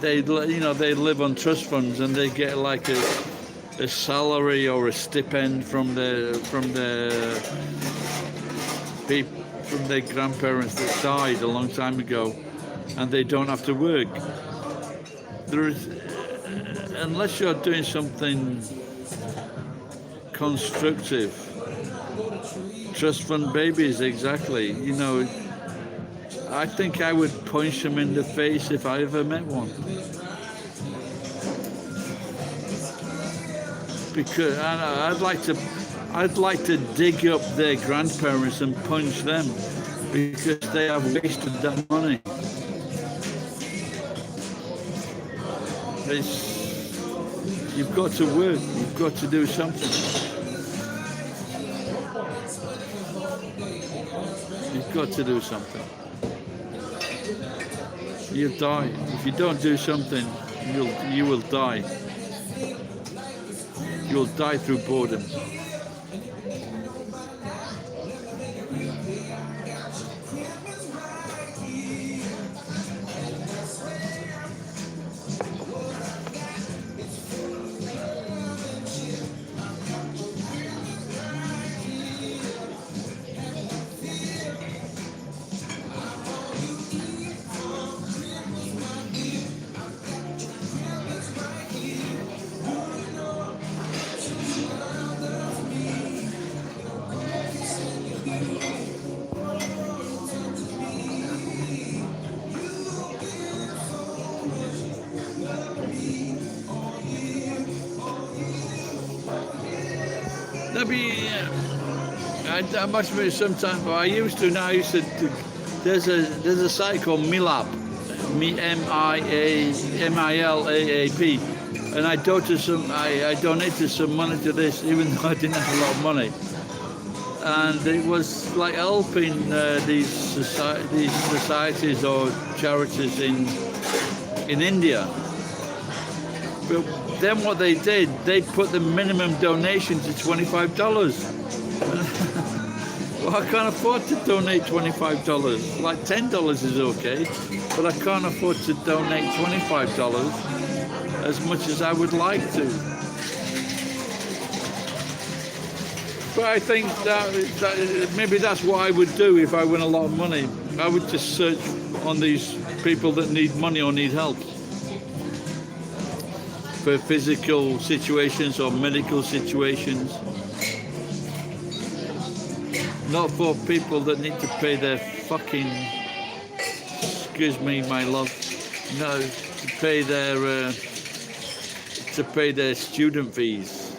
They live on trust funds and they get like a salary or a stipend from the from their grandparents that died a long time ago, and they don't have to work. There is, unless you're doing something constructive, trust fund babies, exactly. You know, I think I would punch them in the face if I ever met one. Because I'd like to dig up their grandparents and punch them because they have wasted that money. You've got to work. You've got to do something. You've got to do something. You'll die if you don't do something. You will die. You'll die through boredom. I must admit sometimes, but I used to. Now I used to. There's a site called Milap, MILAAP, and I donated some money to this, even though I didn't have a lot of money. And it was like helping these societies or charities in India. But then what they did, they put the minimum donation to $25. Well, I can't afford to donate $25. Like $10 is okay, but I can't afford to donate $25 as much as I would like to. But I think that maybe that's what I would do if I win a lot of money. I would just search on these people that need money or need help for physical situations or medical situations. Not for people that need to pay their fucking, excuse me, my love, no, to pay their student fees.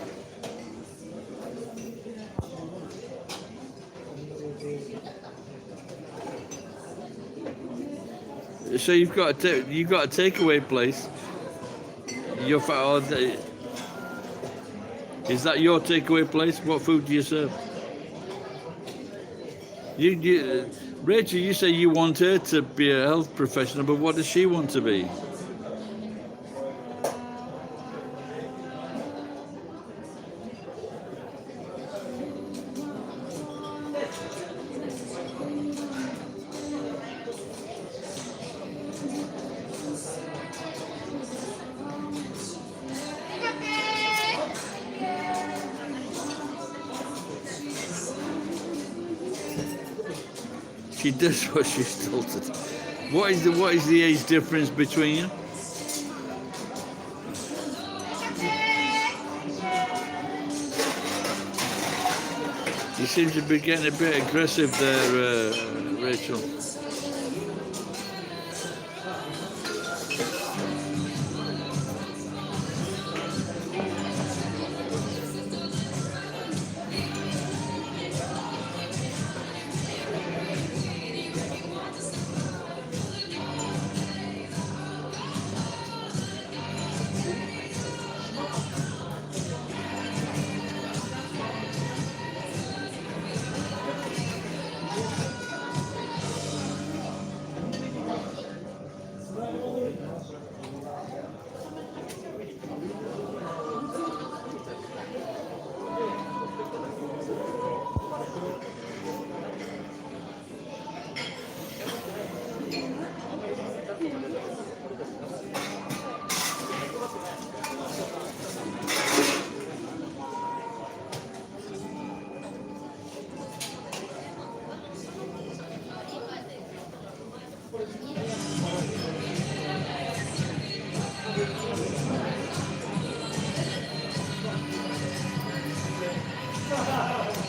So you've got a takeaway place. Is that your takeaway place? What food do you serve? Rachel, you say you want her to be a health professional, but what does she want to be? She does what she's told to do. What is the age difference between you? You seem to be getting a bit aggressive there, Rachel.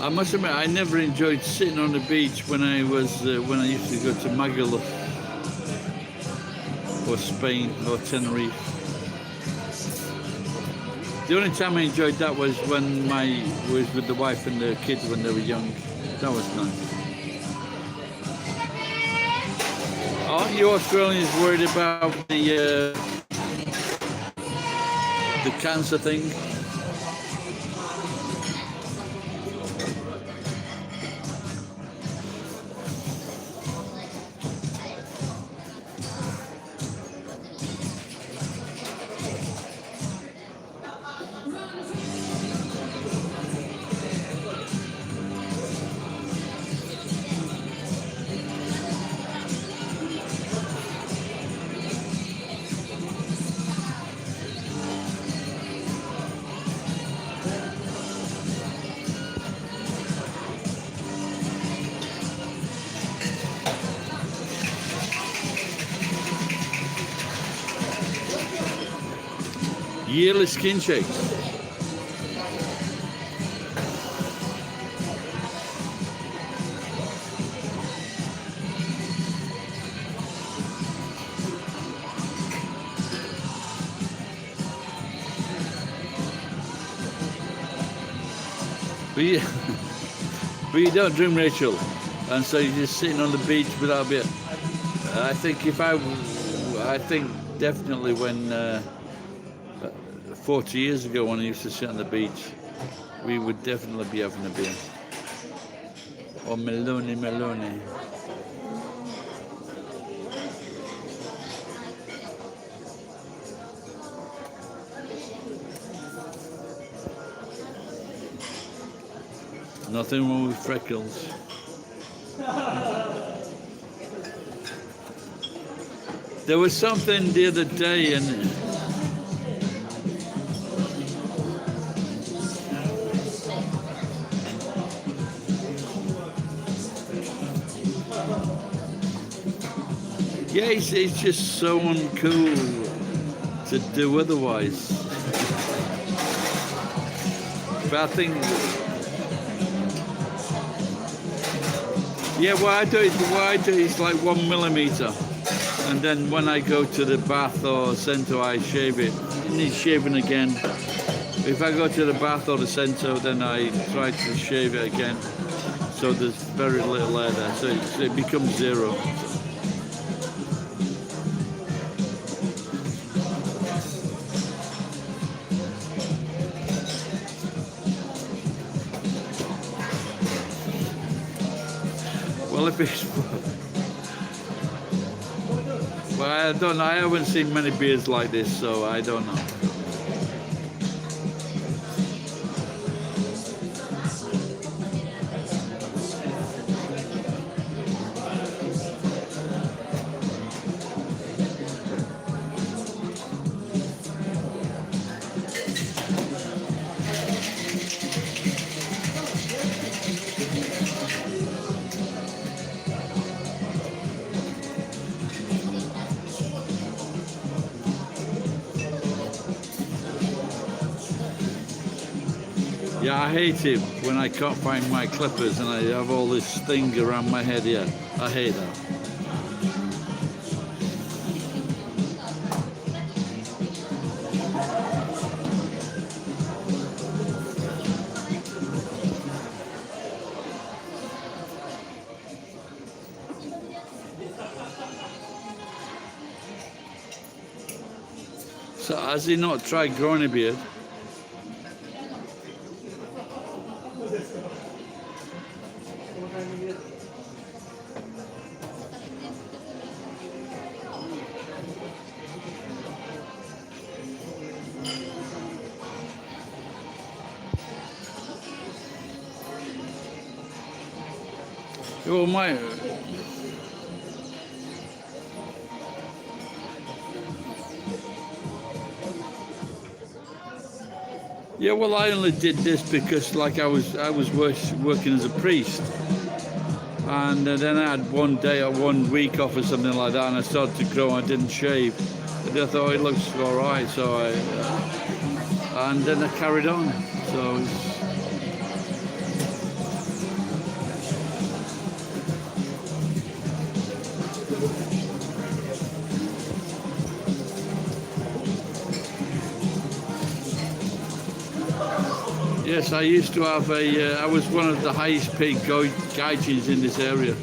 I must admit, I never enjoyed sitting on the beach when I used to go to Magaluf or Spain or Tenerife. The only time I enjoyed that was when was with the wife and the kids when they were young. That was nice. Aren't you Australians worried about the cancer thing? Yearly skin shakes. But you, but you don't drink, Rachel, and so you're just sitting on the beach without a beer. I think definitely when 40 years ago when I used to sit on the beach, we would definitely be having a beer. Or meloni. Nothing wrong with freckles. There was something the other day, and yeah, it's just so uncool to do otherwise. But I think, yeah, what I do is like 1 millimeter, and then when I go to the bath or centre, I shave it. It needs shaving again. If I go to the bath or the centre, then I try to shave it again. So there's very little hair there, so it becomes zero. Well, if it's, well, I don't know. I haven't seen many beards like this, so I don't know. Yeah, I hate it when I can't find my clippers and I have all this thing around my head here. I hate that. So has he not tried growing a beard? Well, yeah, well, I only did this because, like, I was working as a priest, and then I had 1 day or 1 week off or something like that, and I started to grow. And I didn't shave, but I thought it looks all right, so and then I carried on. So Yes, I used to have a. I was one of the highest paid gaijins in this area.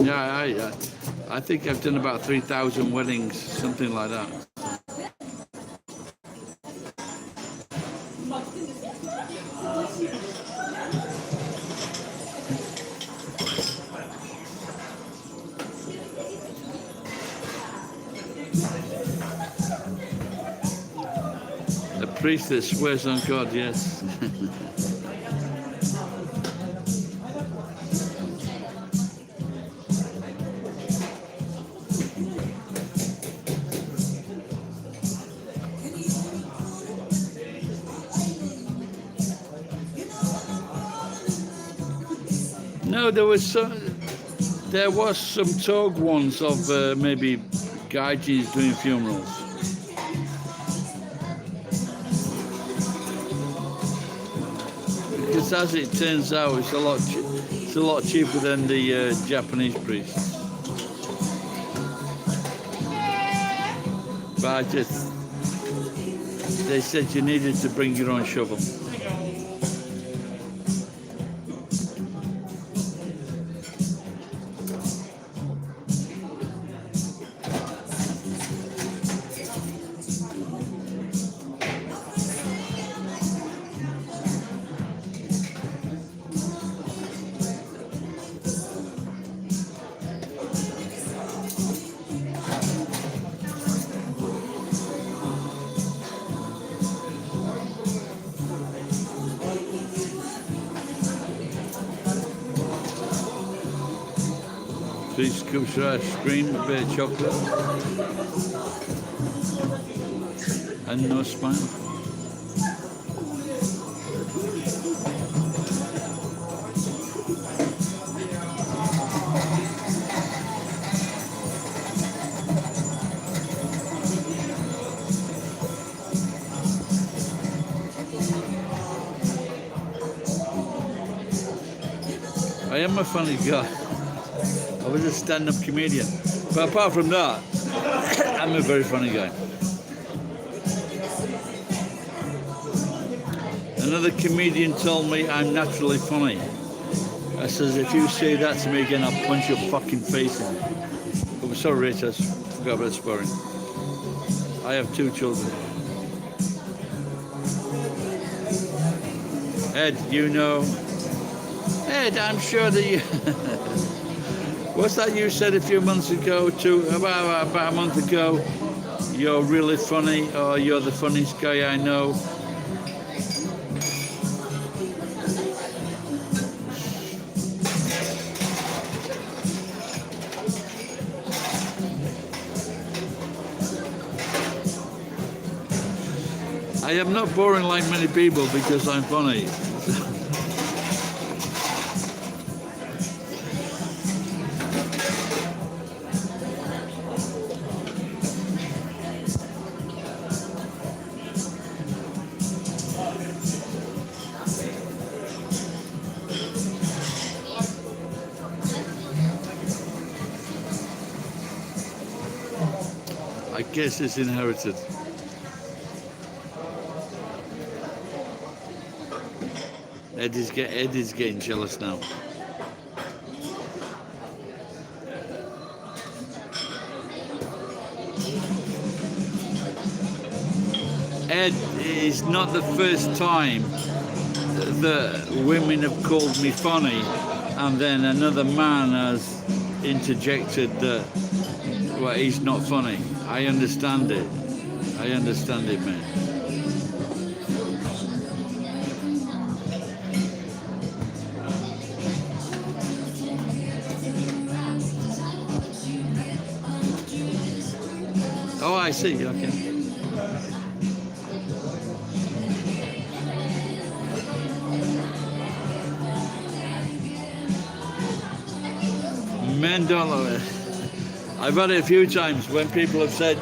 Yeah, I think I've done about 3,000 weddings, something like that. A priest that swears on God, yes. No, there was some talk once of maybe gaijins doing funerals. Because as it turns out, it's a lot cheaper than the Japanese priests. But they said you needed to bring your own shovel. Three scoops of ice cream, a bit of chocolate, and no smile. I am a funny guy. I was a stand-up comedian. But apart from that, I'm a very funny guy. Another comedian told me I'm naturally funny. I says, if you say that to me again, I'll punch your fucking face in. Oh, sorry, Rich, I forgot about swearing. I have 2 children. Ed, you know. Ed, I'm sure that you... What's that you said a few months ago, about a month ago? You're really funny, or you're the funniest guy I know. I am not boring like many people because I'm funny. I guess it's inherited. Ed is getting jealous now. Ed, it's not the first time that women have called me funny, and then another man has interjected that, well, he's not funny. I understand it. I understand it, man. Oh, I see, okay. Men don't love it. I've had it a few times when people have said,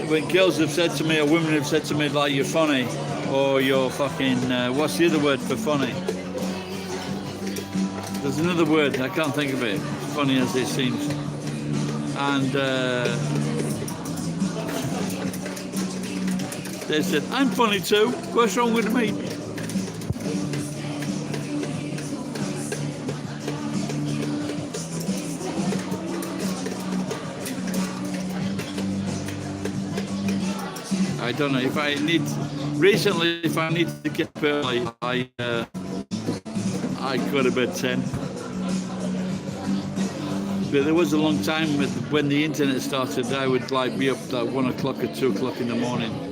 when girls have said to me or women have said to me, like, you're funny, or you're fucking, what's the other word for funny? There's another word, I can't think of it, funny as it seems. And They said, I'm funny too. What's wrong with me? I don't know if I need. Recently, if I need to get up early, I go to bed 10. But there was a long time when the internet started. I would like be up at 1 o'clock or 2 o'clock in the morning.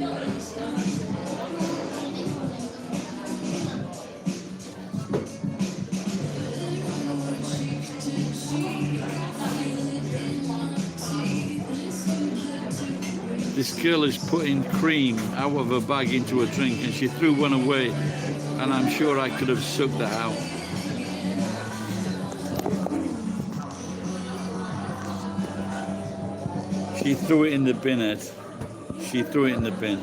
This girl is putting cream out of her bag into a drink, and she threw one away, and I'm sure I could have sucked that out. She threw it in the bin, Ed. She threw it in the bin.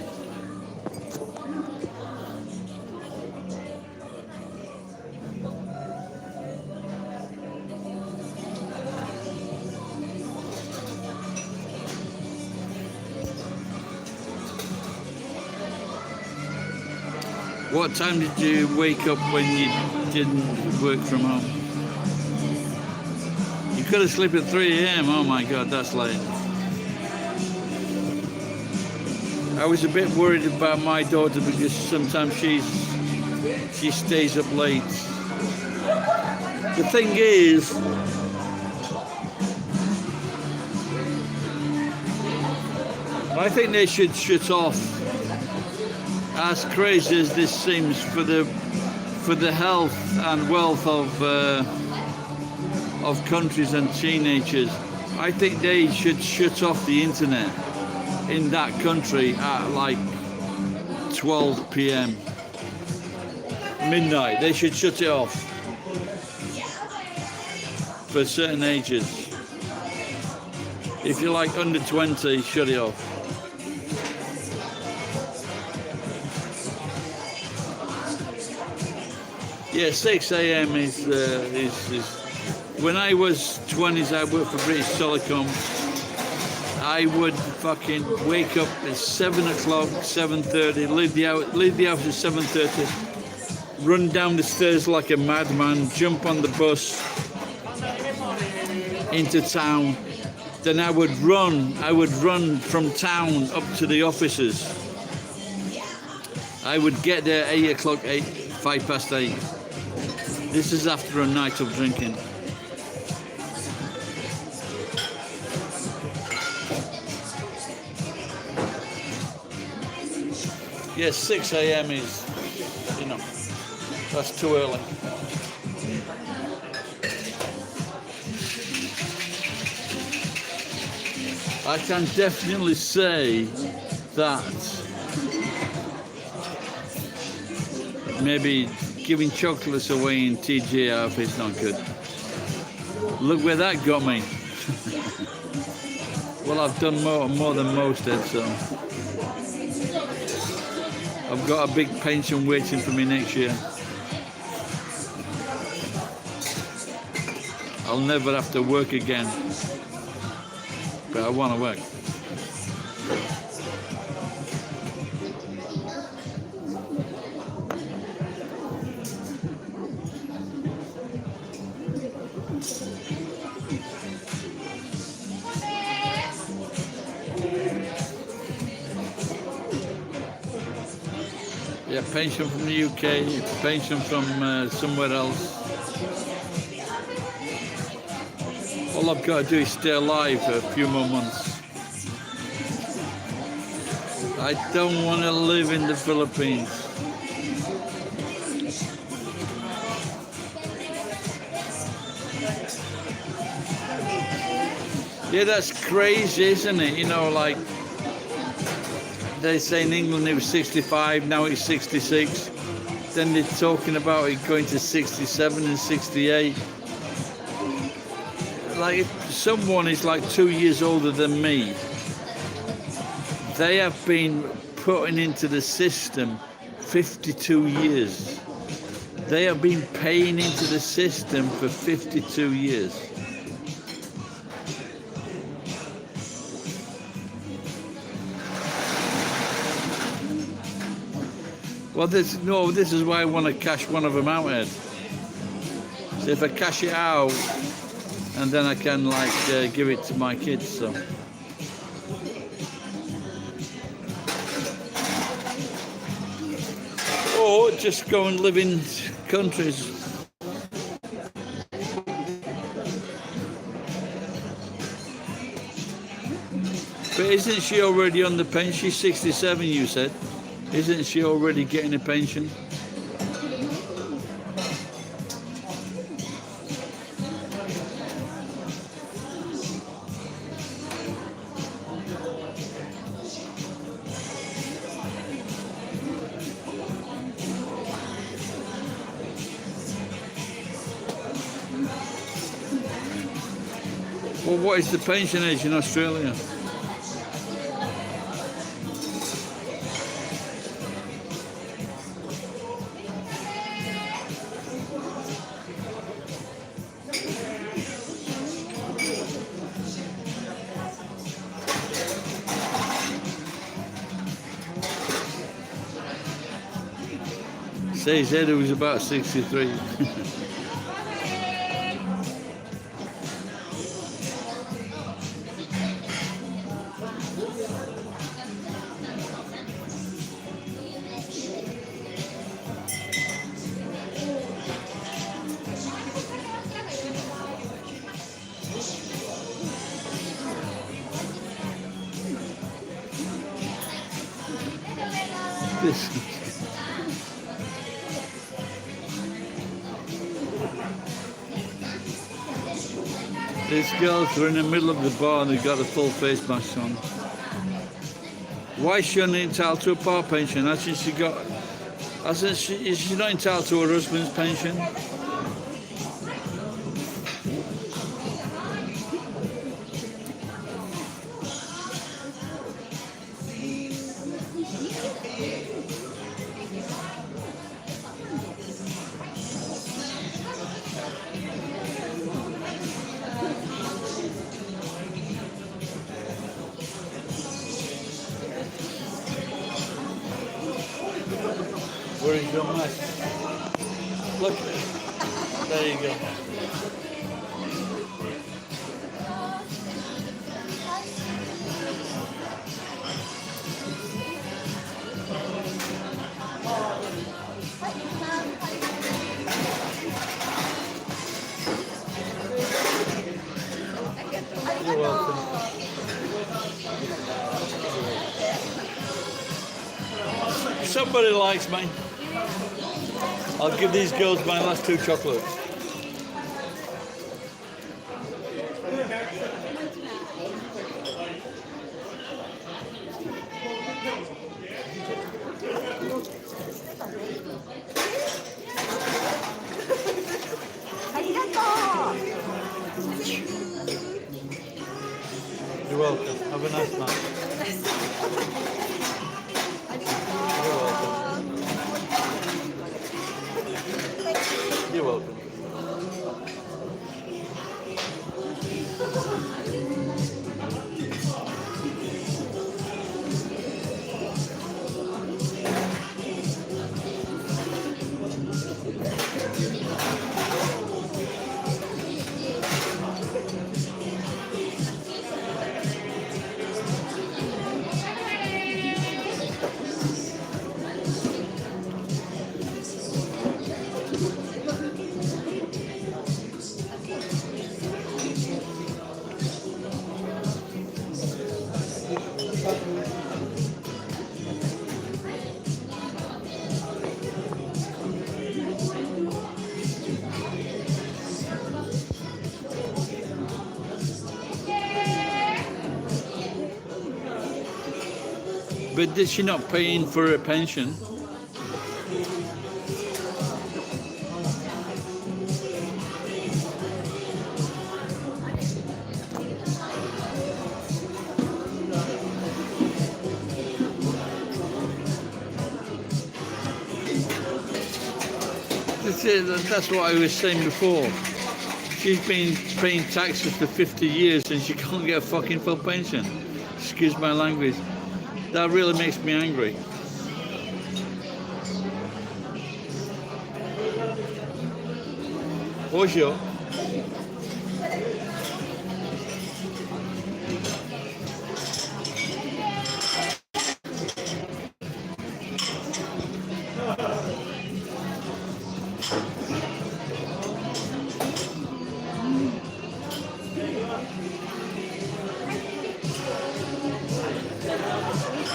What time did you wake up when you didn't work from home? You could have slept at 3 a.m. Oh my God, that's late. I was a bit worried about my daughter because sometimes she stays up late. The thing is, I think they should shut off. As crazy as this seems, for the health and wealth of countries and teenagers, I think they should shut off the internet in that country at like 12 p.m. midnight. They should shut it off for certain ages. If you're like under 20, shut it off. Yeah, 6 a.m. is when I was 20s, I worked for British Telecom. I would fucking wake up at 7 o'clock, 7:30, leave the house at 7:30, run down the stairs like a madman, jump on the bus into town. Then I would run from town up to the offices. I would get there 8 o'clock, 5 past 8. This is after a night of drinking. Yes, 6 a.m. is, that's too early. I can definitely say that maybe giving chocolates away in TGI is not good. Look where that got me. Well, I've done more than most, Ed, so I've got a big pension waiting for me next year. I'll never have to work again, but I want to work. Yeah, pension from the UK, pension from somewhere else. All I've got to do is stay alive for a few more months. I don't want to live in the Philippines. Yeah, that's crazy, isn't it? Like they say in England it was 65, now it's 66. Then they're talking about it going to 67 and 68. Like if someone is like 2 years older than me, they have been putting into the system 52 years. They have been paying into the system for 52 years. Well, this is why I want to cash one of them out, Ed. So if I cash it out, and then I can like give it to my kids. So. Or just go and live in countries. But isn't she already on the pension? She's 67, you said. Isn't she already getting a pension? Well, what is the pension age in Australia? Says Ed, who was about 63. These girls are in the middle of the bar and they've got a full face mask on. Why is she only entitled to a part pension? Is she not entitled to her husband's pension? Where is your mask? Look, there you go. You're welcome. Somebody likes me. I'll give these girls my last 2 chocolates. You're welcome. Have a nice night. You're welcome. You're welcome. But is she not paying for a pension? That's what I was saying before. She's been paying taxes for 50 years and she can't get a fucking full pension. Excuse my language. That really makes me angry. For sure.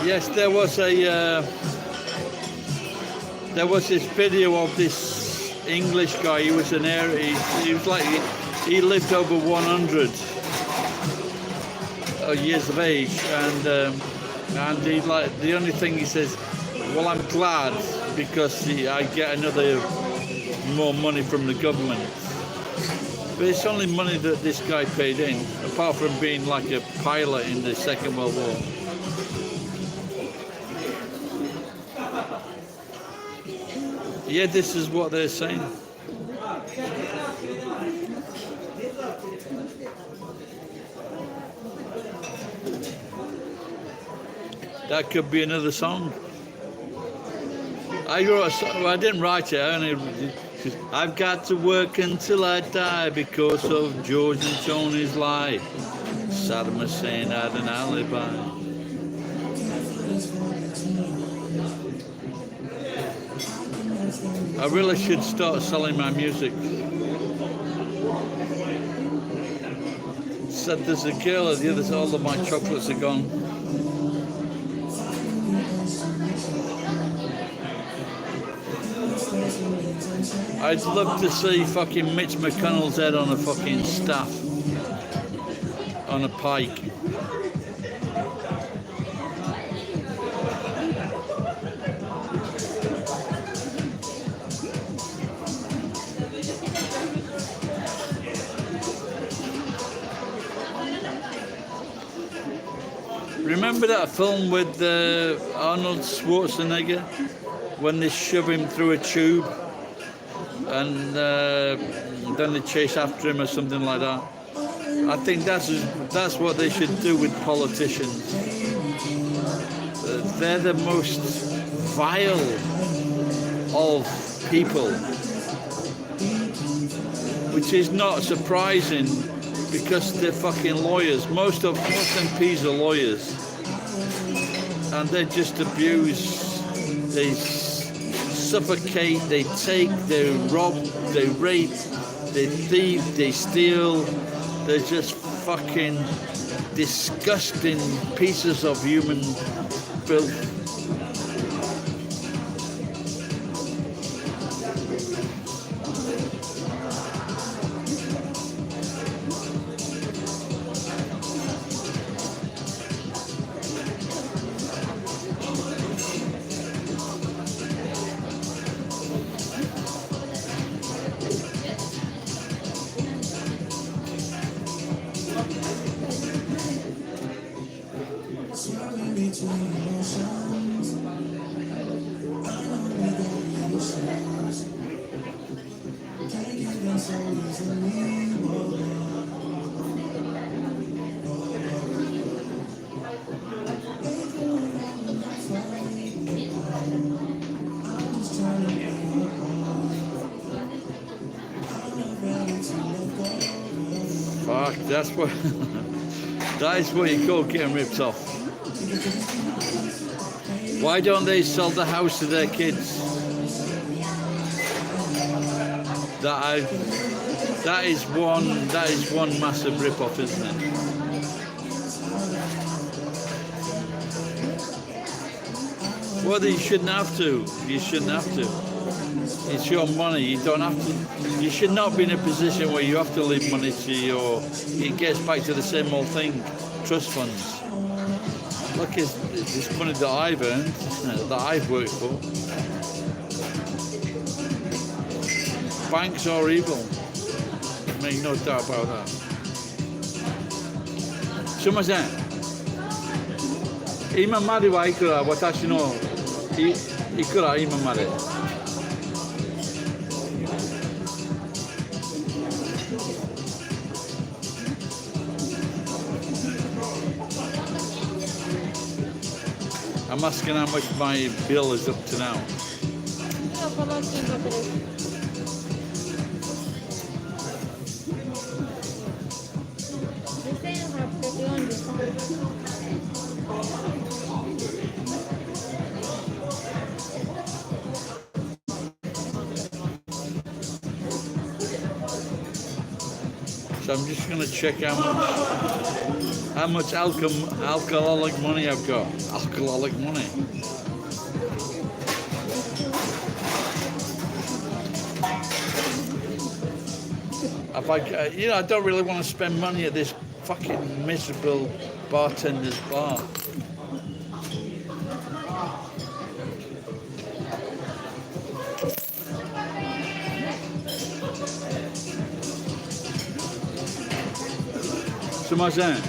Yes, there was this video of this English guy. He was an heir. He was like he lived over 100 years of age, and he like the only thing he says, well, I'm glad because I get another more money from the government. But it's only money that this guy paid in, apart from being like a pilot in the Second World War. Yeah, this is what they're saying. That could be another song. I wrote a song, well, I didn't write it, I've got to work until I die because of George and Tony's lie. Saddam Hussein had an alibi. I really should start selling my music. Said there's a girl at the other side, all of my chocolates are gone. I'd love to see fucking Mitch McConnell's head on a fucking staff, on a pike. Remember that film with Arnold Schwarzenegger when they shove him through a tube and then they chase after him or something like that? I think that's what they should do with politicians. They're the most vile of people, which is not surprising because they're fucking lawyers. Most MPs are lawyers, and they just abuse, they suffocate, they take, they rob, they rape, they thieve, they steal. They're just fucking disgusting pieces of human filth. Fuck, that's what that is what you call getting ripped off. Why don't they sell the house to their kids? That is one massive rip off, isn't it? Well, you shouldn't have to. You shouldn't have to. It's your money. You don't have to. You should not be in a position where you have to leave money to your. It gets back to the same old thing. Trust funds. Look, it's money that I've earned, that I've worked for. Banks are evil. Make no doubt about that. すみません。今まではいくら私のいくら今まで。I'm asking how much my bill is up to now. So I'm just going to check how much alcoholic money I've got. Alcoholic money. If I don't really want to spend money at this fucking miserable bartender's bar. Su ma sen?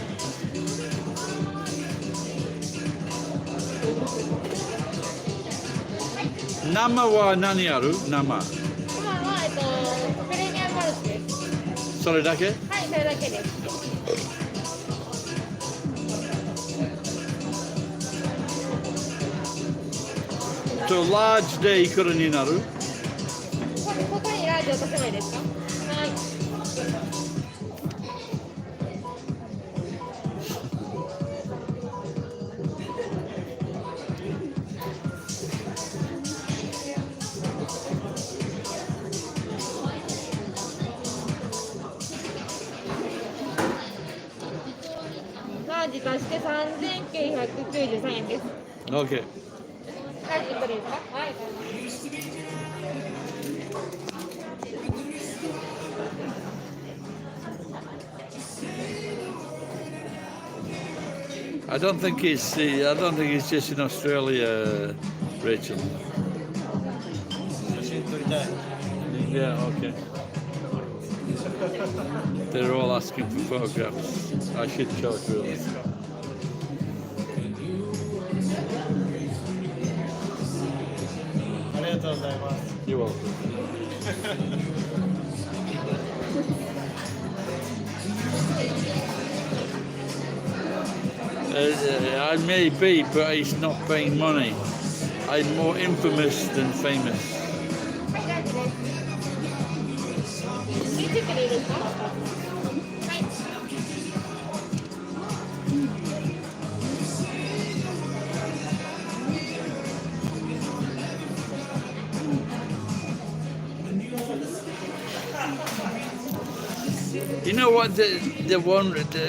Nama wa nani aru? Nama.
今はプレミアムマルチです。
それだけ?
はい、それだけです。
So large でいくらになる?
ここにラージ落とせばいいですか？はい。ラージ足して3993円です。
Okay.
ラージいくらですか？はい。
I don't think it's just in Australia, Rachel. Yeah, okay. They're all asking for photographs. I should show it really. You're welcome. I may be, but it's not paying money. I'm more infamous than famous.
はい、ラージです。チェックでいいですか？はい。
You know what?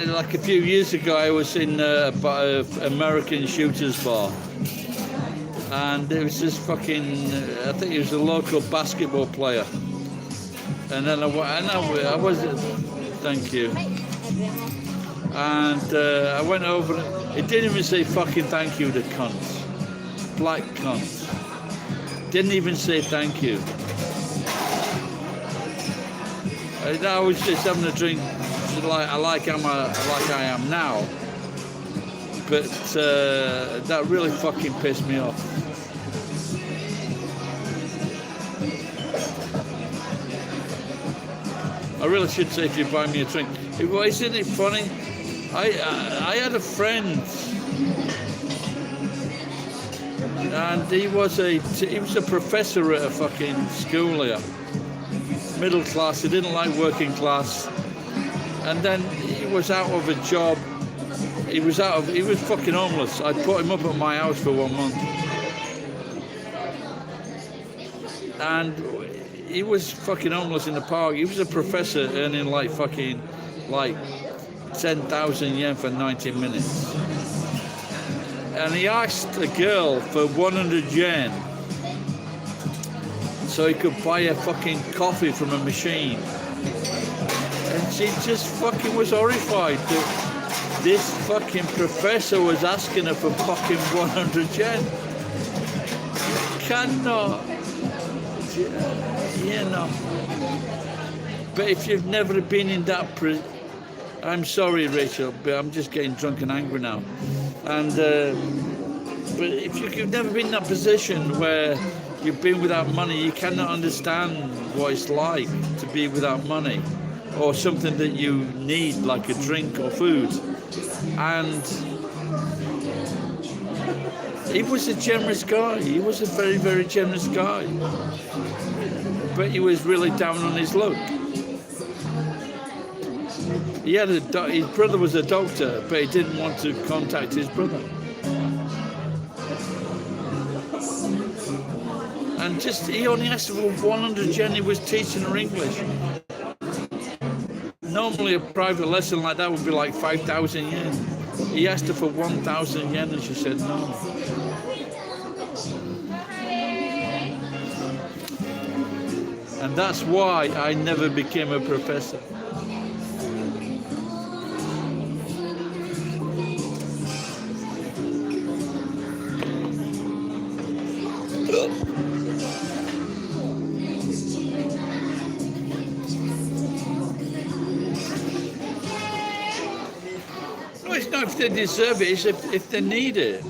Like a few years ago, I was in an American shooters bar, and it was this fucking. I think he was a local basketball player, and then I was. Thank you. And I went over. It didn't even say fucking thank you, the cunt, black cunt. Didn't even say thank you. I was just having a drink, like I am now, but that really fucking pissed me off. I really should say if you buy me a drink. Isn't it funny? I had a friend, and he was a professor at a fucking school here. Middle class, he didn't like working class, and then he was out of a job. He was fucking homeless. I put him up at my house for 1 month, and he was fucking homeless in the park. He was a professor earning like 10,000 yen for 90 minutes, and he asked a girl for 100 yen. So he could buy a fucking coffee from a machine. And she just fucking was horrified that this fucking professor was asking her for fucking 100 yen. Cannot, you know. But if you've never been in that I'm sorry, Rachel, but I'm just getting drunk and angry now. And but if you've never been in that position where you've been without money, you cannot understand what it's like to be without money or something that you need, like a drink or food. And he was a generous guy. He was a very, very generous guy. But he was really down on his luck. He had his brother was a doctor, but he didn't want to contact his brother. And he only asked for 100 yen. He was teaching her English. Normally a private lesson like that would be like 5,000 yen. He asked her for 1,000 yen and she said no. And that's why I never became a professor. No, it's not if they deserve it, it's if they need it.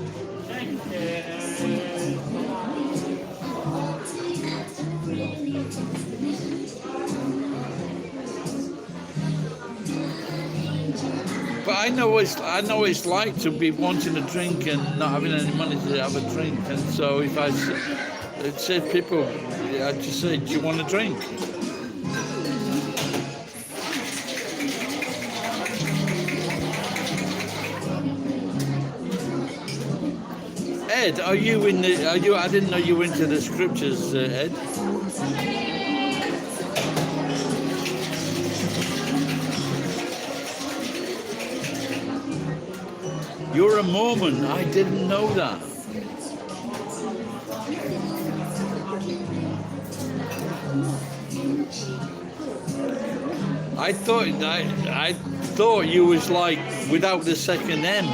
But I know it's like to be wanting a drink and not having any money to have a drink. And so if I say people, I just say, do you want a drink? Ed, I didn't know you were into the scriptures, Ed. You're a Mormon. I didn't know that. I thought you was like without the second M.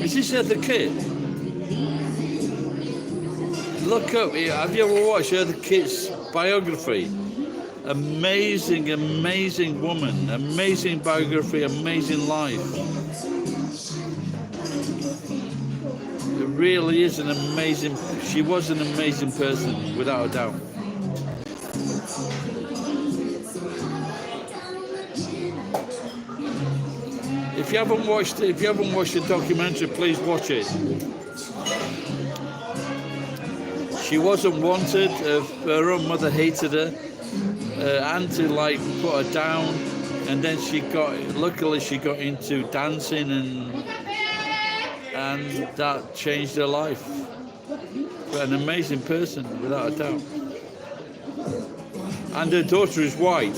Is this Eartha Kitt? Look up, have you ever watched Eartha Kitt's biography? Amazing, amazing woman, amazing biography, amazing life. It really is she was an amazing person, without a doubt. If you haven't watched the documentary, please watch it. She wasn't wanted. Her own mother hated her. Auntie put her down, and then luckily she got into dancing, and that changed her life. But an amazing person, without a doubt. And her daughter is white.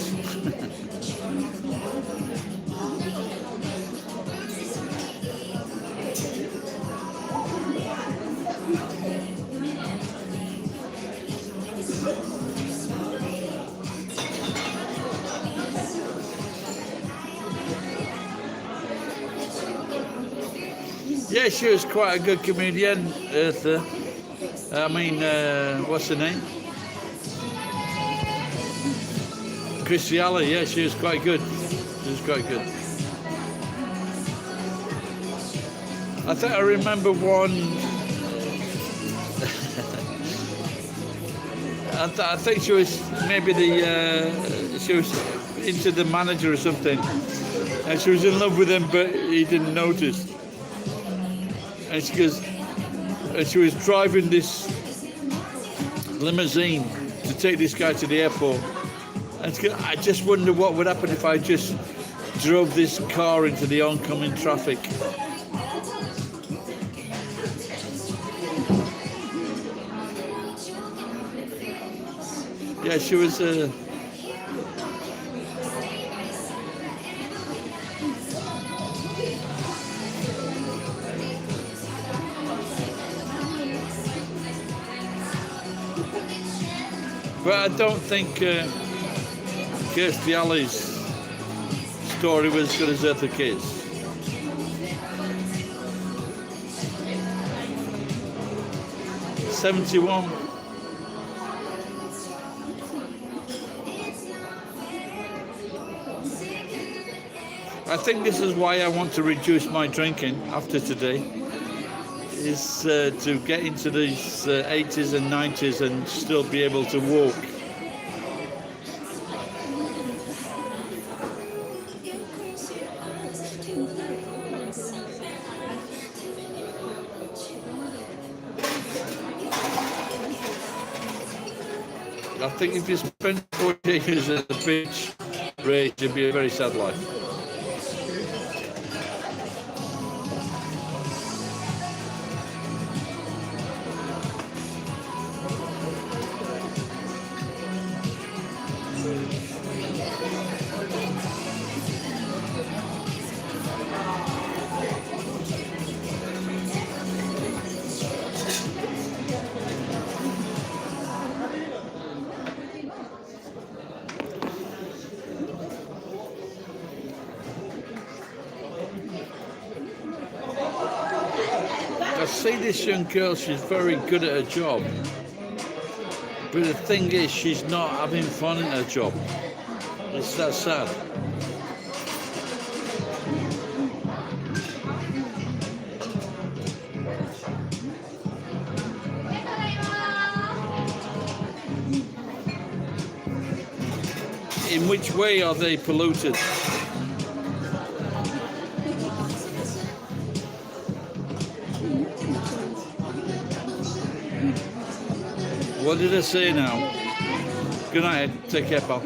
Yeah, she was quite a good comedian, Eartha. I mean, what's her name? Christiala, yeah, she was quite good. She was quite good. I think I remember one. I think she was maybe she was into the manager or something, and she was in love with him, but he didn't notice. And she was driving this limousine to take this guy to the airport. And I just wonder what would happen if I just drove this car into the oncoming traffic. Yeah, she was. But I don't think Kirstie Alley's story was as good as Eartha Kitt's. '71. I think this is why I want to reduce my drinking after today. is to get into these 80s and 90s and still be able to walk. I think if you spend 40 years at the beach, Ray, it'd be a very sad life. I see this young girl, she's very good at her job. But the thing is, she's not having fun in her job. It's that sad. In which way are they polluted? What did I say now? Good night, Ed. Take care, pal.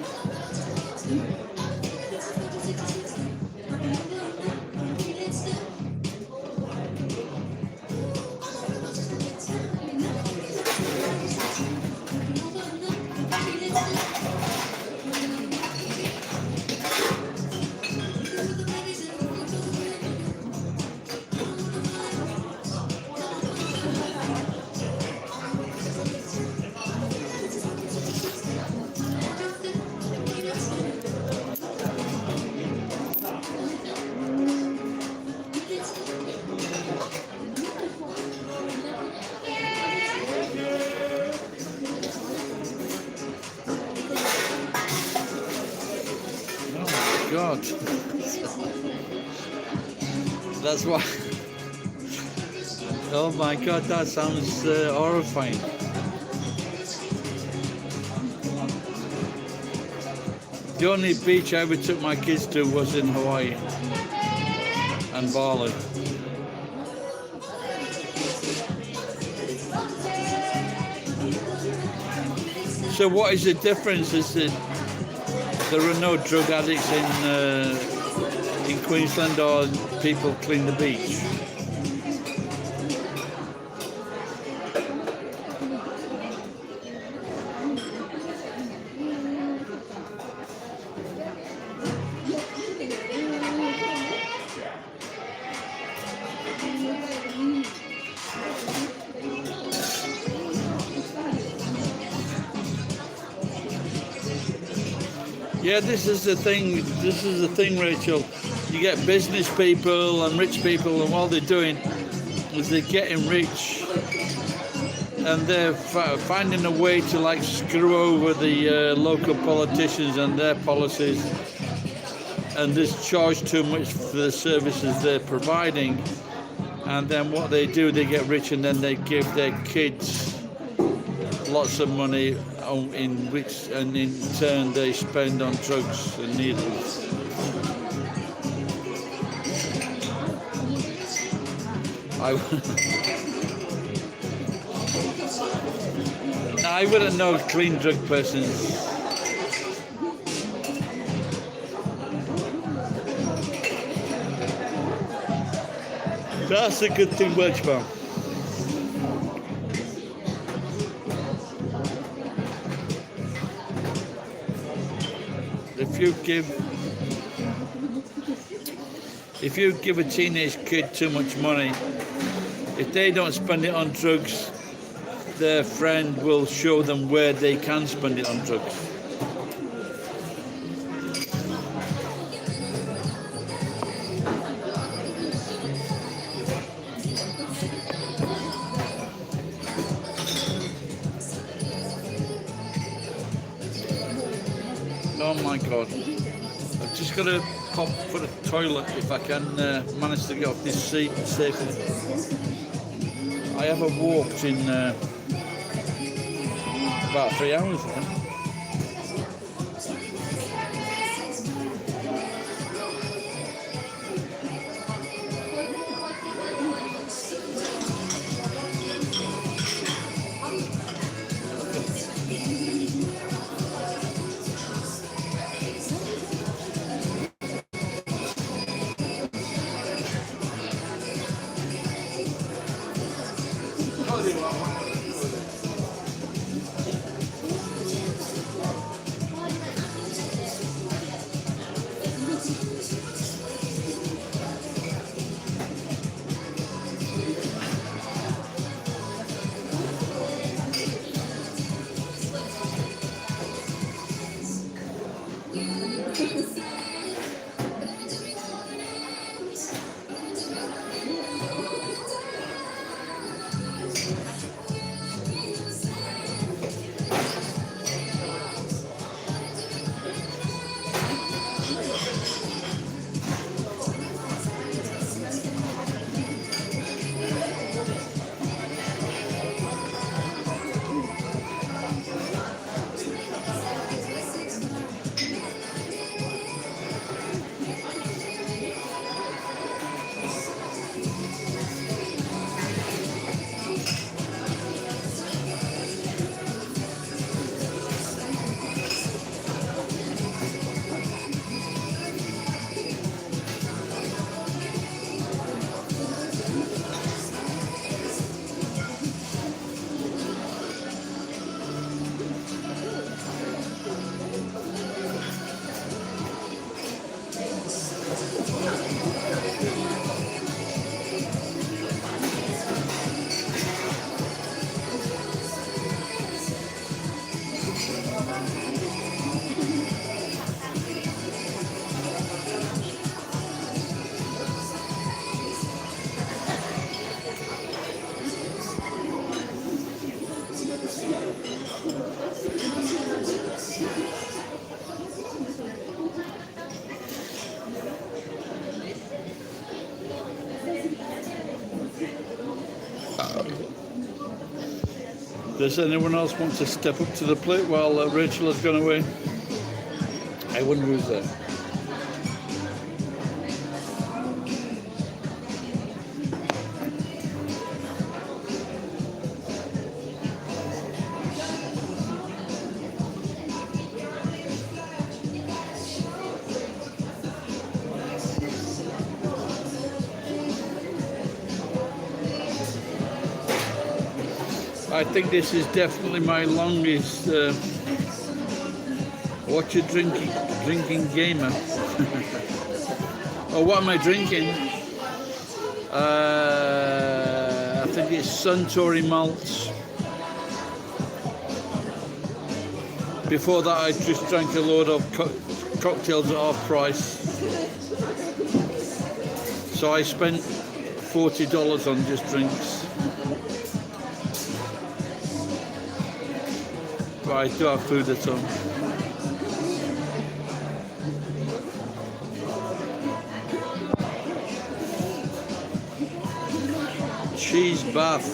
God. That's why. Oh my God, that sounds horrifying. The only beach I ever took my kids to was in Hawaii and Bali. So what is the difference? Is that there are no drug addicts in Queensland, or people clean the beach? Yeah, this is the thing, Rachel. You get business people and rich people, and all they're doing is they're getting rich, and they're finding a way to like screw over the local politicians and their policies, and just charge too much for the services they're providing. And then what they do, they get rich, and then they give their kids lots of money, in which, and in turn they spend on drugs and needles. I wouldn't know clean drug persons. That's a good thing, Welchman. If you give a teenage kid too much money, if they don't spend it on drugs, their friend will show them where they can spend it on drugs. Oh my God. I've just got to pop for the toilet if I can manage to get off this seat safely. I haven't walked in about 3 hours now. Does anyone else want to step up to the plate while Rachel has gone away? I wonder who's there. I think this is definitely my longest watch a drinking gamer. Oh, what am I drinking? I think it's Suntory malts. Before that, I just drank a load of cocktails at half price. So I spent $40 on just drinks. But I do have food at home. Cheese bath.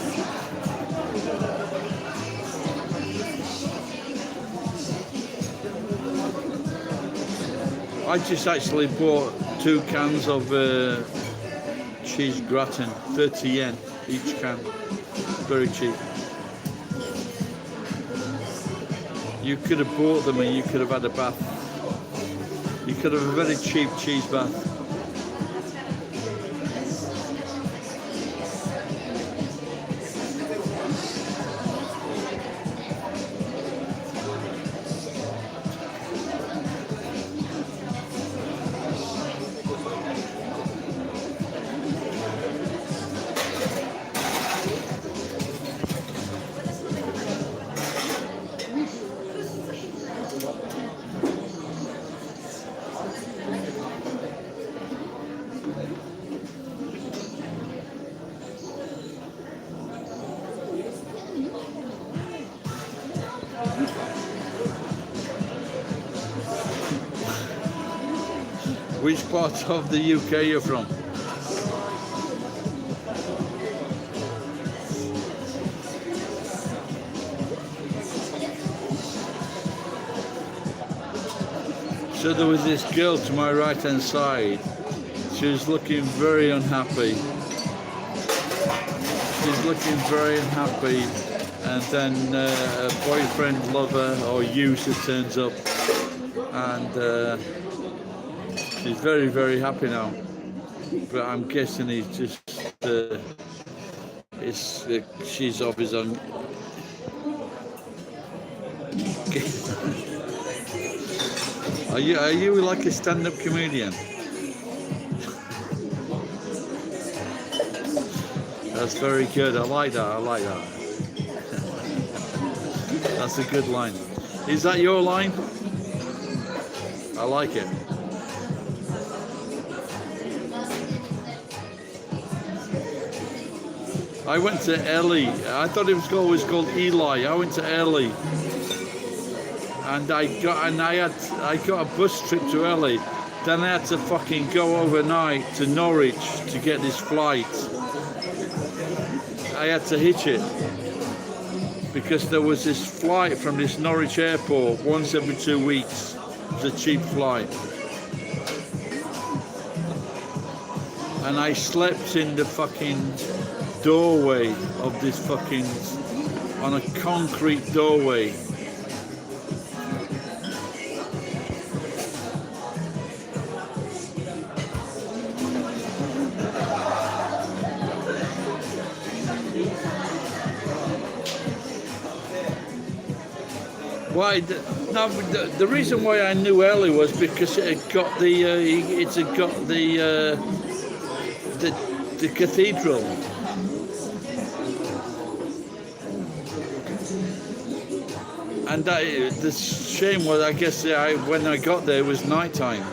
I just actually bought 2 cans of cheese gratin, 30 yen each can. Very cheap. You could have bought them and you could have had a bath. You could have a very cheap cheese bath. Which part of the UK you're from? So there was this girl to my right hand side. She was looking very unhappy. She's looking very unhappy, and then a boyfriend, lover, or user turns up, and she's very, very happy now. But I'm guessing he's just she's of his own. Are you like a stand-up comedian? That's very good. I like that. I like that. That's a good line. Is that your line? I like it. I went to Ellie. I thought it was always called Eli. I went to Ellie, and I got a bus trip to Ellie. Then I had to fucking go overnight to Norwich to get this flight. I had to hitch it because there was this flight from this Norwich airport once every 2 weeks. It was a cheap flight. And I slept in the fucking doorway of this fucking, on a concrete doorway. Why? No, the reason why I knew Ellie was because it had got the cathedral. And the shame was, I guess, when I got there, it was night time.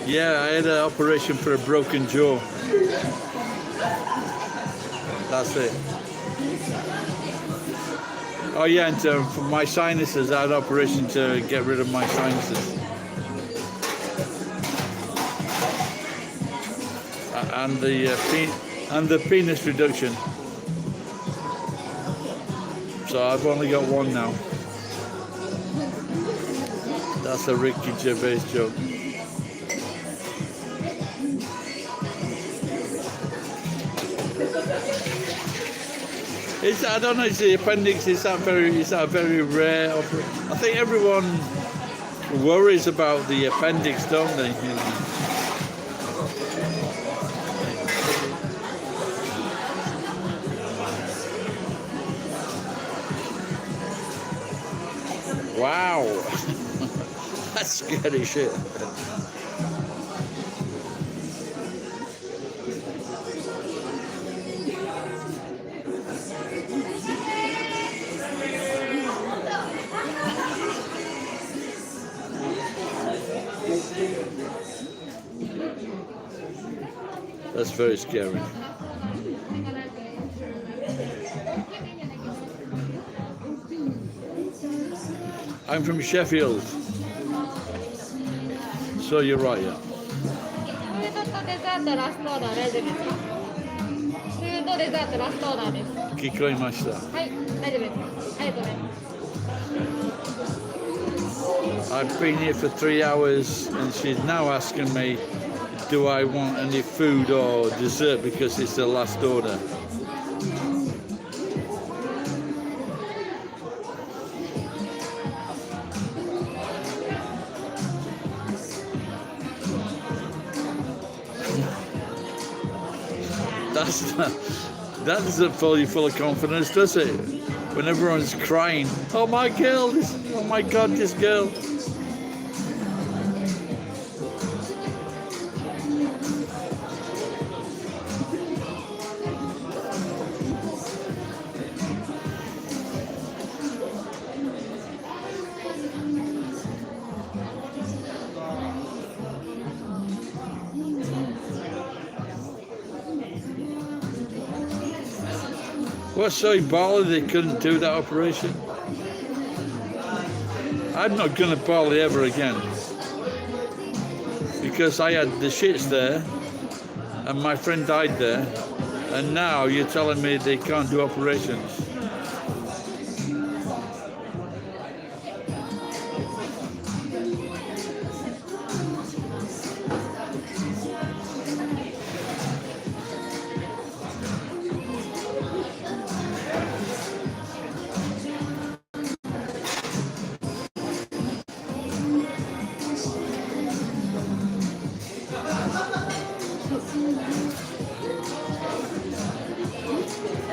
Yeah, I had an operation for a broken jaw. That's it. Oh yeah, and for my sinuses, I had an operation to get rid of my sinuses. And the penis reduction. So I've only got one now. That's a Ricky Gervais joke. I don't know. It's the appendix. Is that a very rare operation? I think everyone worries about the appendix, don't they? You know? Wow, that's scary shit. That's very scary. I'm from Sheffield. So you're right, yeah. 聞こえました。はい、大丈夫です。ありがとうございます。I've been here for 3 hours and she's now asking me, do I want any food or dessert because it's the last order. That doesn't fill you full of confidence, does it? When everyone's crying, oh my girl, oh my God, this girl. What's so Bali they couldn't do that operation? I'm not going to Bali ever again because I had the shits there, and my friend died there, and now you're telling me they can't do operations.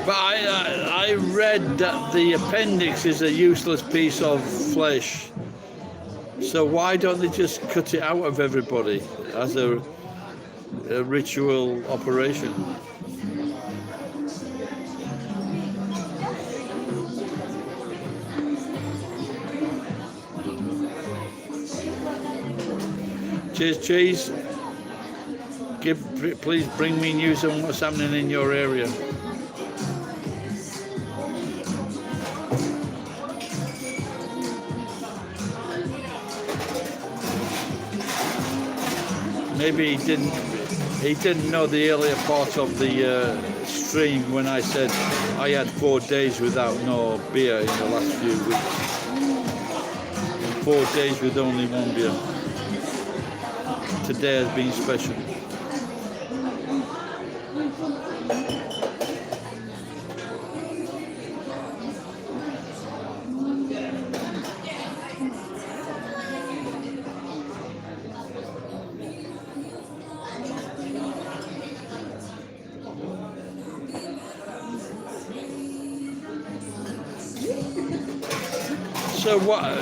But I read that the appendix is a useless piece of flesh. So why don't they just cut it out of everybody as a ritual operation? Cheers, cheese. Please bring me news on what's happening in your area. Maybe he didn't know the earlier part of the stream when I said I had 4 days without no beer in the last few weeks. 4 days with only one beer. Today has been special.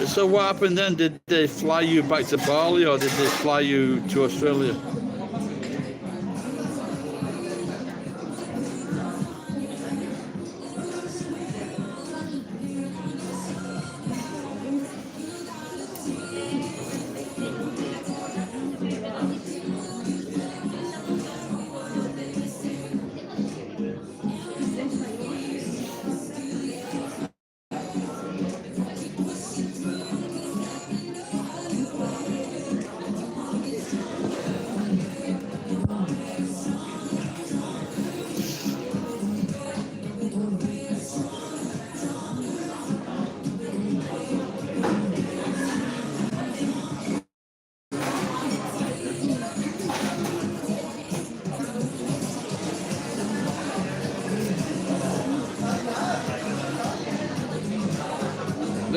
So what happened then? Did they fly you back to Bali, or did they fly you to Australia?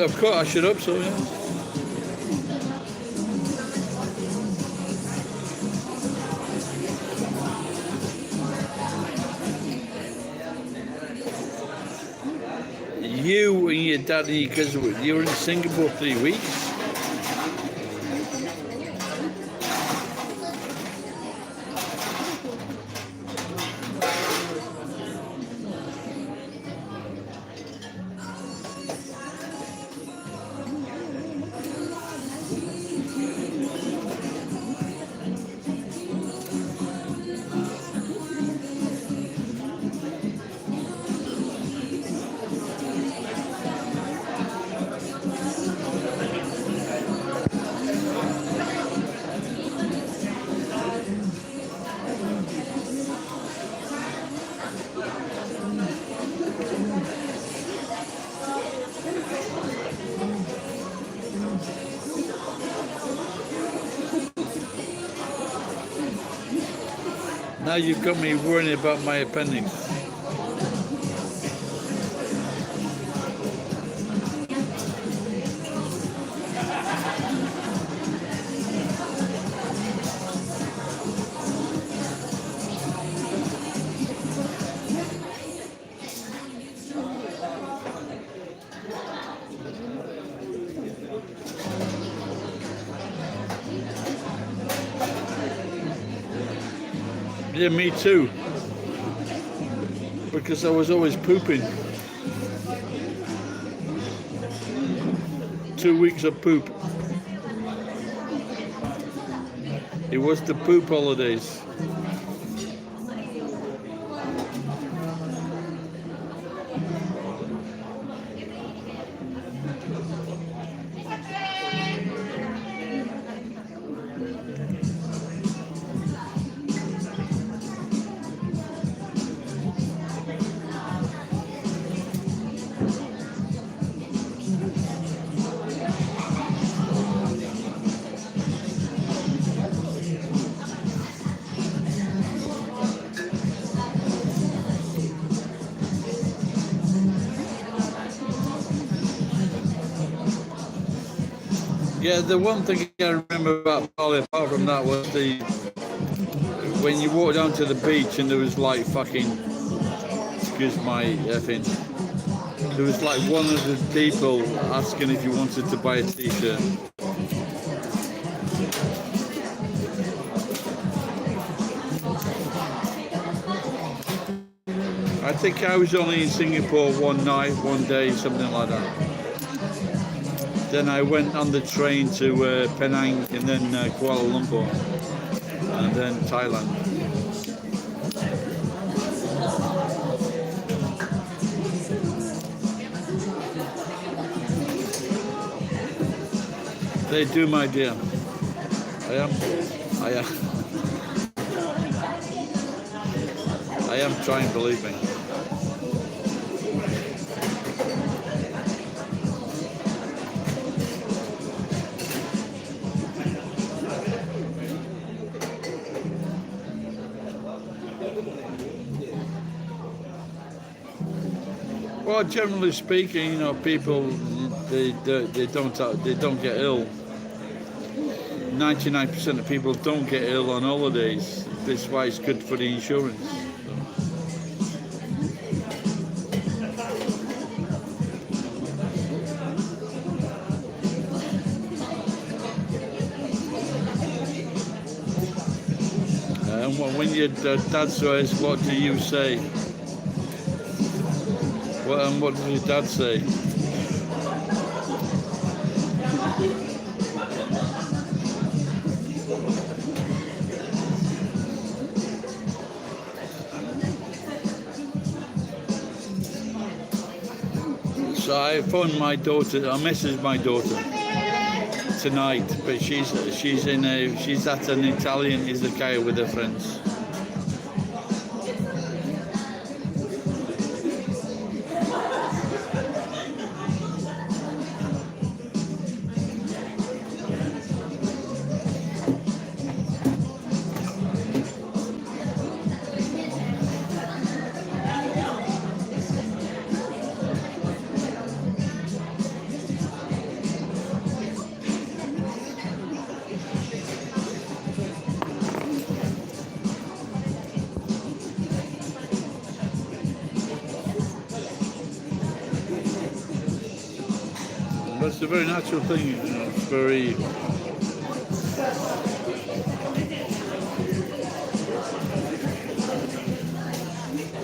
Of course, I should hope so, yeah. You and your daddy, because you were in Singapore 3 weeks. Now you've got me worrying about my appendix. Yeah, me too. Because I was always pooping. 2 weeks of poop. It was the poop holidays. Yeah, the one thing I remember about Bali, apart from that, was when you walk down to the beach and there was like fucking, excuse my effing, there was like 100 people asking if you wanted to buy a t-shirt. I think I was only in Singapore one night, one day, something like that. Then I went on the train to Penang and then Kuala Lumpur and then Thailand. They do, my dear. I am trying, believe me. Well, generally speaking, you know, people they don't get ill. 99% of people don't get ill on holidays. That's why it's good for the insurance. And when your dad says, "What do you say?" Well, and what does your dad say? So I phoned my daughter. I messaged my daughter tonight, but she's at an Italian izakaya with her friends. It's a very natural thing, you know, it's very...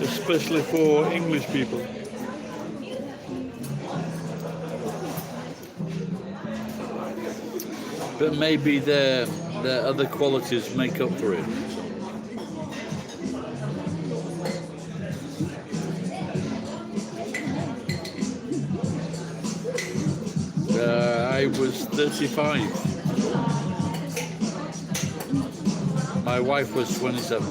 especially for English people. But maybe their other qualities make up for it. I was 35. My wife was 27.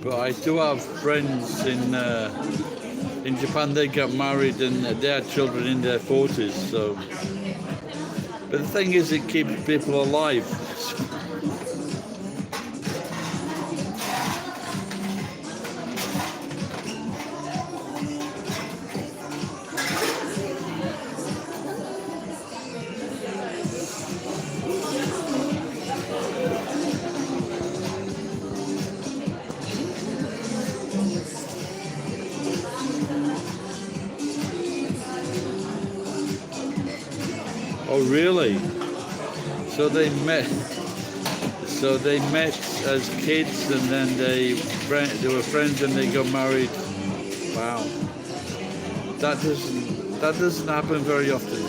But I do have friends in Japan. They got married and they had children in their 40s. So, but the thing is, it keeps people alive. Oh, really? So they met. So they met as kids, and then they were friends, and they got married. Wow, that doesn't happen very often.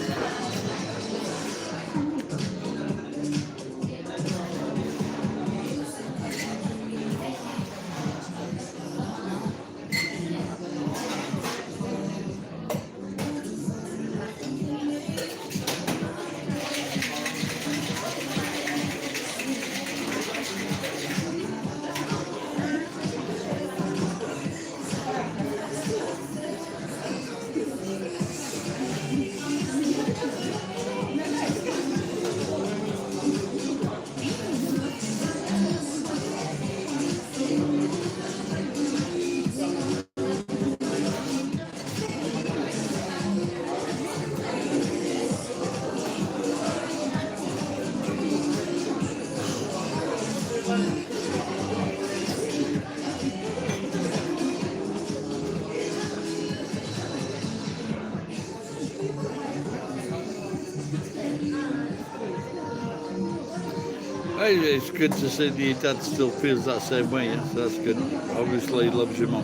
Hey, it's good to see that your dad still feels that same way, yeah? So that's good. Obviously he loves your mum.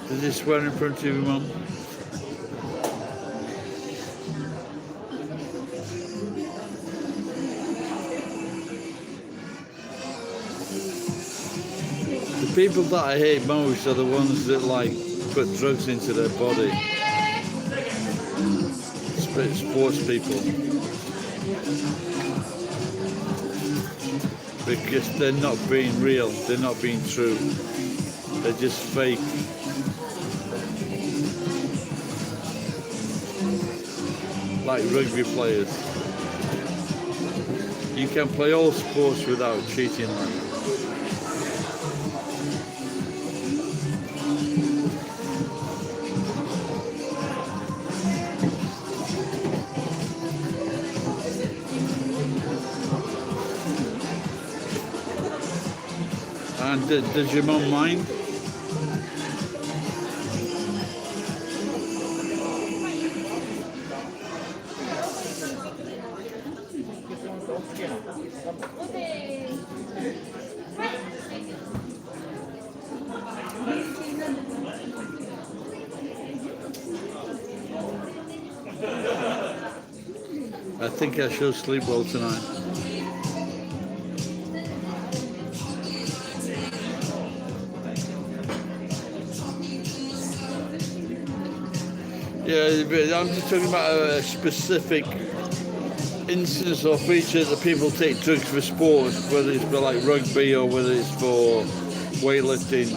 Does he swear in front of your mum? The people that I hate most are the ones that like put drugs into their body. Sports people. Because they're not being real, they're not being true. They're just fake. Like rugby players. You can play all sports without cheating. And does your mum mind? I think I shall sleep well tonight. Yeah, but I'm just talking about a specific instance or feature that people take drugs for sports, whether it's for like rugby or whether it's for weightlifting.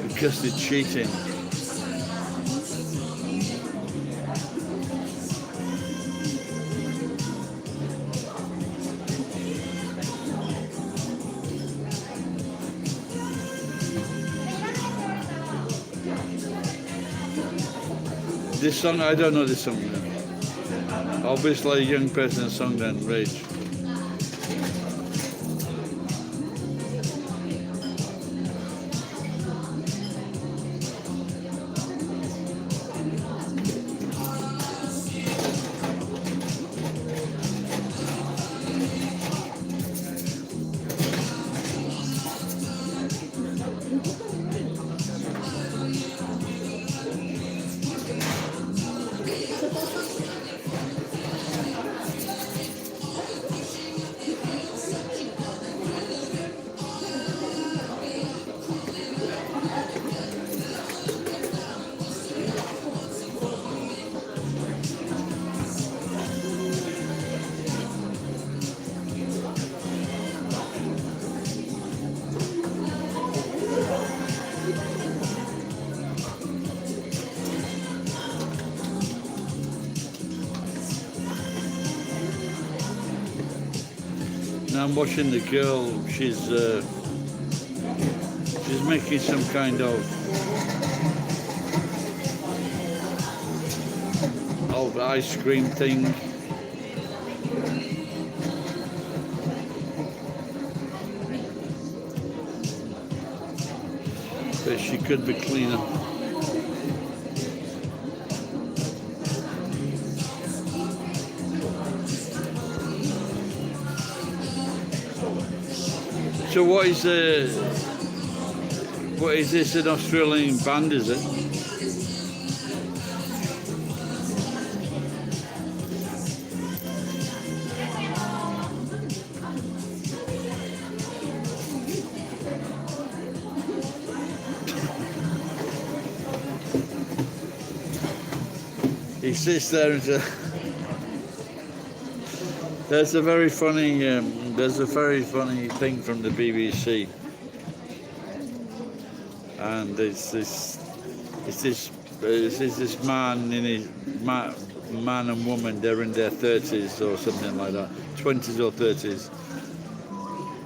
Because they're cheating. This song, I don't know this song. Obviously a young person song then, Rage. Now I'm watching the girl. She's making some kind of ice cream thing. But she could be cleaner. So what is this, an Australian band, is it? He sits there and says, there's a very funny thing from the BBC, and it's this man in his man and woman. They're in their 30s or something like that, 20s or 30s,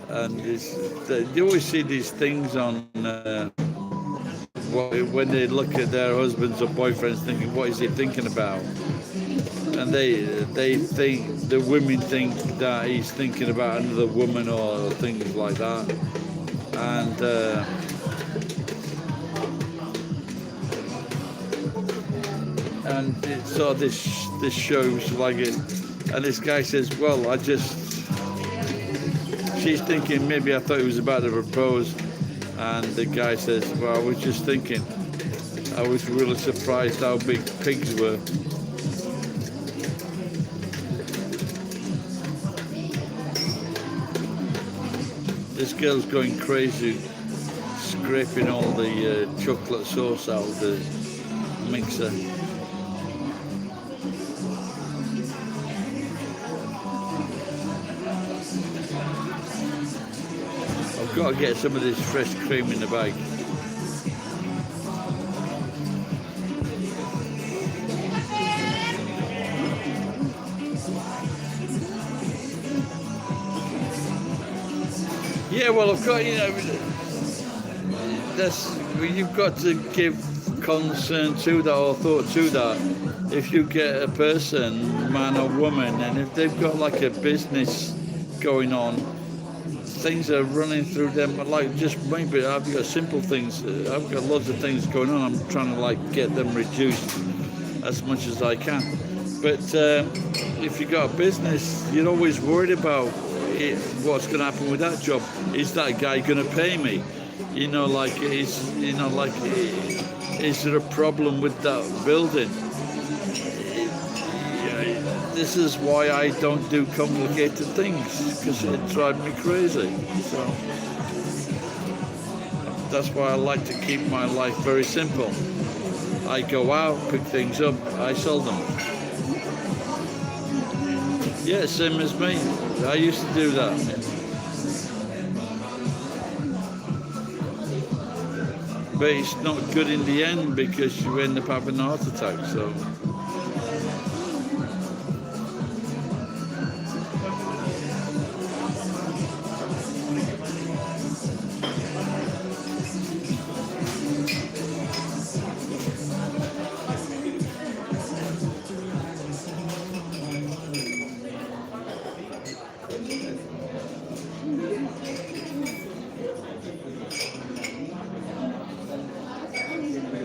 and you always see these things on when they look at their husbands or boyfriends, thinking, what is he thinking about? And they think, the women think that he's thinking about another woman or things like that. and it saw this shows like it, and this guy says, well, she's thinking maybe I thought he was about to propose, and the guy says, well, I was just thinking, I was really surprised how big pigs were. This girl's going crazy, scraping all the chocolate sauce out of the mixer. I've got to get some of this fresh cream in the bag. Yeah, well, I've got, you've got to give concern to that, or thought to that. If you get a person, man or woman, and if they've got like a business going on, things are running through them, like just maybe I've got simple things, I've got lots of things going on, I'm trying to like get them reduced as much as I can. But if you've got a business, you're always worried about what's going to happen with that job. Is that guy going to pay me? Is there a problem with that building? This is why I don't do complicated things, because it drives me crazy. So that's why I like to keep my life very simple. I go out, pick things up, I sell them. Yeah, same as me. I used to do that. But it's not good in the end because you end up having a heart attack, so.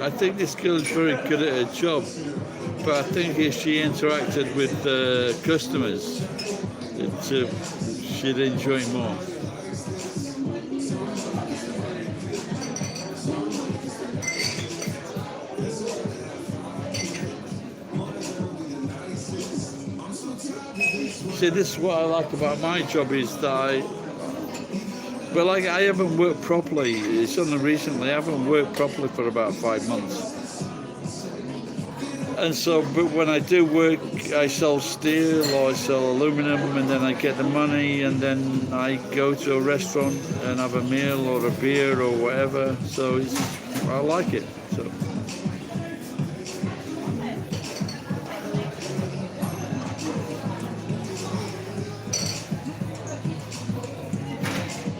I think this girl is very good at her job, but I think if she interacted with customers, she'd enjoy it more. See, this is what I like about my job, is that I haven't worked properly. It's only recently. I haven't worked properly for about 5 months. And so, but when I do work, I sell steel or I sell aluminum, and then I get the money, and then I go to a restaurant and have a meal or a beer or whatever. So I like it. So.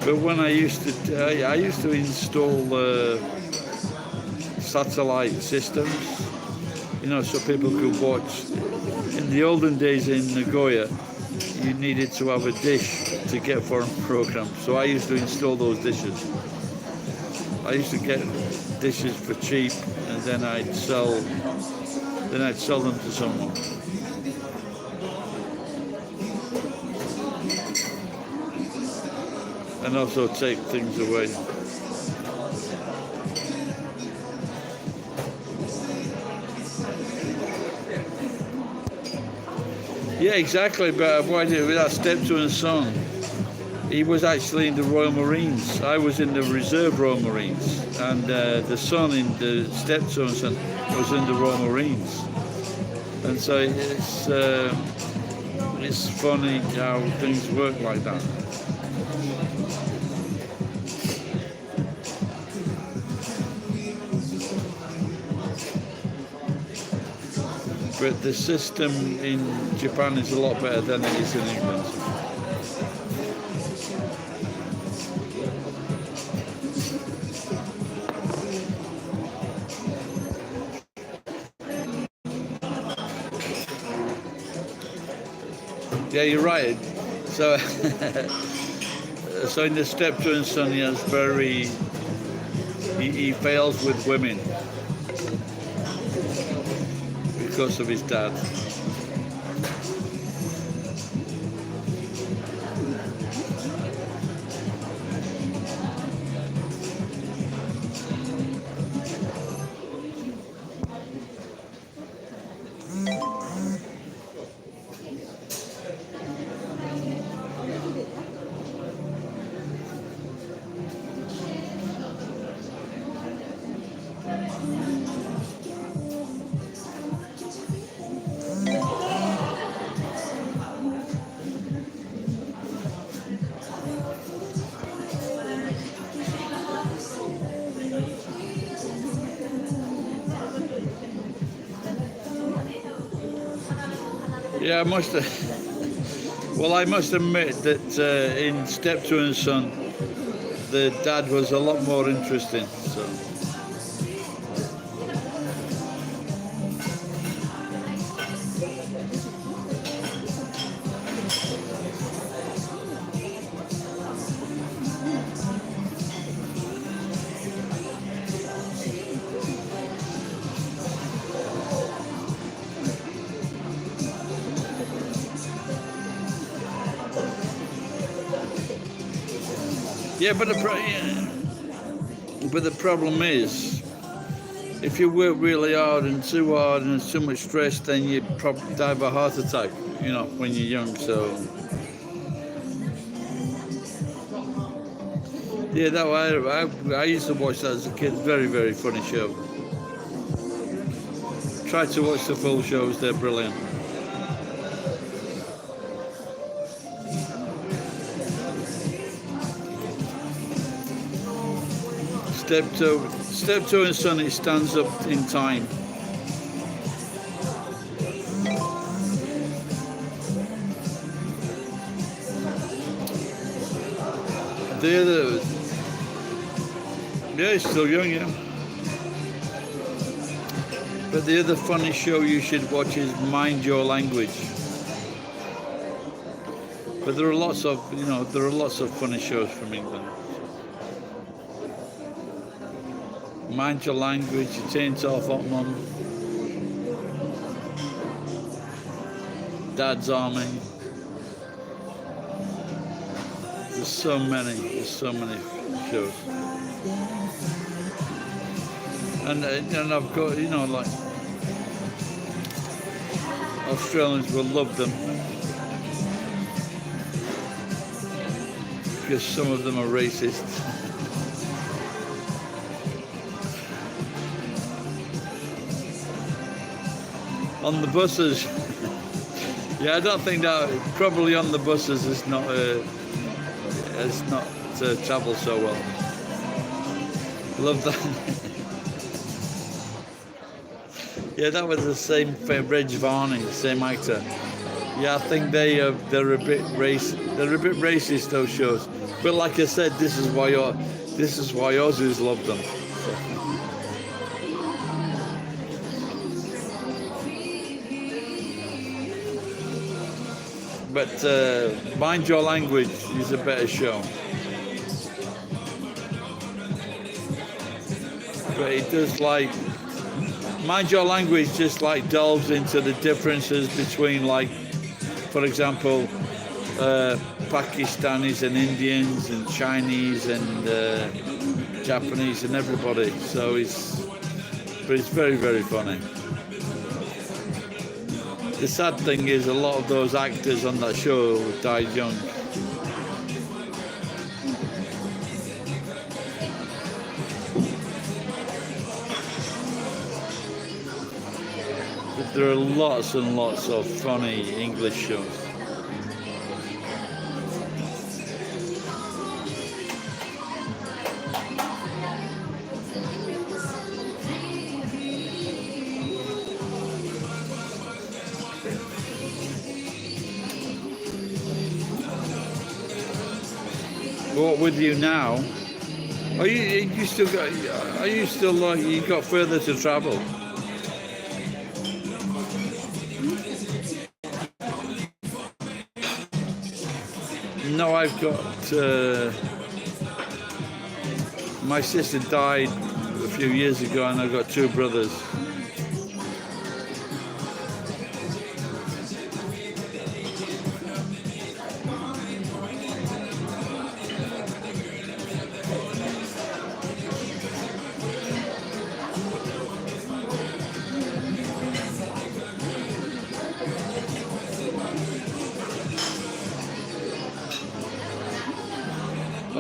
But when I used to install satellite systems, so people could watch. In the olden days in Nagoya, you needed to have a dish to get foreign programs. So I used to install those dishes. I used to get dishes for cheap, and then I'd sell them to someone. And also take things away. Yeah, exactly, but what I did with that stepson's son, he was actually in the Royal Marines. I was in the Reserve Royal Marines, and the stepson's son was in the Royal Marines. And so it's funny how things work like that. But the system in Japan is a lot better than it is in England. Yeah, you're right. So, so in the stepson son, he fails with women. because of his dad. Yeah, I must. Well, I must admit that in Step 2 and Son, the dad was a lot more interesting. So. Yeah, but the problem is, if you work really hard and there's too much stress, then you probably die of a heart attack, you know, when you're young. So yeah, that I used to watch that as a kid. Very, very funny show. Try to watch the full shows; they're brilliant. Step 2 and Son, it stands up in time. The other, yeah, he's still young, yeah. But the other funny show you should watch is Mind Your Language. But there are lots of, funny shows from England. Mind Your Language, Chainsaw Hot Mum, Dad's Army. There's so many shows. And I've got, like, Australians will love them because some of them are racist. On the buses, yeah, I don't think that probably on the buses it's not travel so well. Love that. Yeah, that was the same Reg Varney, the same actor. Yeah, I think they're a bit racist, those shows. But like I said, this is why Aussies love them. So. But Mind Your Language is a better show. But it does, like, Mind Your Language just like delves into the differences between, like, for example, Pakistanis and Indians and Chinese and Japanese and everybody. So it's very, very funny. The sad thing is a lot of those actors on that show died young. But there are lots and lots of funny English shows. What with you now? Are you still got? Are you still like you got further to travel? No, I've got. My sister died a few years ago, and I've got two brothers.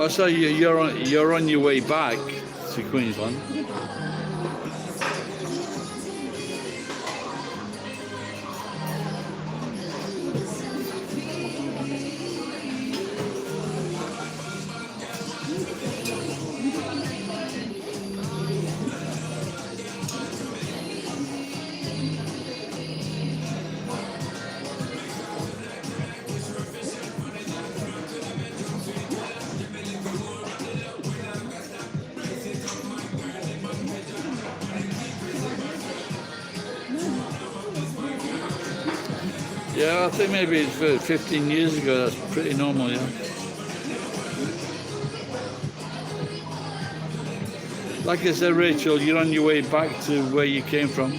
Oh, so you're on your way back to Queensland. Yeah, I think maybe it's 15 years ago. That's pretty normal, yeah. Like I said, Rachel, you're on your way back to where you came from.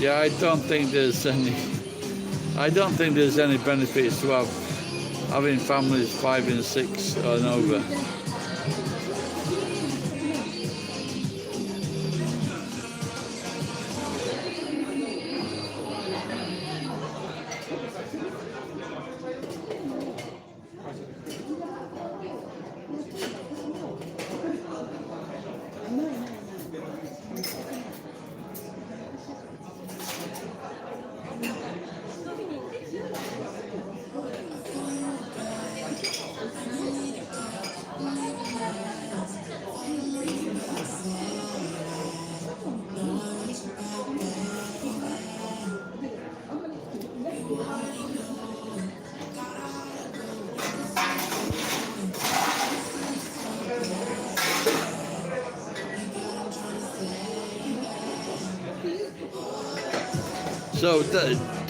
Yeah, I don't think there's any benefits to having families 5 and 6 and over.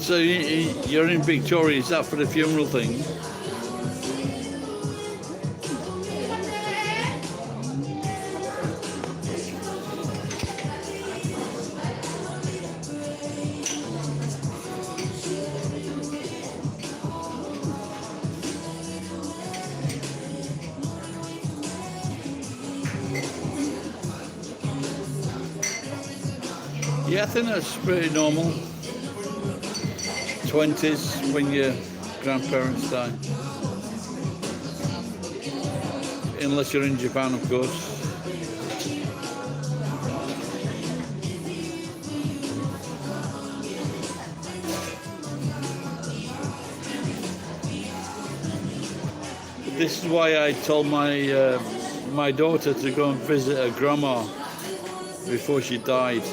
So you're in Victoria. Is that for the funeral thing? Yeah, I think that's pretty normal. 20s when your grandparents die. Unless you're in Japan, of course. This is why I told my daughter to go and visit her grandma before she died.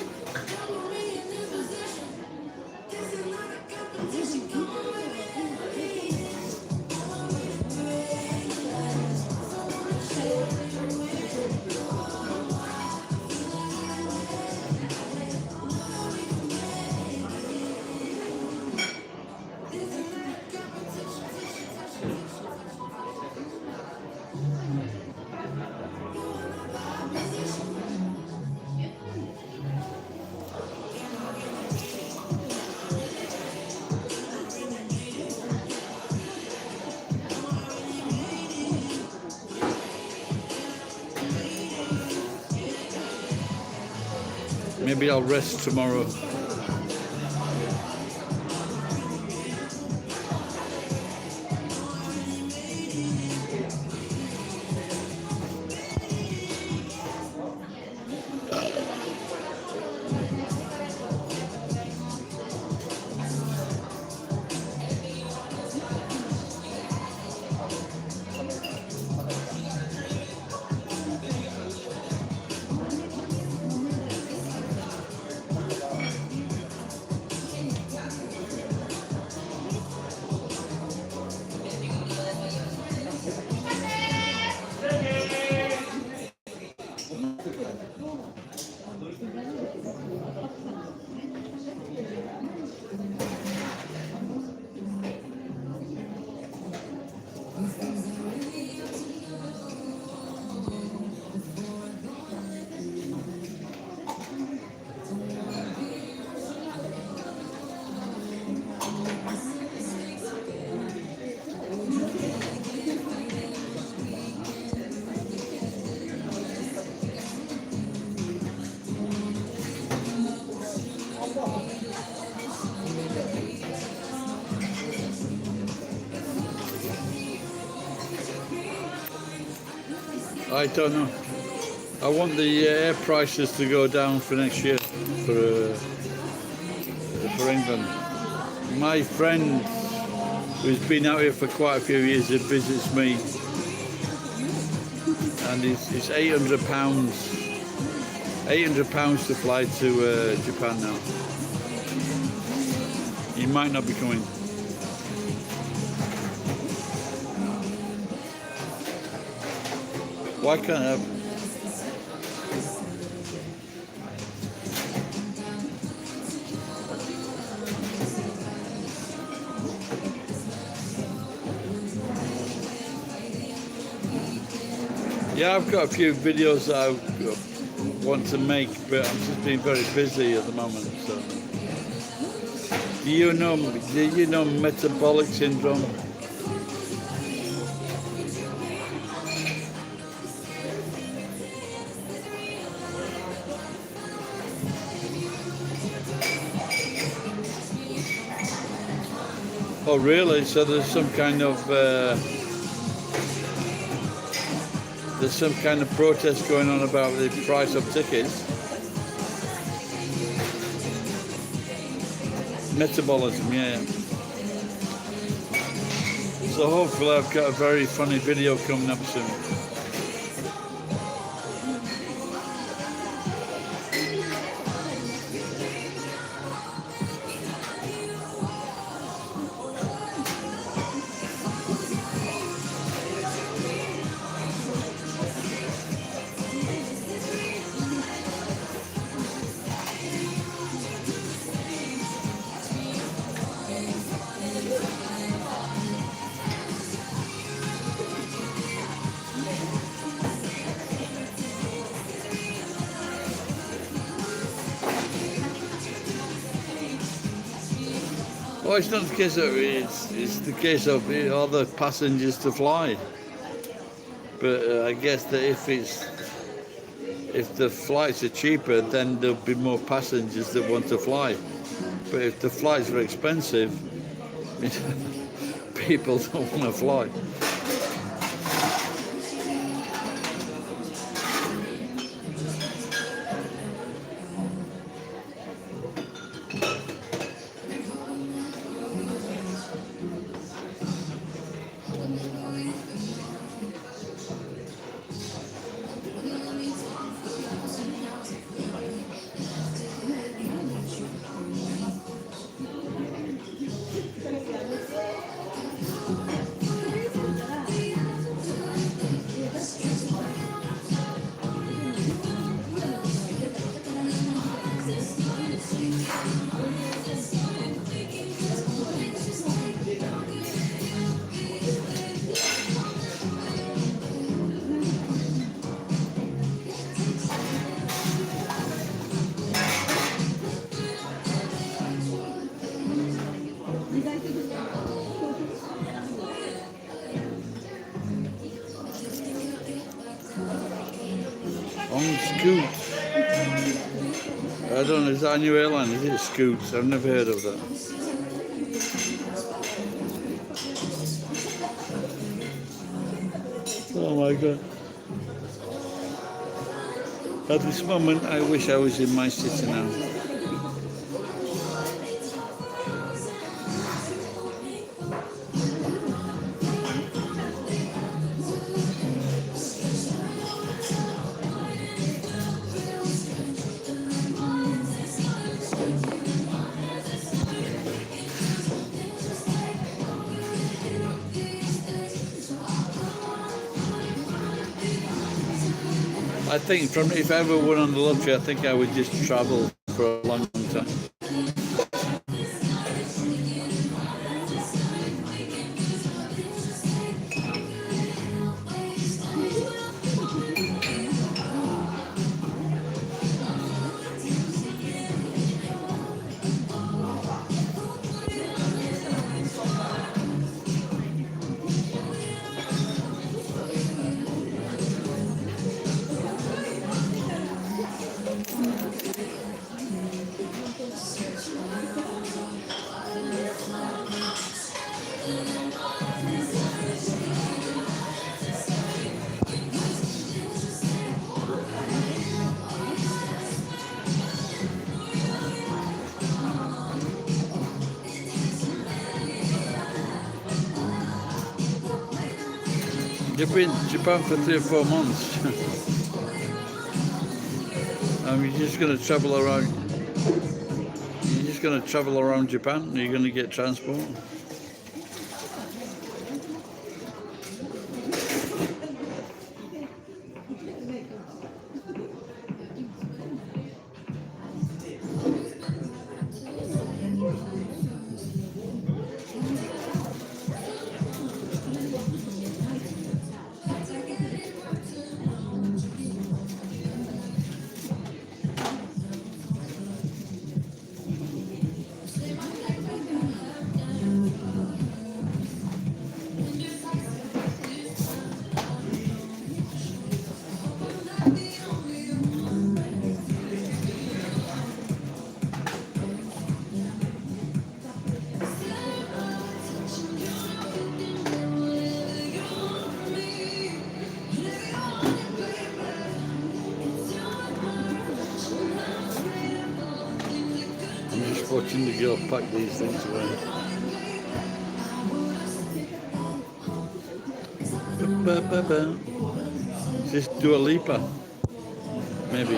Maybe I'll rest tomorrow. I don't know. I want the air prices to go down for next year for England. My friend who's been out here for quite a few years, that visits me, and it's £800. £800 to fly to Japan now. He might not be coming. Why can't I? Yeah, I've got a few videos that I want to make, but I'm just being very busy at the moment. So, do you know metabolic syndrome? Oh, really? So there's some kind of protest going on about the price of tickets. Metabolism, yeah. So hopefully I've got a very funny video coming up soon. Well, it's not the case of it's the case of other passengers to fly. But I guess that if the flights are cheaper, then there'll be more passengers that want to fly. But if the flights are expensive, people don't want to fly. On Scoots. I don't know, is that a new airline? Is it Scoots? I've never heard of that. Oh my God. At this moment, I wish I was in my city now. I think if I ever won on the lottery, I think I would just travel for a long time. You've been to Japan for 3 or 4 months. You're just going to travel around. You're just going to travel around Japan. You're going to get transport. I'm just watching the girl pack these things away. Is this Dua Lipa? Maybe.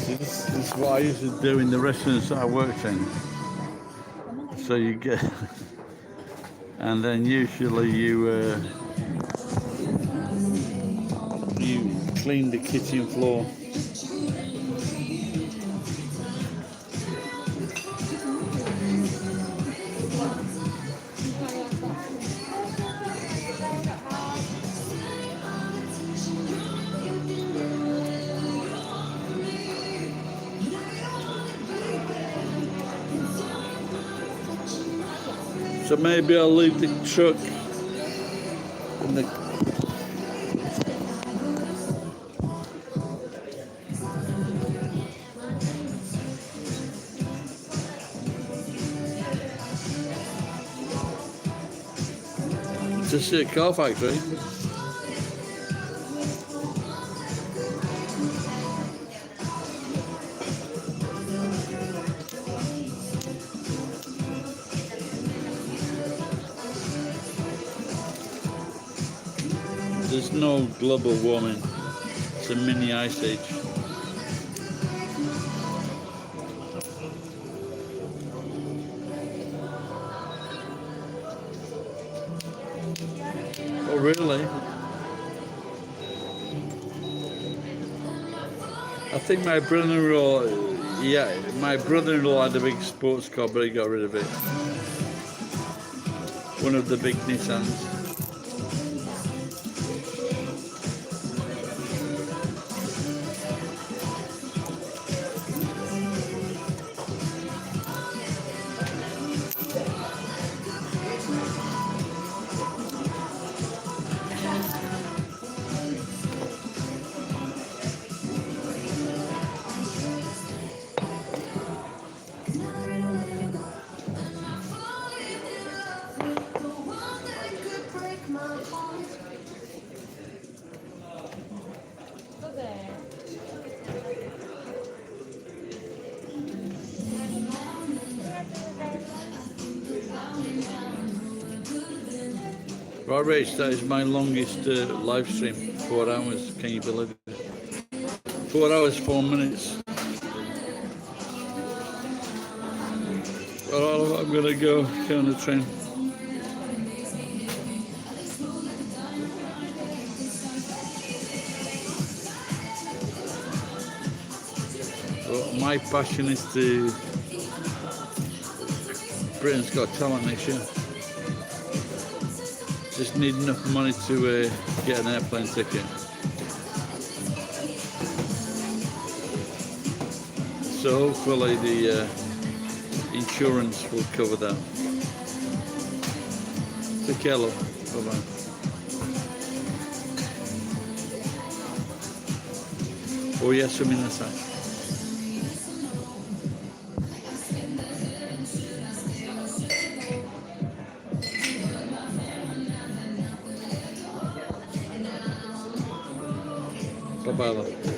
This is what I used to do in the restaurants that I worked in. So you get, and then usually you clean the kitchen floor. So maybe I'll leave the truck in the to see a car factory. There's no global warming. It's a mini ice age. Oh, really? I think my brother-in-law, my brother-in-law had a big sports car, but he got rid of it. One of the big Nissans. Right, Rach, that is my longest live stream. 4 hours, can you believe it? 4 hours, 4 minutes. Well, I'm gonna go get on the train. Well, my passion is to Britain's Got Talent next year. Just need enough money to get an airplane ticket. So hopefully the insurance will cover that. Take care, love. Bye-bye. Oh, yes, I'm in the side. Father.